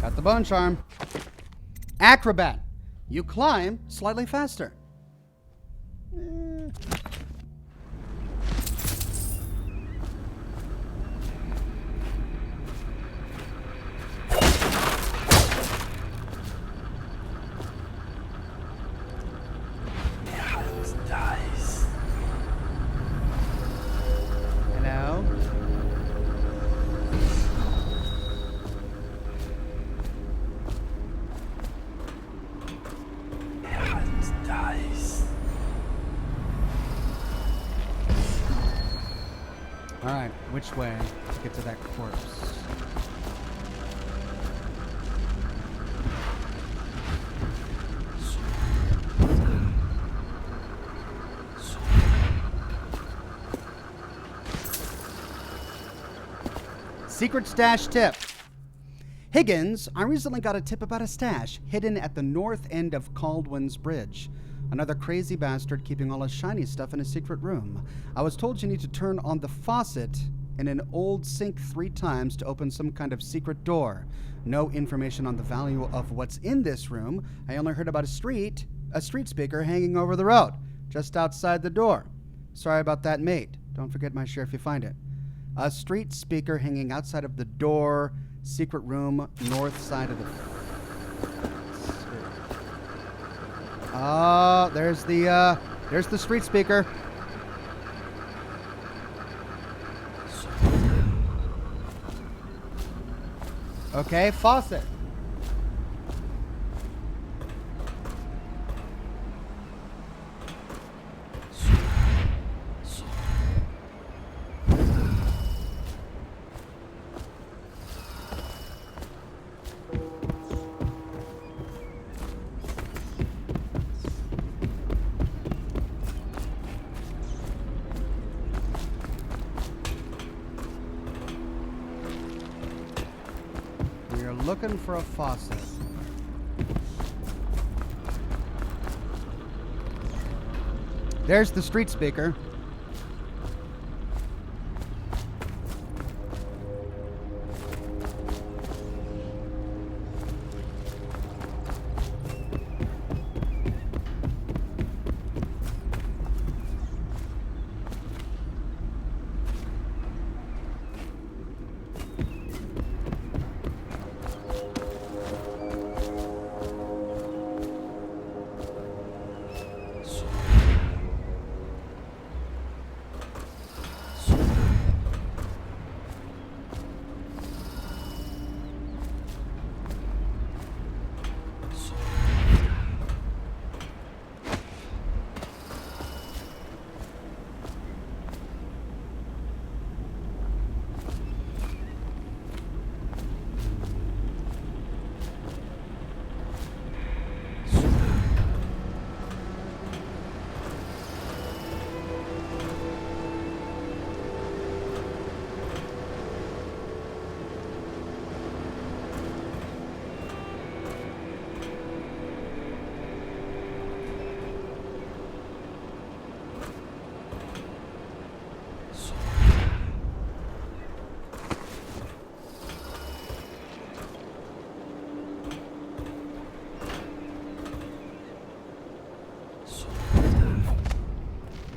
Got the bone charm. Acrobat. You climb slightly faster. Hello? Alright, which way to get to that corpse? Secret stash tip. Higgins, I recently got a tip about a stash hidden at the north end of Caldwin's Bridge. Another crazy bastard keeping all his shiny stuff in a secret room. I was told you need to turn on the faucet in an old sink 3 times to open some kind of secret door. No information on the value of what's in this room. I only heard about a street speaker hanging over the road, just outside the door. Sorry about that, mate. Don't forget my share if you find it. A street speaker hanging outside of the door, secret room, north side of the... Oh, there's the street speaker. Okay, faucet. You're looking for a faucet. There's the street speaker.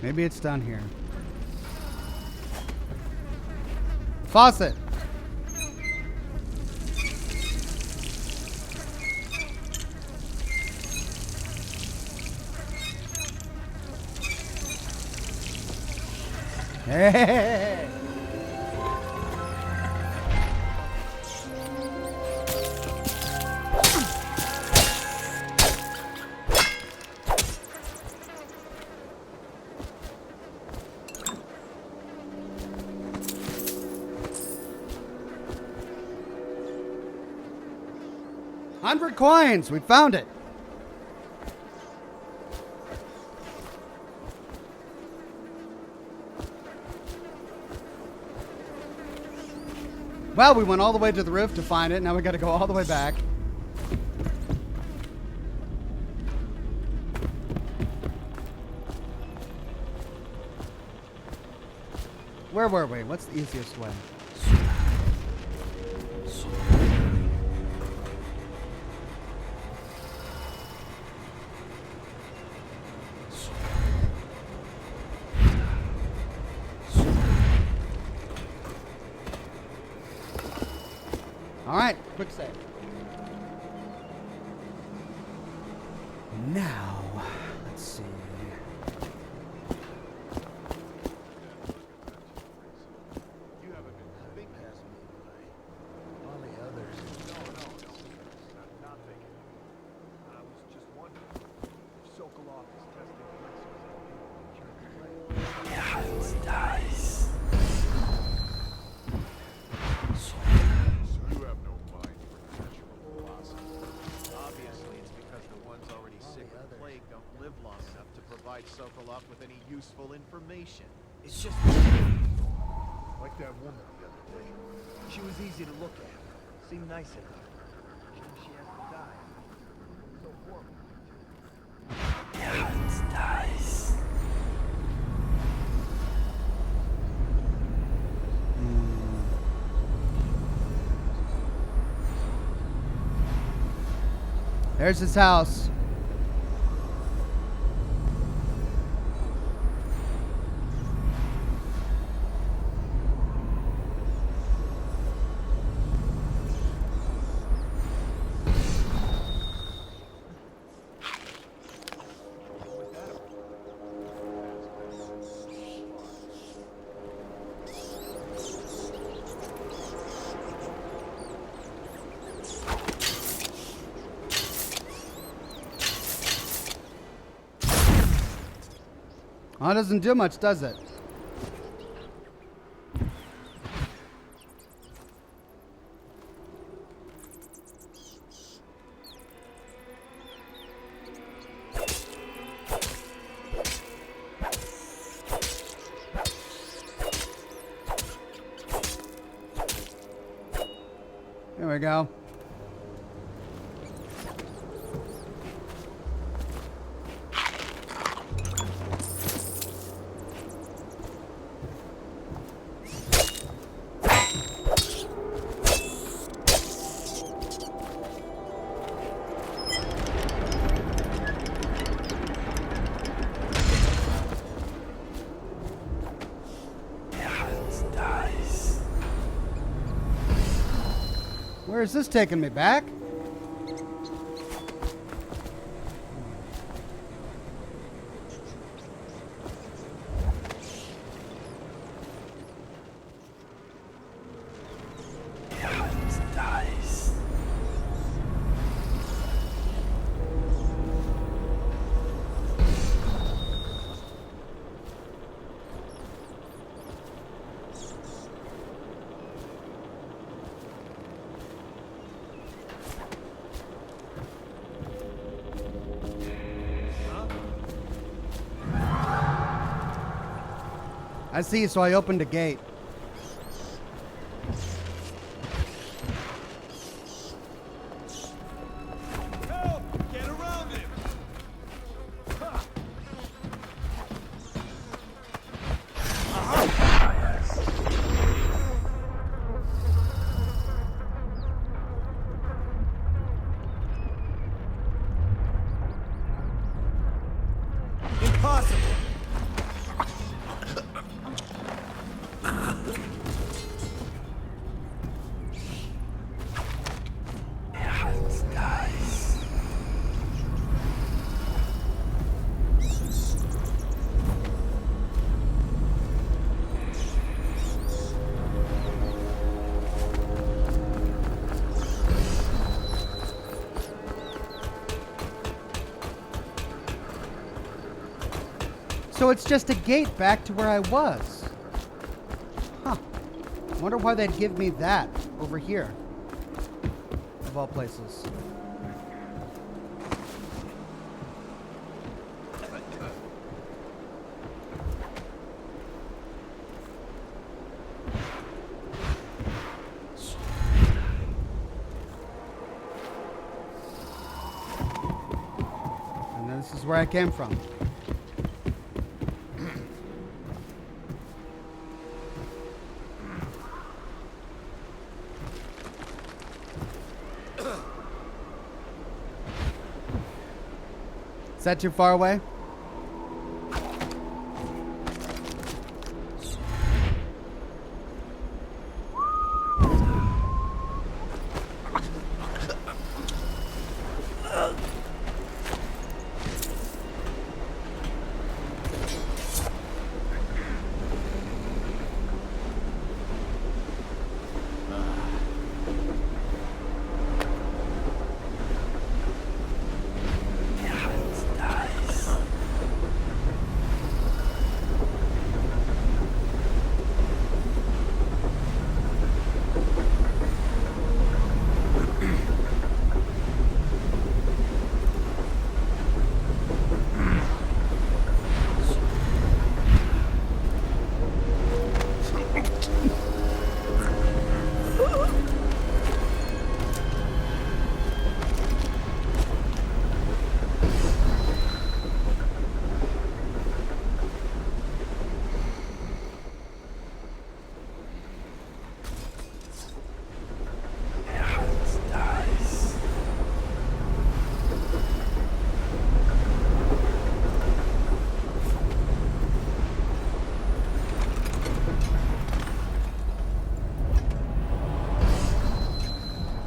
Maybe it's down here. Faucet. Hey. $100 coins. We found it. Well, we went all the way to the roof to find it. Now we got to go all the way back. Where were we? What's the easiest way? All right, quick save. Now, let's see. You haven't been thinking as me, all the others. No, not thinking. I was just wondering if Sokolov is testing You have no mind for natural philosophy. Obviously, it's because the ones already sick with plague don't live long enough to provide Sokolov with any useful information. It's just like that woman the other day. She was easy to look at. Seemed nice enough. Shame she has to die. So horrible. There's his house. Oh, it doesn't do much, does it? There we go. Where is this taking me back? I see, so I opened a gate. Help! Get around him! Impossible! So it's just a gate back to where I was. Huh. Wonder why they'd give me that over here. Of all places. And then this is where I came from. Is that too far away?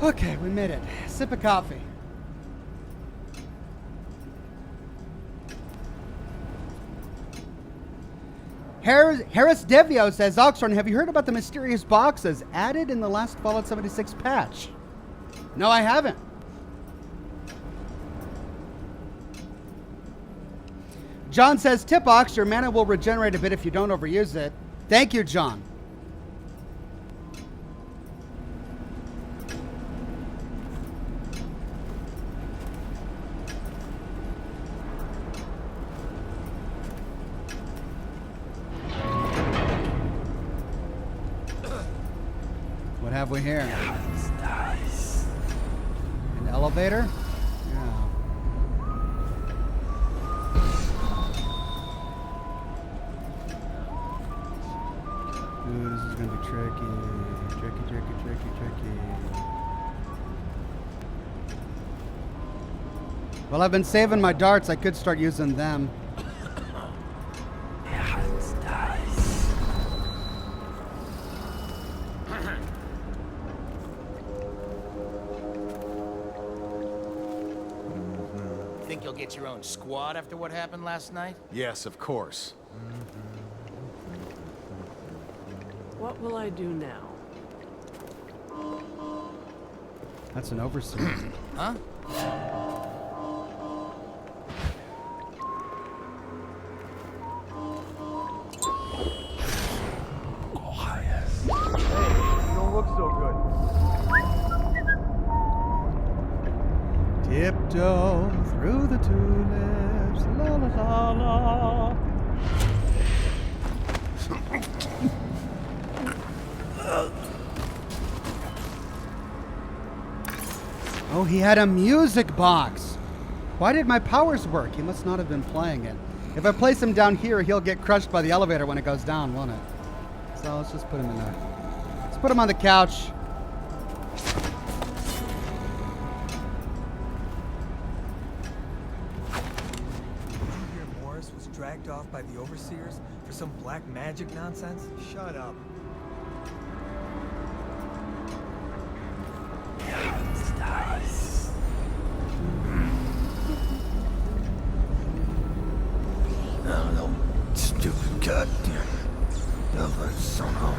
Okay, we made it. Sip of coffee. Harris Devio says, Oxhorn, have you heard about the mysterious boxes added in the last Fallout 76 patch? No, I haven't. John says, tip Ox, your mana will regenerate a bit if you don't overuse it. Thank you, John. What have we here? An elevator? Yeah. Ooh, this is gonna be tricky. Tricky. Well, I've been saving my darts. I could start using them. think you'll get your own squad after what happened last night? Yes, of course. What will I do now? That's an overseer. Huh? You don't look so good. Tiptoe through the tulips, la la la la. Oh, he had a music box. Why did my powers work? He must not have been playing it. If I place him down here, he'll get crushed by the elevator when it goes down, won't it? So let's just put him in there. Let's put him on the couch. Morris was dragged off by the overseers for some black magic nonsense? Shut up. No, stupid goddamn devil somehow.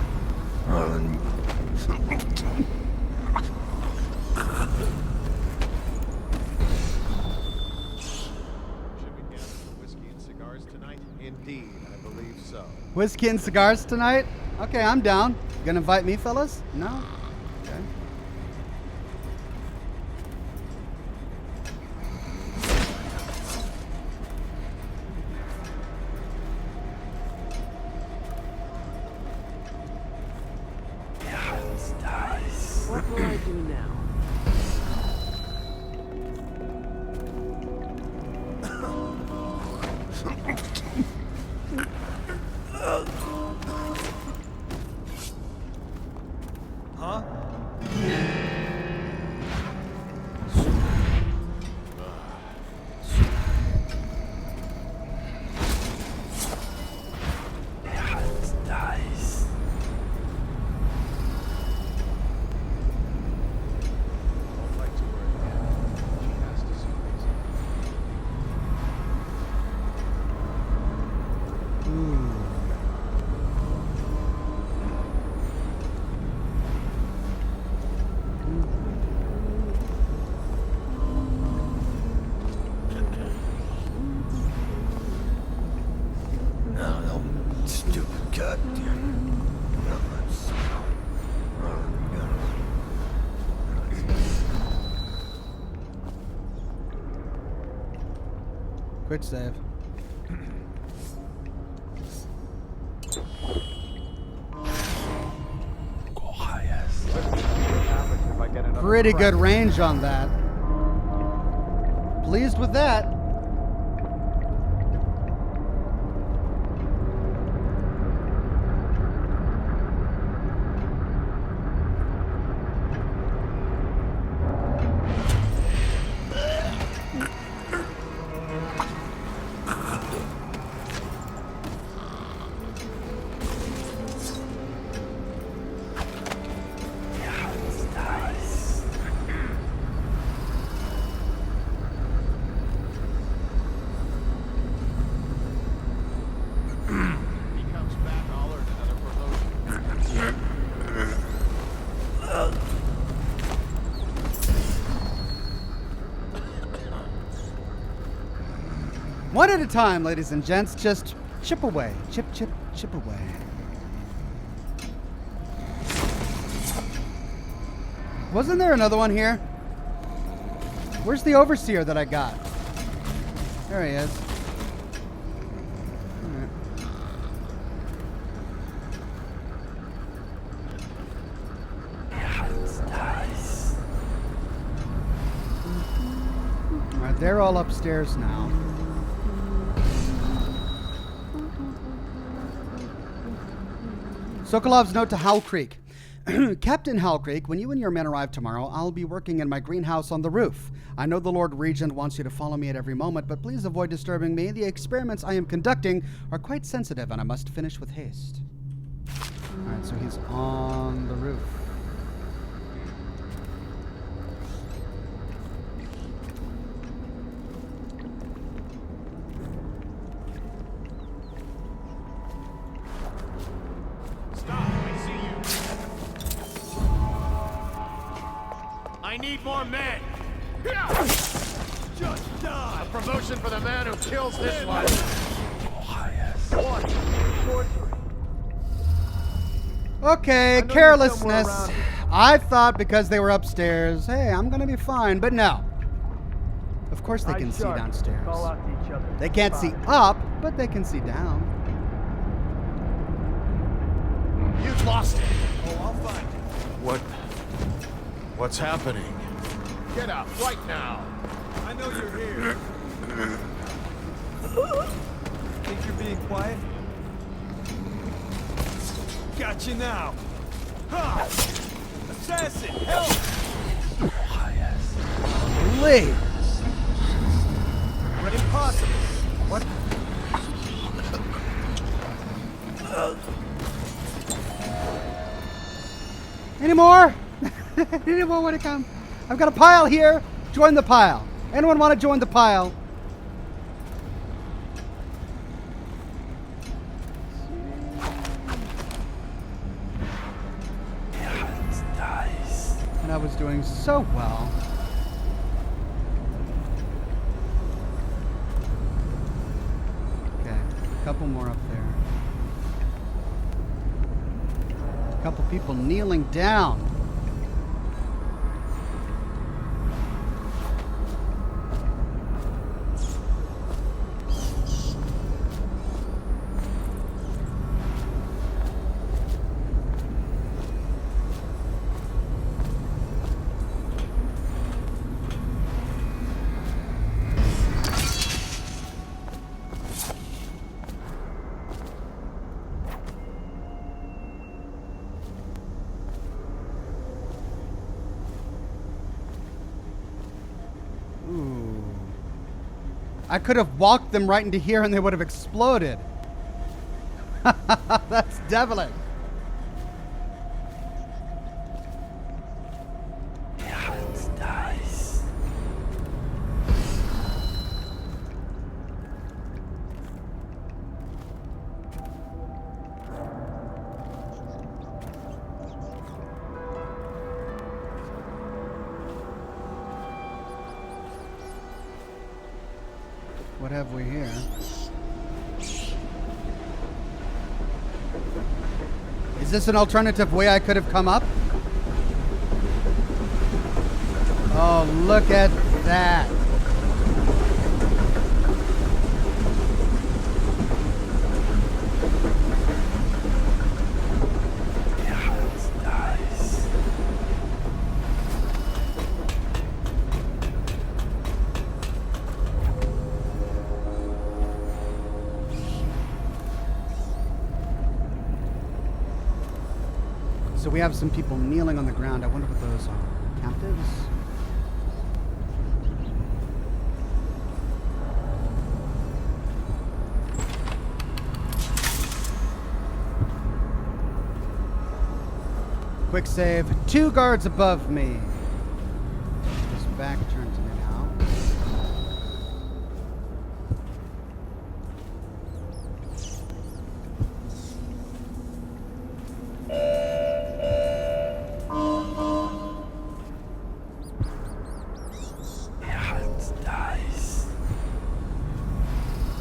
Whiskey and cigars tonight? Indeed, I believe so. Whiskey and cigars tonight? Okay, I'm down. You gonna invite me, fellas? No? Okay. What will I do now? Huh? No, stupid goddamn devil somehow. Quick save. Pretty good range on that. Pleased with that. One at a time, ladies and gents. Just chip away. Chip, chip, chip away. Wasn't there another one here? Where's the overseer that I got? There he is. All right, they're all upstairs now. Sokolov's note to Hal Creek. Captain Hal Creek, when you and your men arrive tomorrow, I'll be working in my greenhouse on the roof. I know the Lord Regent wants you to follow me at every moment, but please avoid disturbing me. The experiments I am conducting are quite sensitive, and I must finish with haste. All right, so he's on the roof. I need more men! Just die! A promotion for the man who kills this one! Okay, carelessness. I thought because they were upstairs, hey, I'm gonna be fine, but no. Of course they can see downstairs. They can't see up, but they can see down. You've lost it! Oh, I'll find you. What's happening? Get out, right now! I know you're here. Think you're being quiet? Got you now. Ha! Assassin, help! Lee! Impossible. What? Any more? Anyone want to come? I've got a pile here. Join the pile. Anyone want to join the pile? And I was doing so well. Okay, a couple more up there. A couple people kneeling down. I could have walked them right into here and they would have exploded. That's deviling. What have we here? Is this an alternative way I could have come up? Oh, look at that. So we have some people kneeling on the ground. I wonder what those are. Captives? Quick save. 2 guards above me. His back turned to me now.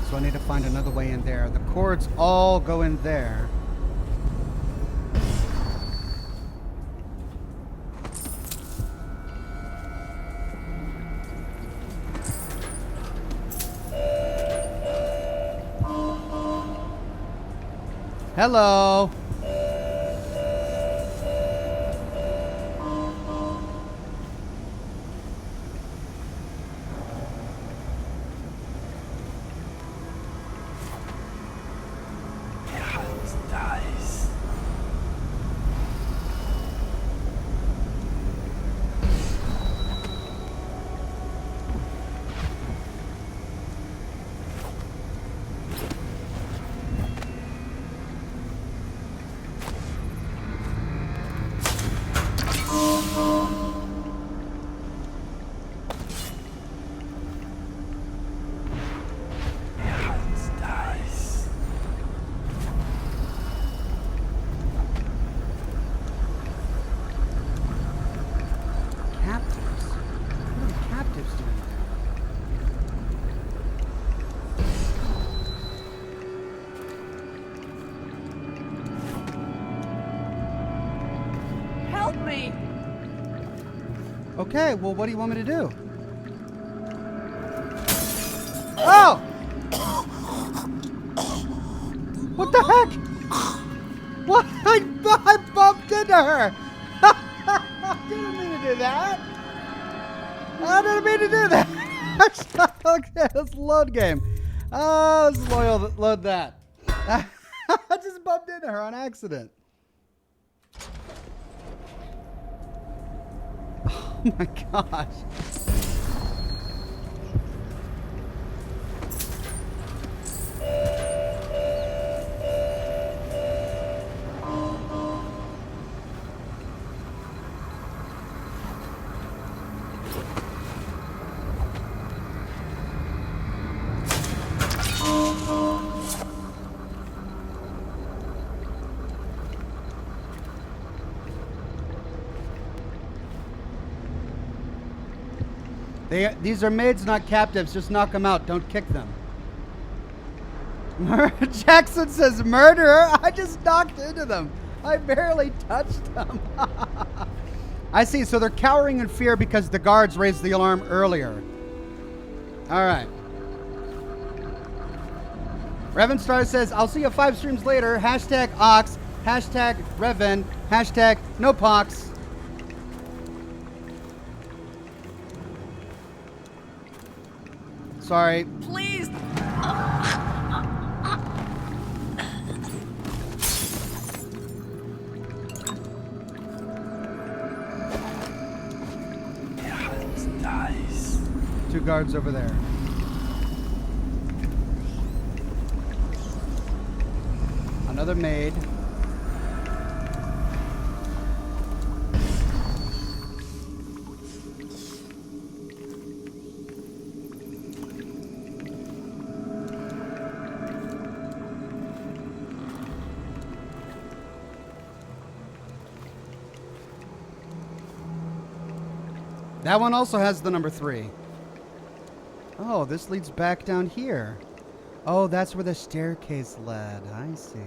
So I need to find another way in there. The cords all go in there. Hello. Okay, well, what do you want me to do? Oh! What the heck? What? I bumped into her! I didn't mean to do that! I didn't mean to do that! Okay, let's load game. Let's load that. I just bumped into her on accident. Oh my gosh. These are maids, not captives. Just knock them out. Don't kick them. Jackson says, murderer? I just knocked into them. I barely touched them. I see. So they're cowering in fear because the guards raised the alarm earlier. All right. Revan Star says, I'll see you 5 streams later. Hashtag Ox. Hashtag Revan. Hashtag no pox. Sorry. Please. Nice. 2 guards over there. Another maid. That one also has the number 3. Oh, this leads back down here. Oh, that's where the staircase led. I see.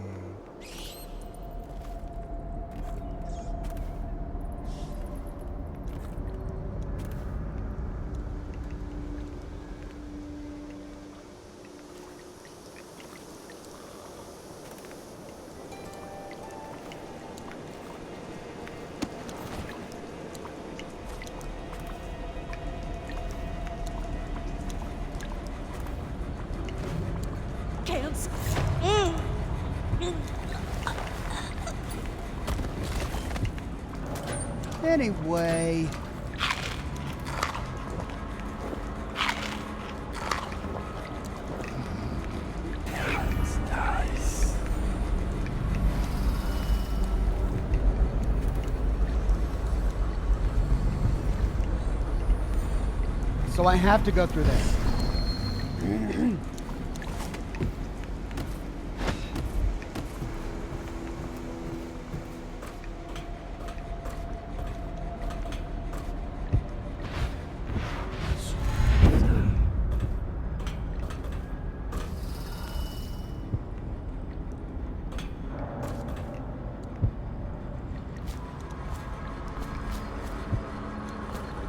Anyway. That's nice. So I have to go through this.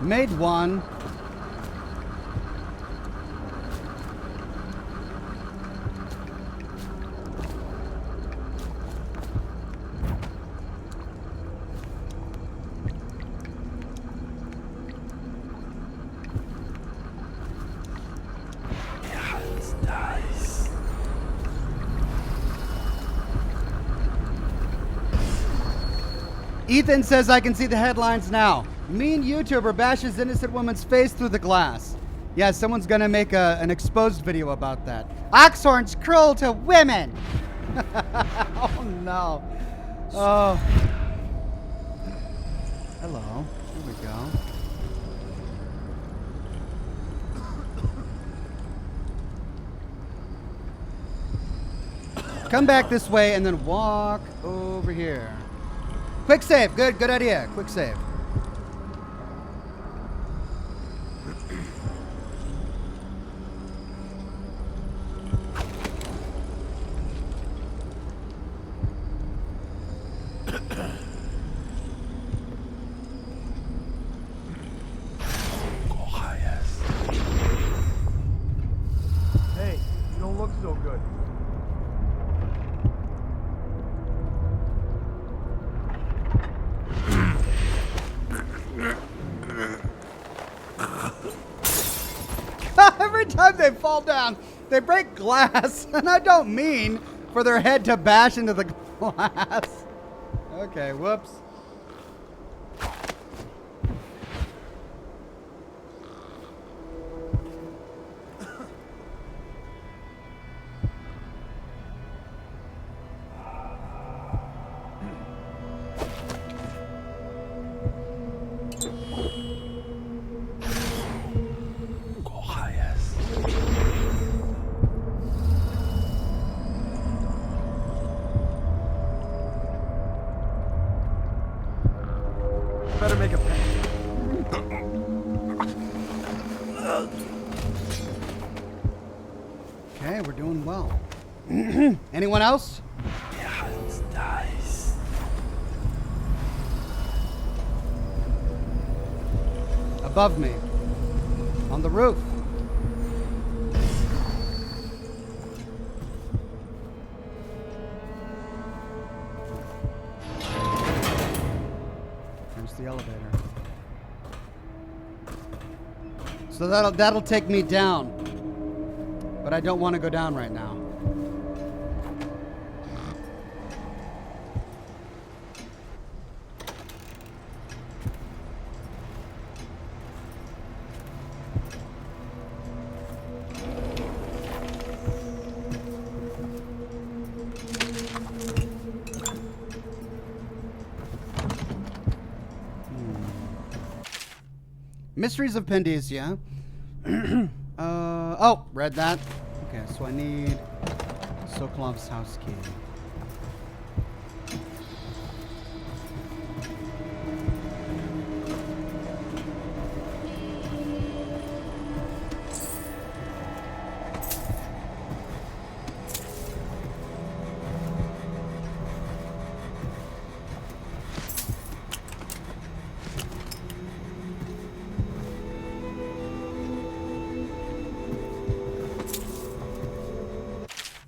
Made one. That's nice. Ethan says I can see the headlines now. Mean YouTuber bashes innocent woman's face through the glass. Yeah, someone's gonna make an exposed video about that. Oxhorn's cruel to women. Oh no. Oh. Hello. Here we go. Come back this way and then walk over here. Quick save. Good idea. Quick save. Every time they fall down, they break glass, and I don't mean for their head to bash into the glass. Okay, whoops. Better make a pact. Okay, we're doing well. Anyone else? Above me. On the roof. There's the elevator. So that'll take me down. But I don't want to go down right now. Mysteries of Pendleton. Oh, read that. Okay, so I need Sokolov's house key.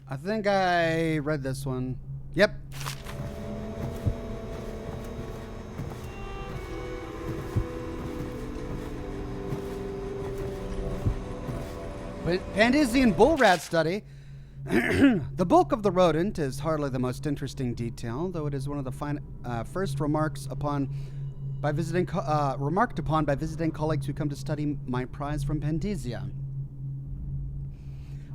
I think I read this one. Yep. Pendleton bull rat study. The bulk of the rodent is hardly the most interesting detail, though it is one of the first remarked upon by visiting colleagues who come to study my prize from Pendleton.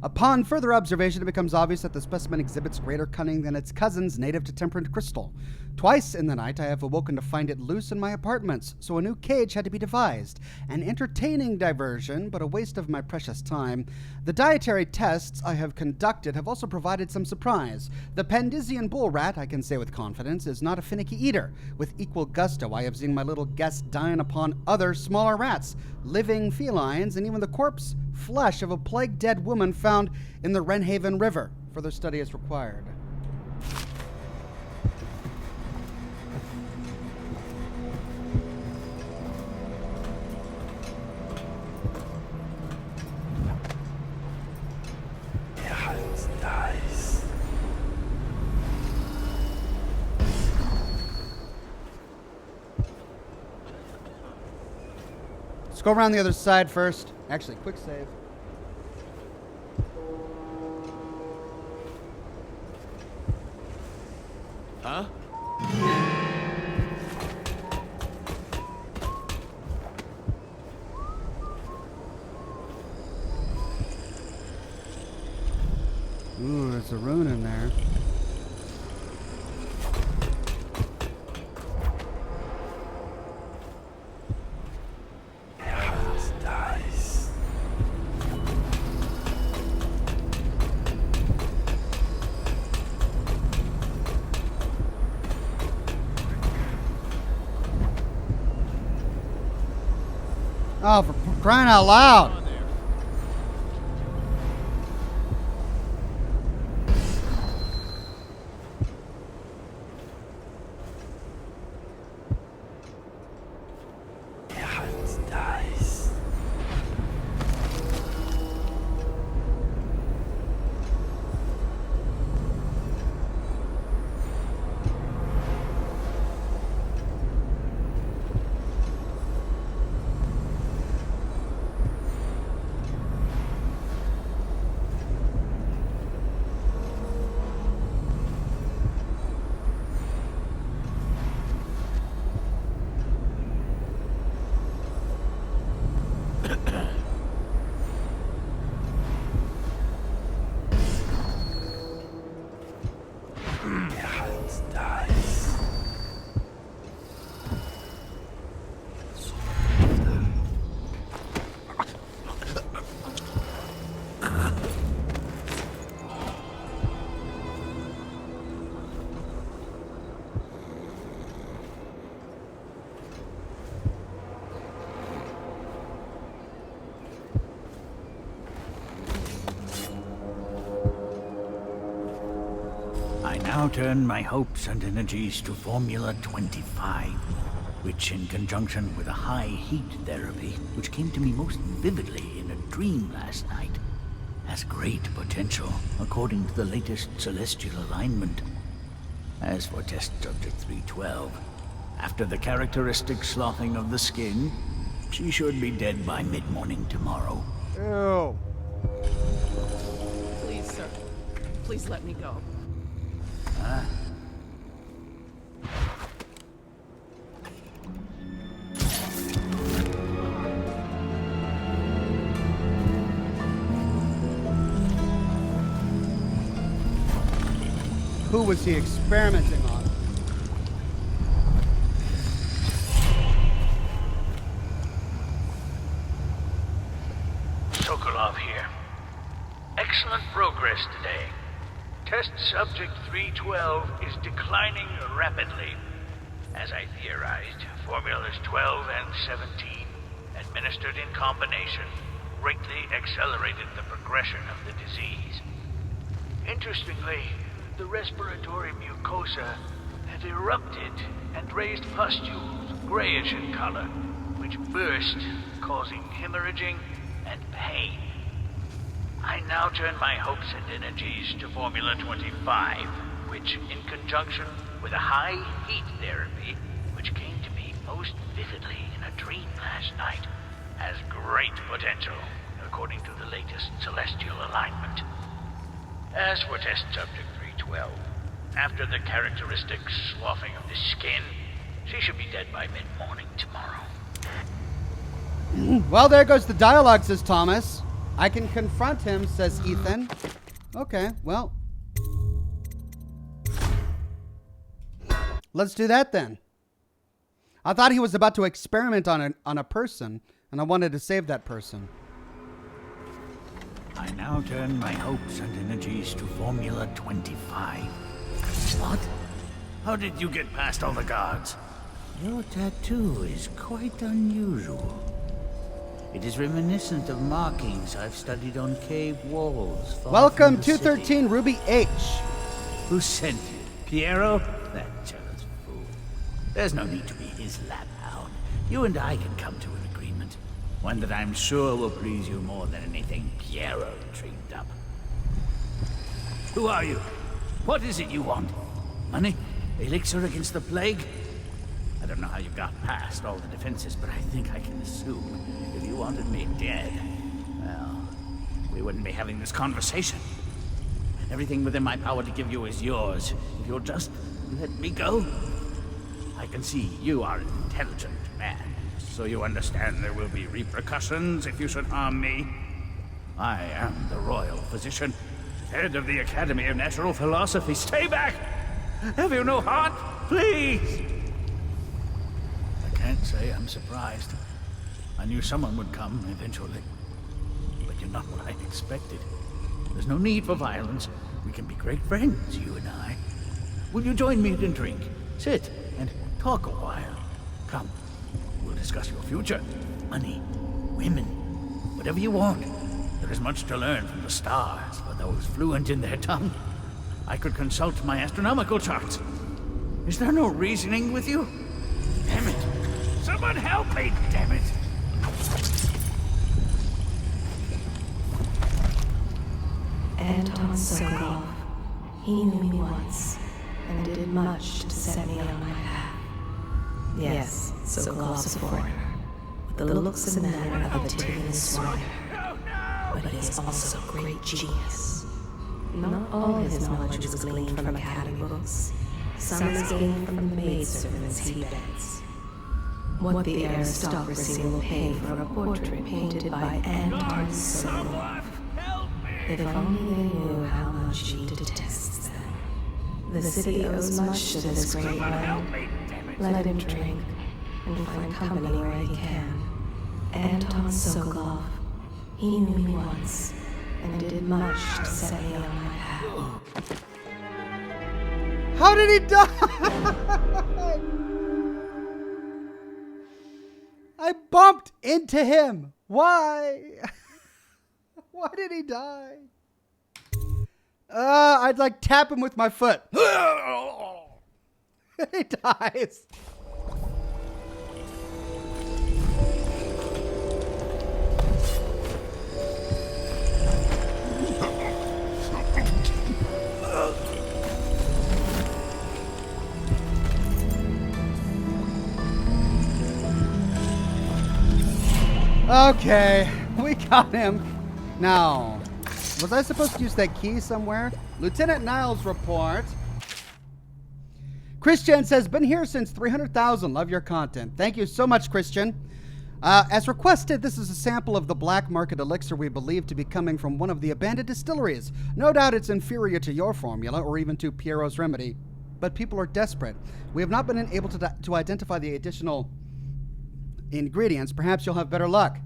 Upon further observation, it becomes obvious that the specimen exhibits greater cunning than its cousins native to temperate crystal. Twice in the night, I have awoken to find it loose in my apartments, so a new cage had to be devised. An entertaining diversion, but a waste of my precious time. The dietary tests I have conducted have also provided some surprise. The Pendleton bull rat, I can say with confidence, is not a finicky eater. With equal gusto, I have seen my little guest dine upon other smaller rats, living felines, and even the corpse flesh of a plague-dead woman found in the Wrenhaven River. Further study is required. Let's go around the other side first. Actually, quick save. Huh? Ooh, there's a rune in there. Oh, for crying out loud. now turn my hopes and energies to Formula 25, which in conjunction with a high heat therapy, which came to me most vividly in a dream last night, has great potential according to the latest celestial alignment. As for test subject 312, after the characteristic sloughing of the skin, she should be dead by mid-morning tomorrow. Ew. Please, sir. Please let me go. Huh? Who was he experimenting on? Sokolov here. Excellent progress today. Test subject 312 is declining rapidly. As I theorized, formulas 12 and 17, administered in combination, greatly accelerated the progression of the disease. Interestingly, the respiratory mucosa had erupted and raised pustules, grayish in color, which burst, causing hemorrhaging and pain. I now turn my hopes and energies to Formula 25, which, in conjunction with a high heat therapy, which came to me most vividly in a dream last night, has great potential, according to the latest celestial alignment. As for test subject 312, after the characteristic sloughing of the skin, she should be dead by mid-morning tomorrow. Well, there goes the dialogue, says Thomas. I can confront him, says Ethan. Okay, well. Let's do that then. I thought he was about to experiment on a person, and I wanted to save that person. I now turn my hopes and energies to Formula 25. What? How did you get past all the guards? Your tattoo is quite unusual. It is reminiscent of markings I've studied on cave walls. Welcome, 213 Ruby H. Who sent you? Piero? That jealous fool. There's no need to be his laphound. You and I can come to an agreement. One that I'm sure will please you more than anything Piero dreamed up. Who are you? What is it you want? Money? Elixir against the plague? I don't know how you got past all the defenses, but I think I can assume if you wanted me dead, well, we wouldn't be having this conversation. Everything within my power to give you is yours. If you'll just let me go. I can see you are an intelligent man, so you understand there will be repercussions if you should harm me. I am the royal physician, head of the Academy of Natural Philosophy. Stay back! Have you no heart? Please! I can't say I'm surprised. I knew someone would come eventually. But you're not what I expected. There's no need for violence. We can be great friends, you and I. Will you join me and drink? Sit and talk a while. Come, we'll discuss your future. Money, women, whatever you want. There is much to learn from the stars for those fluent in their tongue. I could consult my astronomical charts. Is there no reasoning with you? Damn it! Someone help me, damn it! Anton Sokolov. He knew me once, and did much to set me on my path. Yes, Sokolov's a foreigner, with the looks and manner of a Tyrian swine. But he is also a great genius. Not all his knowledge was gleaned from academy books. Some is gained from the maidservants he beds. What the aristocracy will pay for a portrait painted by Anton Sokolov. If only they knew how much he detests them. The city owes much to this great man. Let him drink, and find company where he can. Anton Sokolov. He knew me once, and did much to set me on my path. How did he die? I bumped into him. Why? Why did he die? I'd like tap him with my foot. He dies. Okay, we got him. Now, was I supposed to use that key somewhere? Lieutenant Niles' report. Christian says, been here since 300,000. Love your content. Thank you so much, Christian. As requested, this is a sample of the black market elixir we believe to be coming from one of the abandoned distilleries. No doubt it's inferior to your formula or even to Pierrot's remedy, but people are desperate. We have not been able to identify the additional ingredients. Perhaps you'll have better luck.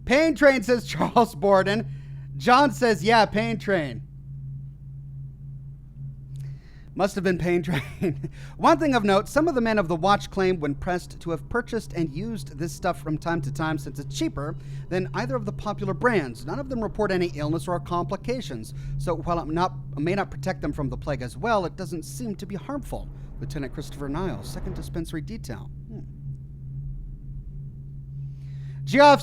Pain Train says Charles Borden. John says, yeah, Pain Train. Must have been Pain Train. One thing of note, some of the men of the Watch claim when pressed to have purchased and used this stuff from time to time since it's cheaper than either of the popular brands. None of them report any illness or complications. So while it may not protect them from the plague as well, it doesn't seem to be harmful. Lieutenant Christopher Niles, 2nd Dispensary Detail. Jeff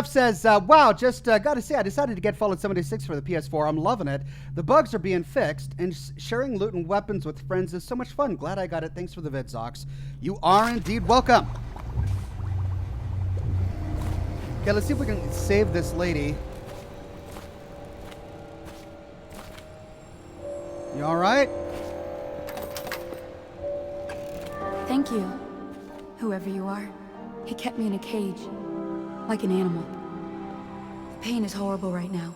says, wow, just gotta say, I decided to get Fallout 76 for the PS4. I'm loving it. The bugs are being fixed, and sharing loot and weapons with friends is so much fun. Glad I got it. Thanks for the vid, Zox. You are indeed welcome. Okay, let's see if we can save this lady. You all right? Thank you, whoever you are. He kept me in a cage. Like an animal. The pain is horrible right now.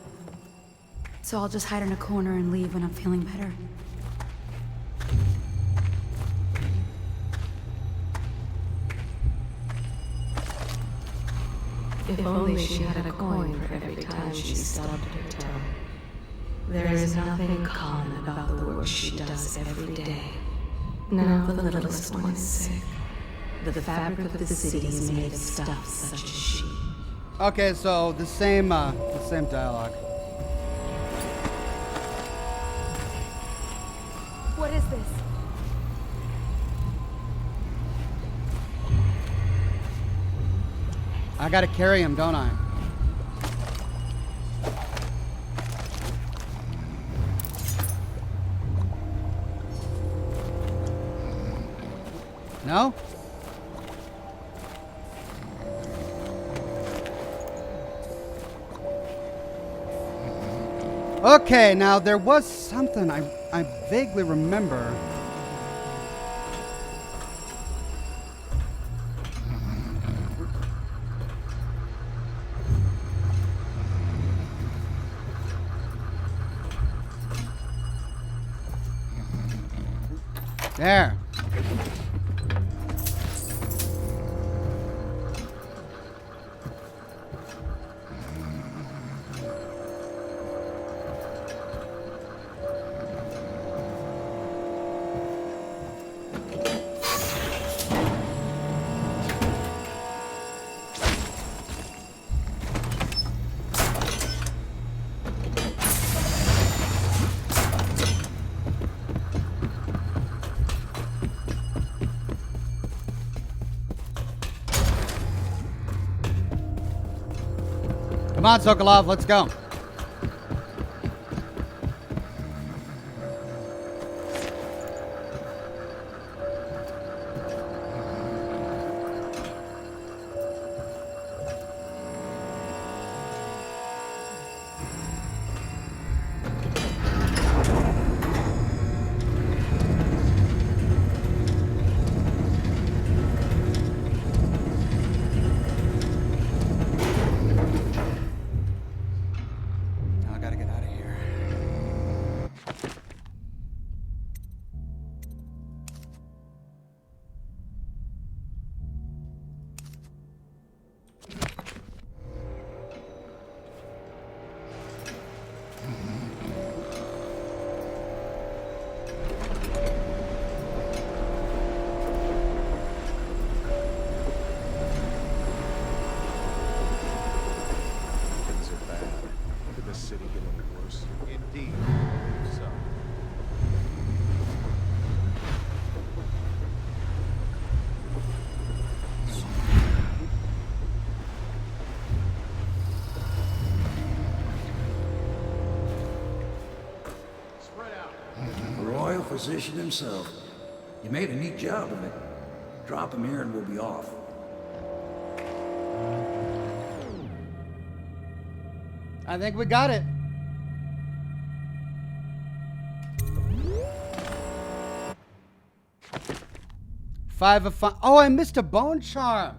So I'll just hide in a corner and leave when I'm feeling better. If only she had a coin for every time she stubbed her toe. There is nothing common about the work she does every day. Now the littlest one is sick. The fabric of the city is made of stuff such as she. Okay, so the same dialogue. What is this? I gotta carry him, don't I? No? Okay, now there was something I vaguely remember. There. Come on, Sokolov, let's go. physician himself. You made a neat job of it. Drop him here and we'll be off. I think we got it. Five of 5. Oh, I missed a bone charm.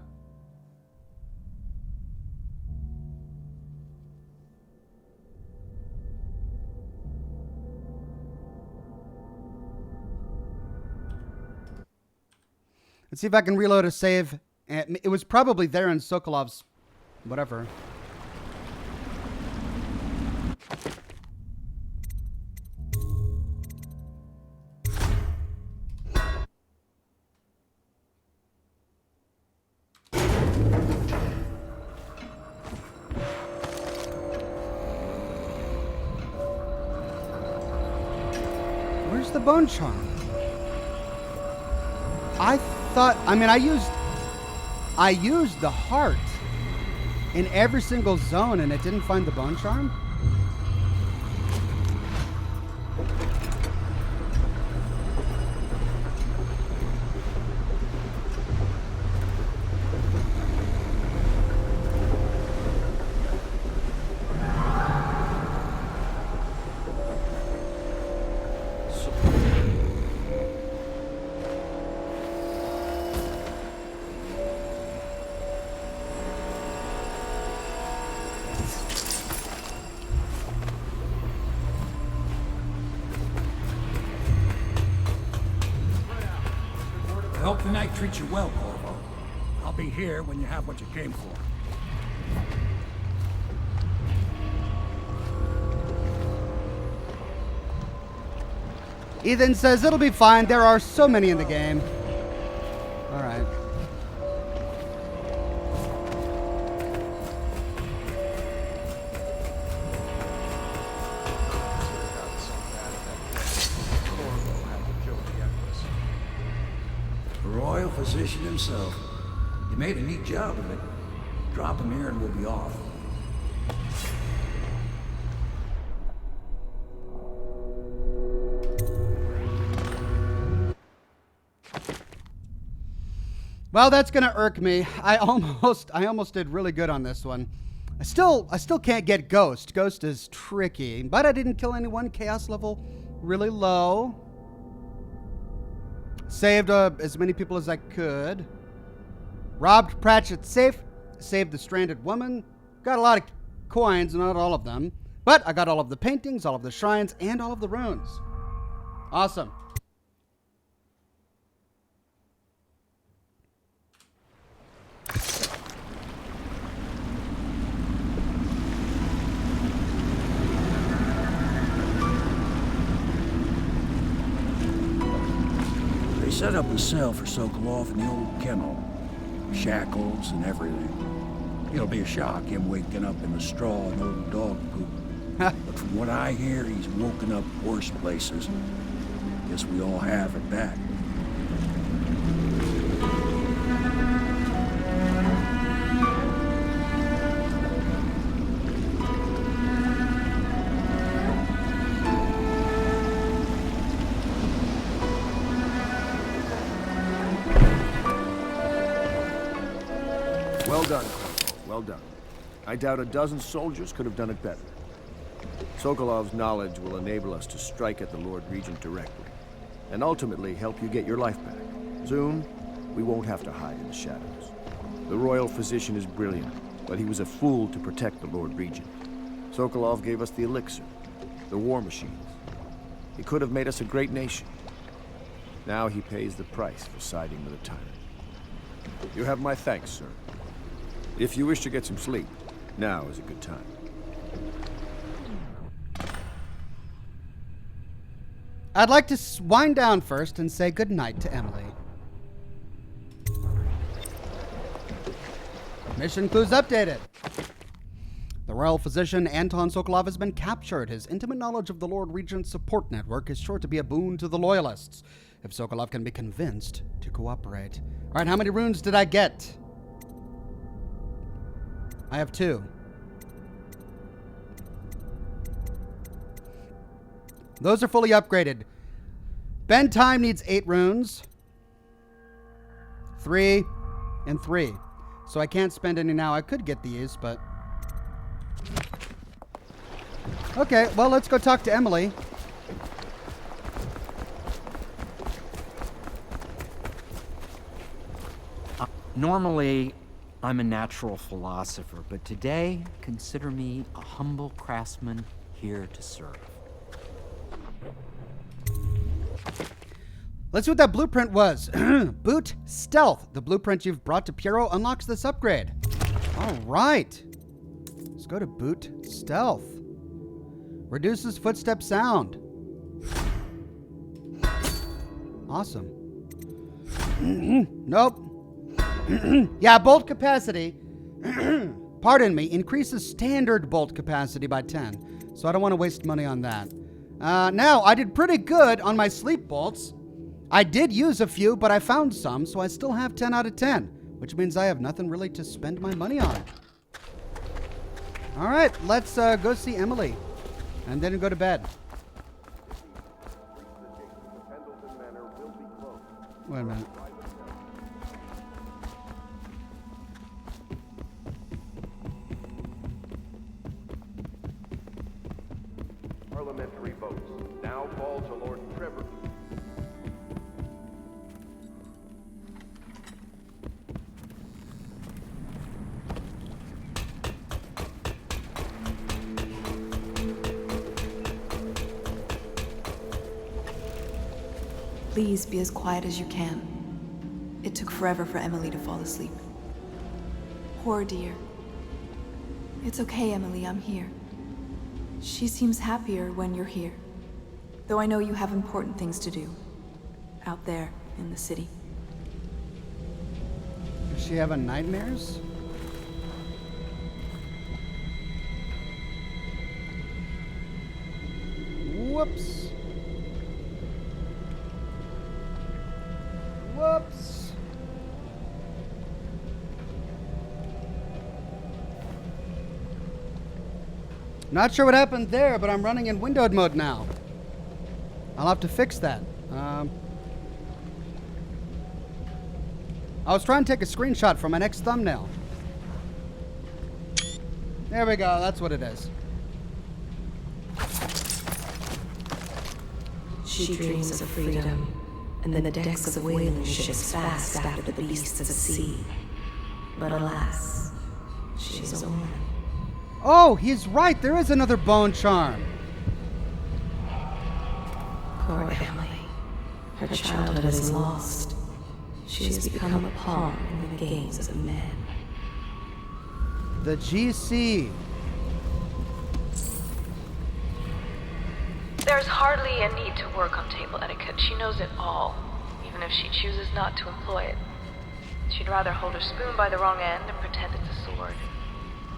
Let's see if I can reload a save. It was probably there in Sokolov's whatever. Where's the bone charm? I used the heart in every single zone and it didn't find the bone charm? I hope the night treats you well, Corvo. I'll be here when you have what you came for. Ethan says it'll be fine. There are so many in the game. All right. The royal physician himself. You made a neat job of it. Drop him here and we'll be off. Well, that's gonna irk me. I almost did really good on this one. I still can't get Ghost. Ghost is tricky, but I didn't kill anyone. Chaos level really low. Saved as many people as I could. Robbed Pratchett's safe. Saved the stranded woman. Got a lot of coins, not all of them, but I got all of the paintings, all of the shrines, and all of the runes. Awesome. They set up a cell for Sokolov in the old kennel. Shackles and everything. It'll be a shock, him waking up in the straw and old dog poop. But from what I hear, he's woken up worse places. Guess we all have at that. Well done, Corvo. Well done. I doubt a dozen soldiers could have done it better. Sokolov's knowledge will enable us to strike at the Lord Regent directly, and ultimately help you get your life back. Soon, we won't have to hide in the shadows. The royal physician is brilliant, but he was a fool to protect the Lord Regent. Sokolov gave us the elixir, the war machines. He could have made us a great nation. Now he pays the price for siding with a tyrant. You have my thanks, sir. If you wish to get some sleep, now is a good time. I'd like to wind down first and say goodnight to Emily. Mission clues updated. The royal physician Anton Sokolov has been captured. His intimate knowledge of the Lord Regent's support network is sure to be a boon to the loyalists, if Sokolov can be convinced to cooperate. All right, how many runes did I get? I have 2. Those are fully upgraded. Bend time needs 8 runes. 3 and 3. So I can't spend any now. I could get these, but... Okay, well, let's go talk to Emily. Normally, I'm a natural philosopher, but today, consider me a humble craftsman here to serve. Let's see what that blueprint was. Boot Stealth. The blueprint you've brought to Piero unlocks this upgrade. All right. Let's go to Boot Stealth. Reduces footstep sound. Awesome. Nope. Yeah, bolt capacity. Pardon me. Increases standard bolt capacity by 10. So I don't want to waste money on that. Now, I did pretty good on my sleep bolts. I did use a few, but I found some, so I still have 10 out of 10, which means I have nothing really to spend my money on. All right, let's go see Emily, and then go to bed. Wait a minute. Parliamentary votes now fall to Lord Trevor. Please be as quiet as you can. It took forever for Emily to fall asleep. Poor dear. It's okay, Emily, I'm here. She seems happier when you're here. Though I know you have important things to do. Out there in the city. Does she have nightmares? Whoops. Whoops. Not sure what happened there, but I'm running in windowed mode now. I'll have to fix that. I was trying to take a screenshot for my next thumbnail. There we go, that's what it is. She dreams of freedom, and the decks of whaling ships fast after the beasts of the sea. But alas, she is a woman. Oh, he's right. There is another bone charm. Poor Emily. Her childhood is lost. She has become a pawn in the games of men. The GC. There's hardly a need to work on table etiquette. She knows it all, even if she chooses not to employ it. She'd rather hold her spoon by the wrong end and pretend it's a sword.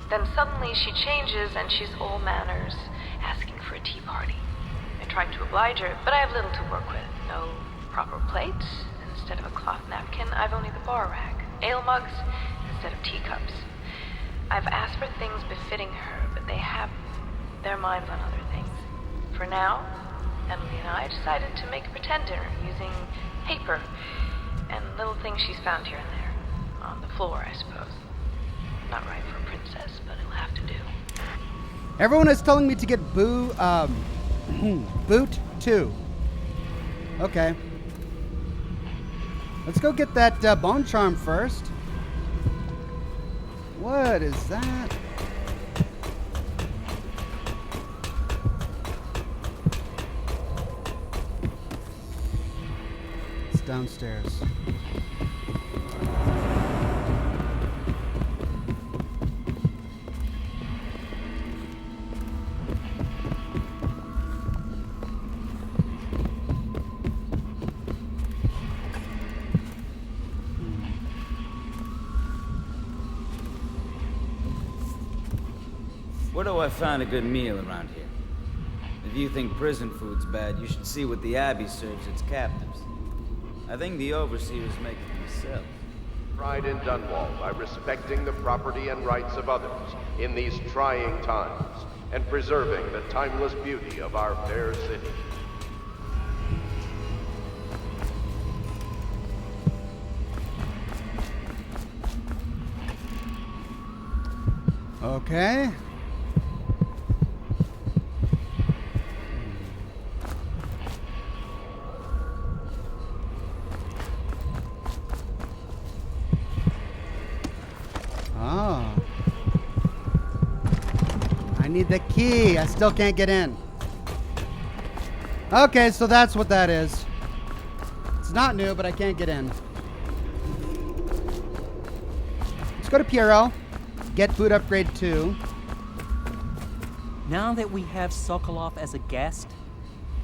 Then suddenly she changes and she's all manners, asking for a tea party. I tried to oblige her, but I have little to work with. No proper plates. Instead of a cloth napkin, I've only the bar rack. Ale mugs instead of teacups. I've asked for things befitting her, but they have their minds on other things. For now, Emily and I decided to make a pretend dinner using paper and little things she's found here and there. On the floor, I suppose. Not right for a princess, but it'll have to do. Everyone is telling me to get Boot 2. Okay. Let's go get that bone charm first. What is that? It's downstairs. Where do I find a good meal around here? If you think prison food's bad, you should see what the Abbey serves its captives. I think the overseers make it themselves. Pride in Dunwall by respecting the property and rights of others in these trying times, and preserving the timeless beauty of our fair city. Okay. Oh. I need the key. I still can't get in. Okay, so that's what that is. It's not new, but I can't get in. Let's go to Piero. Get food upgrade 2. Now that we have Sokolov as a guest,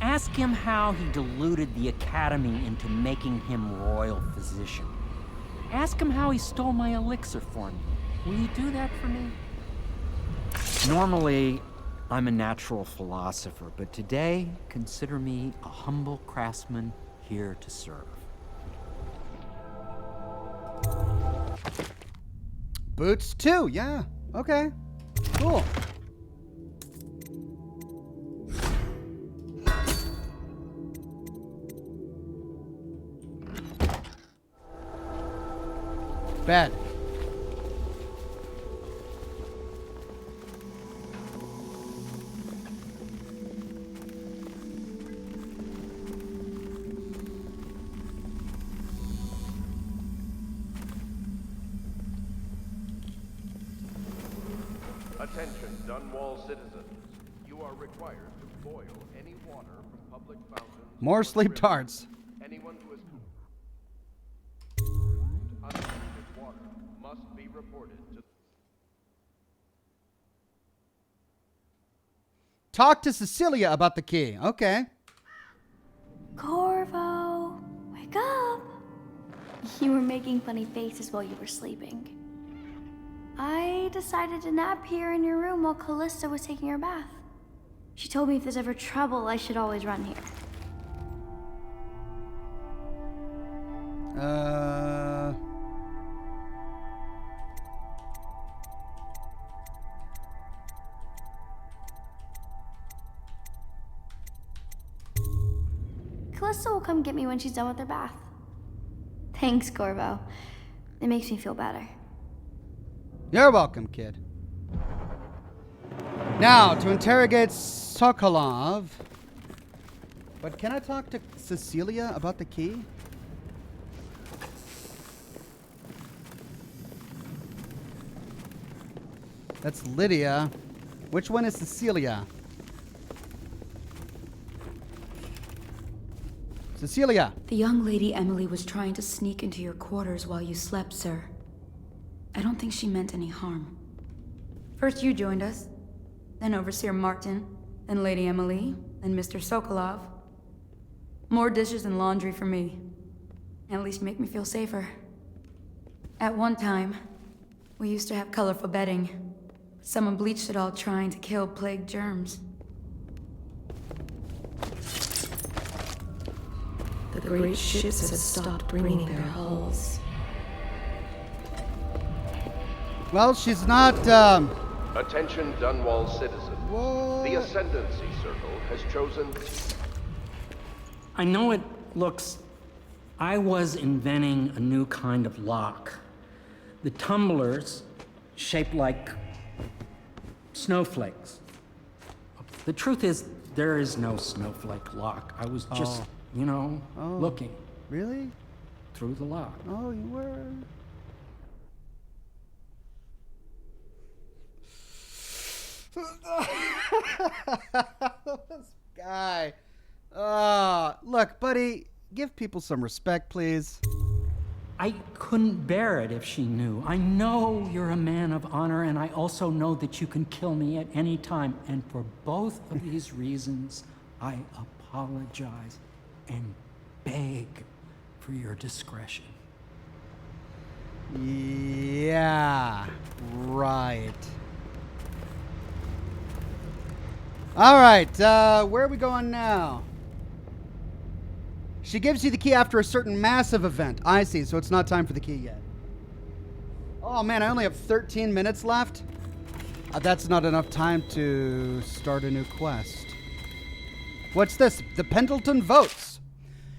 ask him how he deluded the Academy into making him royal physician. Ask him how he stole my elixir for me. Will you do that for me? Normally, I'm a natural philosopher, but today, consider me a humble craftsman here to serve. Boots 2, yeah. Okay. Cool. Bad. Attention, Dunwall citizens. You are required to boil any water from public fountains. More sleep tarts. Anyone who is untreated water must be reported to. Talk to Cecilia about the key. Okay. Corvo, wake up. You were making funny faces while you were sleeping. I decided to nap here in your room while Callista was taking her bath. She told me if there's ever trouble, I should always run here. Callista will come get me when she's done with her bath. Thanks, Corvo. It makes me feel better. You're welcome, kid. Now, to interrogate Sokolov. But can I talk to Cecilia about the key? That's Lydia. Which one is Cecilia? Cecilia! The young lady Emily was trying to sneak into your quarters while you slept, sir. I don't think she meant any harm. First you joined us, then Overseer Martin, then Lady Emily, then Mr. Sokolov. More dishes and laundry for me. At least make me feel safer. At one time, we used to have colorful bedding, but someone bleached it all trying to kill plague germs. The great ships have stopped bringing their hulls. Well, she's not, Attention, Dunwall citizens. The Ascendancy Circle has chosen. I know it looks... I was inventing a new kind of lock. The tumblers, shaped like snowflakes. The truth is, there is no snowflake lock. I was just, looking. Really? Through the lock. Oh, you were? This guy. Look, buddy, give people some respect, please. I couldn't bear it if she knew. I know you're a man of honor, and I also know that you can kill me at any time. And for both of these reasons, I apologize and beg for your discretion. Yeah, right. All right, where are we going now? She gives you the key after a certain massive event. I see, so it's not time for the key yet. Oh man, I only have 13 minutes left. That's not enough time to start a new quest. What's this? The Pendleton votes.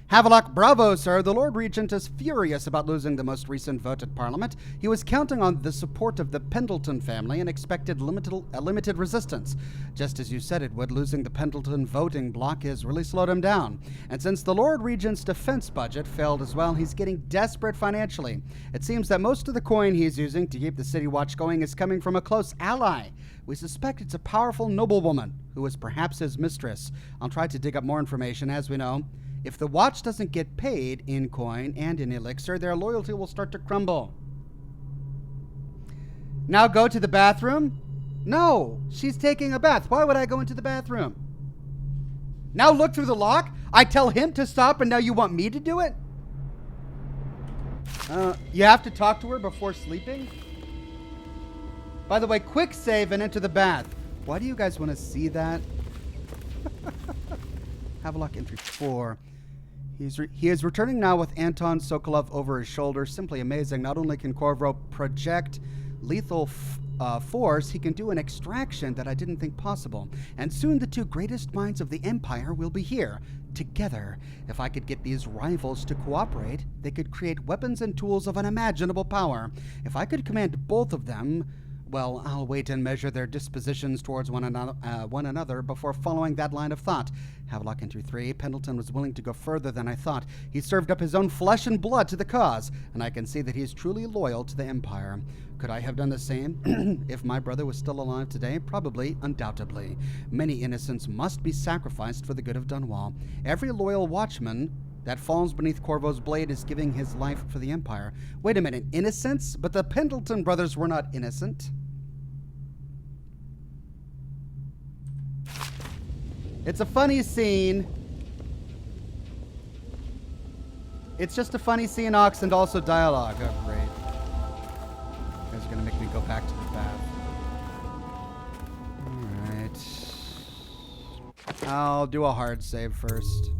Havelock, bravo, sir. The Lord Regent is furious about losing the most recent vote at Parliament. He was counting on the support of the Pendleton family and expected limited resistance. Just as you said it would, losing the Pendleton voting bloc has really slowed him down. And since the Lord Regent's defense budget failed as well, he's getting desperate financially. It seems that most of the coin he's using to keep the City Watch going is coming from a close ally. We suspect it's a powerful noblewoman who is perhaps his mistress. I'll try to dig up more information. As we know, if the watch doesn't get paid in coin and in elixir, their loyalty will start to crumble. Now go to the bathroom? No, she's taking a bath. Why would I go into the bathroom? Now look through the lock? I tell him to stop and now you want me to do it? You have to talk to her before sleeping? By the way, quick save and enter the bath. Why do you guys want to see that? Havelock entry 4. He is returning now with Anton Sokolov over his shoulder. Simply amazing. Not only can Corvo project lethal force, he can do an extraction that I didn't think possible. And soon the two greatest minds of the Empire will be here, together. If I could get these rivals to cooperate, they could create weapons and tools of unimaginable power. If I could command both of them, well, I'll wait and measure their dispositions towards one another before following that line of thought. Havelock entry 3. Pendleton was willing to go further than I thought. He served up his own flesh and blood to the cause, and I can see that he is truly loyal to the Empire. Could I have done the same if my brother was still alive today? Probably, undoubtedly. Many innocents must be sacrificed for the good of Dunwall. Every loyal watchman that falls beneath Corvo's blade is giving his life for the Empire. Wait a minute, innocence? But the Pendleton brothers were not innocent. It's a funny scene. It's just a funny scene, Ox, and also dialogue. Oh, great. You guys are going to make me go back to the bath. Alright. I'll do a hard save first.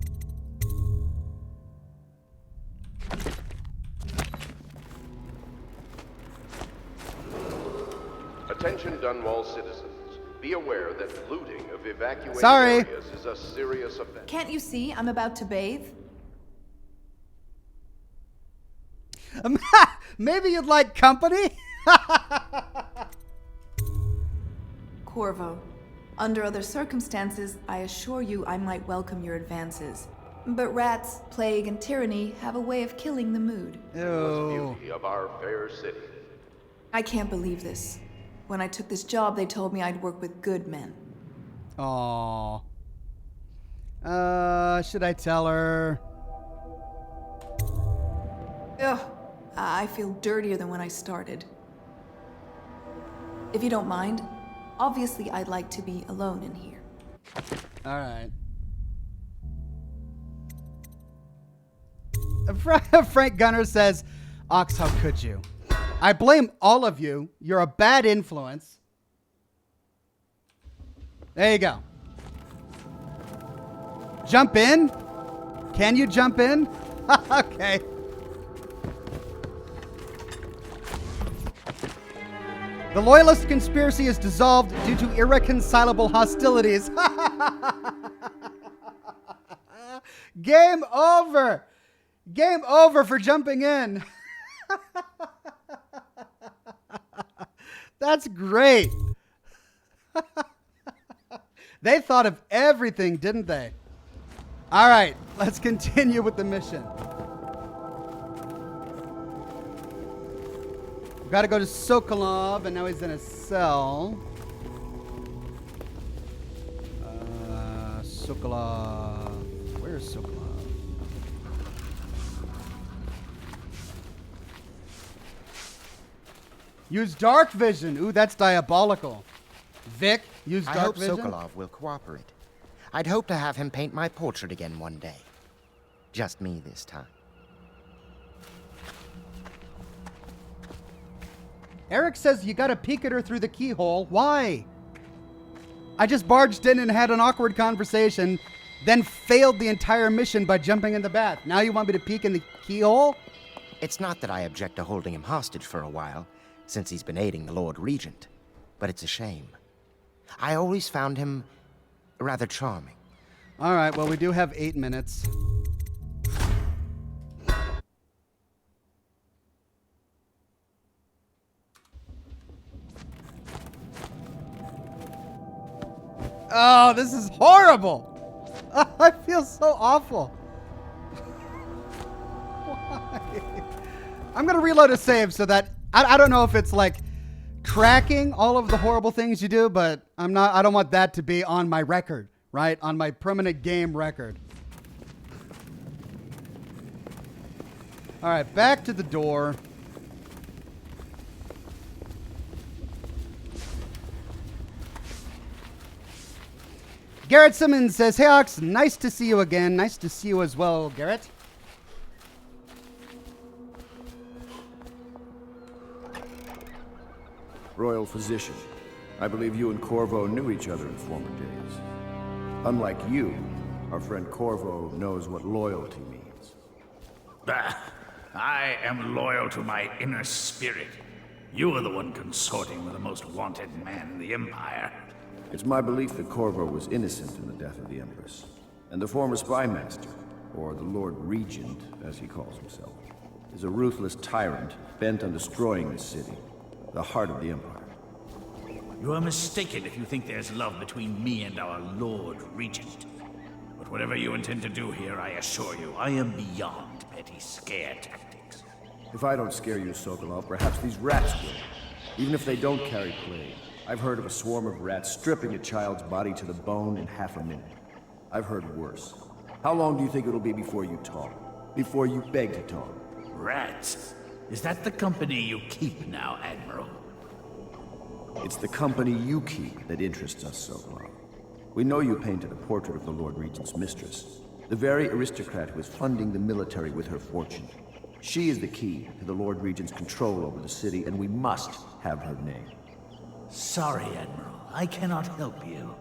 Attention Dunwall citizens. Be aware that looting of evacuated Sorry. areas is a serious offense. Can't you see I'm about to bathe? Maybe you'd like company? Corvo, under other circumstances, I assure you I might welcome your advances. But rats, plague, and tyranny have a way of killing the mood. The beauty of our fair city. I can't believe this. When I took this job, they told me I'd work with good men. Aww. Should I tell her? Ugh, I feel dirtier than when I started. If you don't mind, obviously I'd like to be alone in here. Alright. Frank Gunner says, Ox, how could you? I blame all of you. You're a bad influence. There you go. Jump in? Can you jump in? Okay. The Loyalist conspiracy is dissolved due to irreconcilable hostilities. Game over. Game over for jumping in. That's great. They thought of everything, didn't they? All right, let's continue with the mission. We've got to go to Sokolov, and now he's in a cell. Sokolov. Where's Sokolov? Use dark vision. Ooh, that's diabolical. Vic, use dark vision. I hope Sokolov will cooperate. I'd hope to have him paint my portrait again one day. Just me this time. Eric says you gotta peek at her through the keyhole. Why? I just barged in and had an awkward conversation, then failed the entire mission by jumping in the bath. Now you want me to peek in the keyhole? It's not that I object to holding him hostage for a while, since he's been aiding the Lord Regent. But it's a shame. I always found him rather charming. All right, well, we do have 8 minutes. Oh, this is horrible. I feel so awful. Why? I'm going to reload a save so that I don't know if it's like tracking all of the horrible things you do, but I don't want that to be on my record, right? On my permanent game record. All right, back to the door. Garrett Simmons says, "Hey Ox, nice to see you again. Nice to see you as well, Garrett." Royal physician, I believe you and Corvo knew each other in former days. Unlike you, our friend Corvo knows what loyalty means. Bah, I am loyal to my inner spirit. You are the one consorting with the most wanted man in the Empire. It's my belief that Corvo was innocent in the death of the Empress, and the former spy master, or the Lord Regent, as he calls himself, is a ruthless tyrant bent on destroying this city, the heart of the Empire. You are mistaken if you think there's love between me and our Lord Regent. But whatever you intend to do here, I assure you, I am beyond petty scare tactics. If I don't scare you, Sokolov, perhaps these rats will. Even if they don't carry plague. I've heard of a swarm of rats stripping a child's body to the bone in half a minute. I've heard worse. How long do you think it'll be before you talk? Before you beg to talk? Rats? Is that the company you keep now, Admiral? It's the company you keep that interests us, Sokolov. We know you painted a portrait of the Lord Regent's mistress, the very aristocrat who is funding the military with her fortune. She is the key to the Lord Regent's control over the city, and we must have her name. Sorry, Admiral. I cannot help you.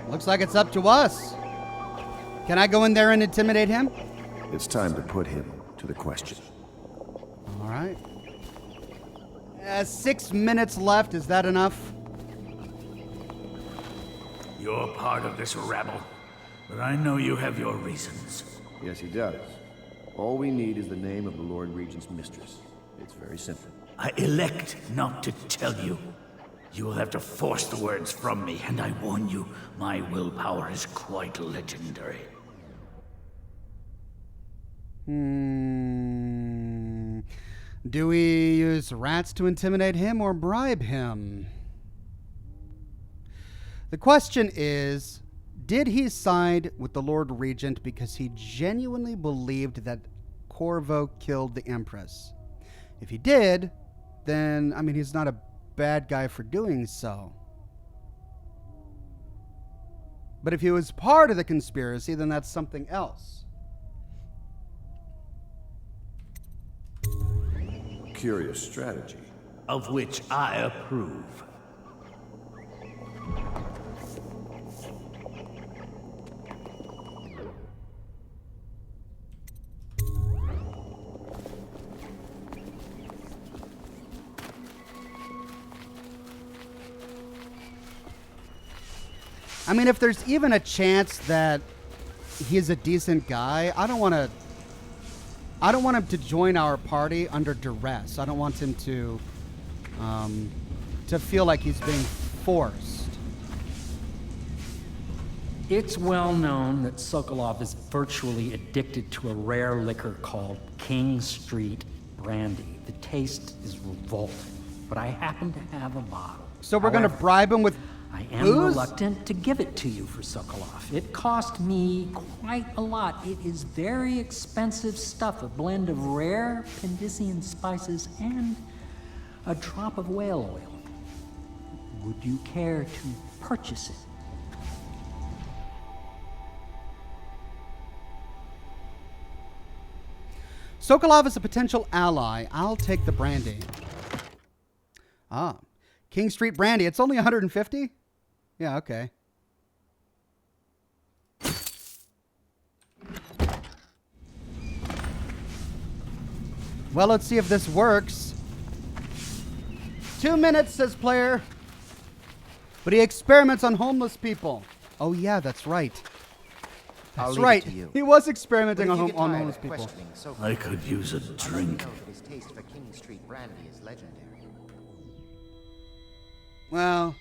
Looks like it's up to us. Can I go in there and intimidate him? It's time to put him to the question. All right. 6 minutes left. Is that enough? You're part of this rabble, but I know you have your reasons. Yes, he does. All we need is the name of the Lord Regent's mistress. It's very simple. I elect not to tell you. You will have to force the words from me, and I warn you, my willpower is quite legendary. Do we use rats to intimidate him or bribe him? The question is, did he side with the Lord Regent because he genuinely believed that Corvo killed the Empress? If he did, then, I mean, he's not a bad guy for doing so. But if he was part of the conspiracy, then that's something else. Curious strategy. Of which I approve. I mean, if there's even a chance that he's a decent guy, I don't want him to join our party under duress. I don't want him to feel like he's being forced. It's well known that Sokolov is virtually addicted to a rare liquor called King Street Brandy. The taste is revolting, but I happen to have a bottle. So we're going to bribe him with I am booze? reluctant to give it to you for Sokolov. It cost me quite a lot. It is very expensive stuff, a blend of rare Pendletons spices and a drop of whale oil. Would you care to purchase it? Sokolov is a potential ally. I'll take the brandy. Ah, King Street Brandy. It's only 150? Yeah, okay. Well, let's see if this works. 2 minutes, says player. But he experiments on homeless people. Oh, yeah, that's right. That's right. He was experimenting on homeless people. I could use a drink. His taste for King Street Brandy is legendary. Well,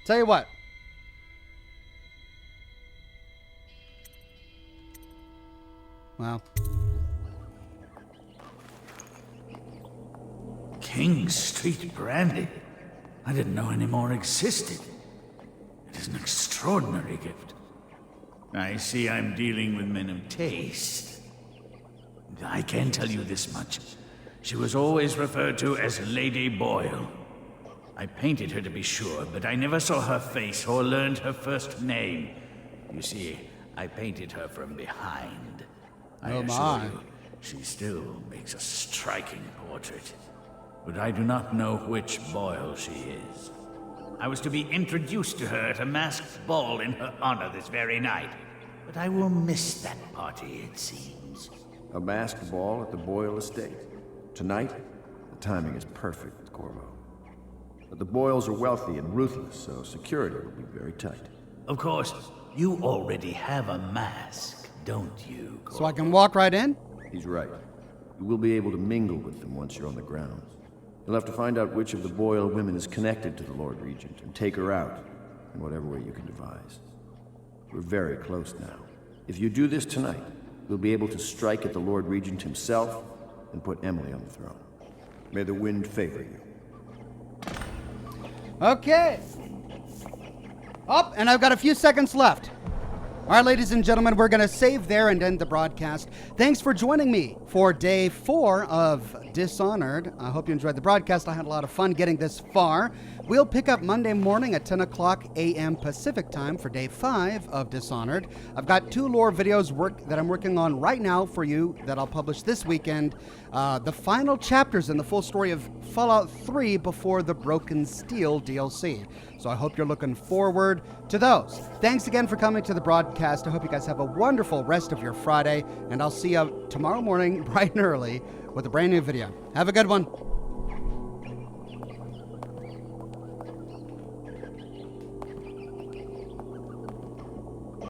tell you what. Well. King Street brandy? I didn't know any more existed. It is an extraordinary gift. I see I'm dealing with men of taste. I can tell you this much. She was always referred to as Lady Boyle. I painted her to be sure, but I never saw her face or learned her first name. You see, I painted her from behind. I assure you, she still makes a striking portrait. But I do not know which Boyle she is. I was to be introduced to her at a masked ball in her honor this very night. But I will miss that party, it seems. A masked ball at the Boyle estate. Tonight, the timing is perfect, Corvo. But the Boyles are wealthy and ruthless, so security will be very tight. Of course, you already have a mask, don't you, Corvo? So I can walk right in? He's right. You will be able to mingle with them once you're on the grounds. You'll have to find out which of the Boyle women is connected to the Lord Regent and take her out in whatever way you can devise. We're very close now. If you do this tonight, you'll be able to strike at the Lord Regent himself and put Emily on the throne. May the wind favor you. Okay. Up, and I've got a few seconds left. All right, ladies and gentlemen, we're going to save there and end the broadcast. Thanks for joining me for day 4 of Dishonored. I hope you enjoyed the broadcast. I had a lot of fun getting this far. We'll pick up Monday morning at 10 o'clock a.m. Pacific time for day 5 of Dishonored. I've got 2 lore videos that I'm working on right now for you that I'll publish this weekend. The final chapters in the full story of Fallout 3 before the Broken Steel DLC. So I hope you're looking forward to those. Thanks again for coming to the broadcast. I hope you guys have a wonderful rest of your Friday, and I'll see you tomorrow morning bright and early with a brand new video. Have a good one.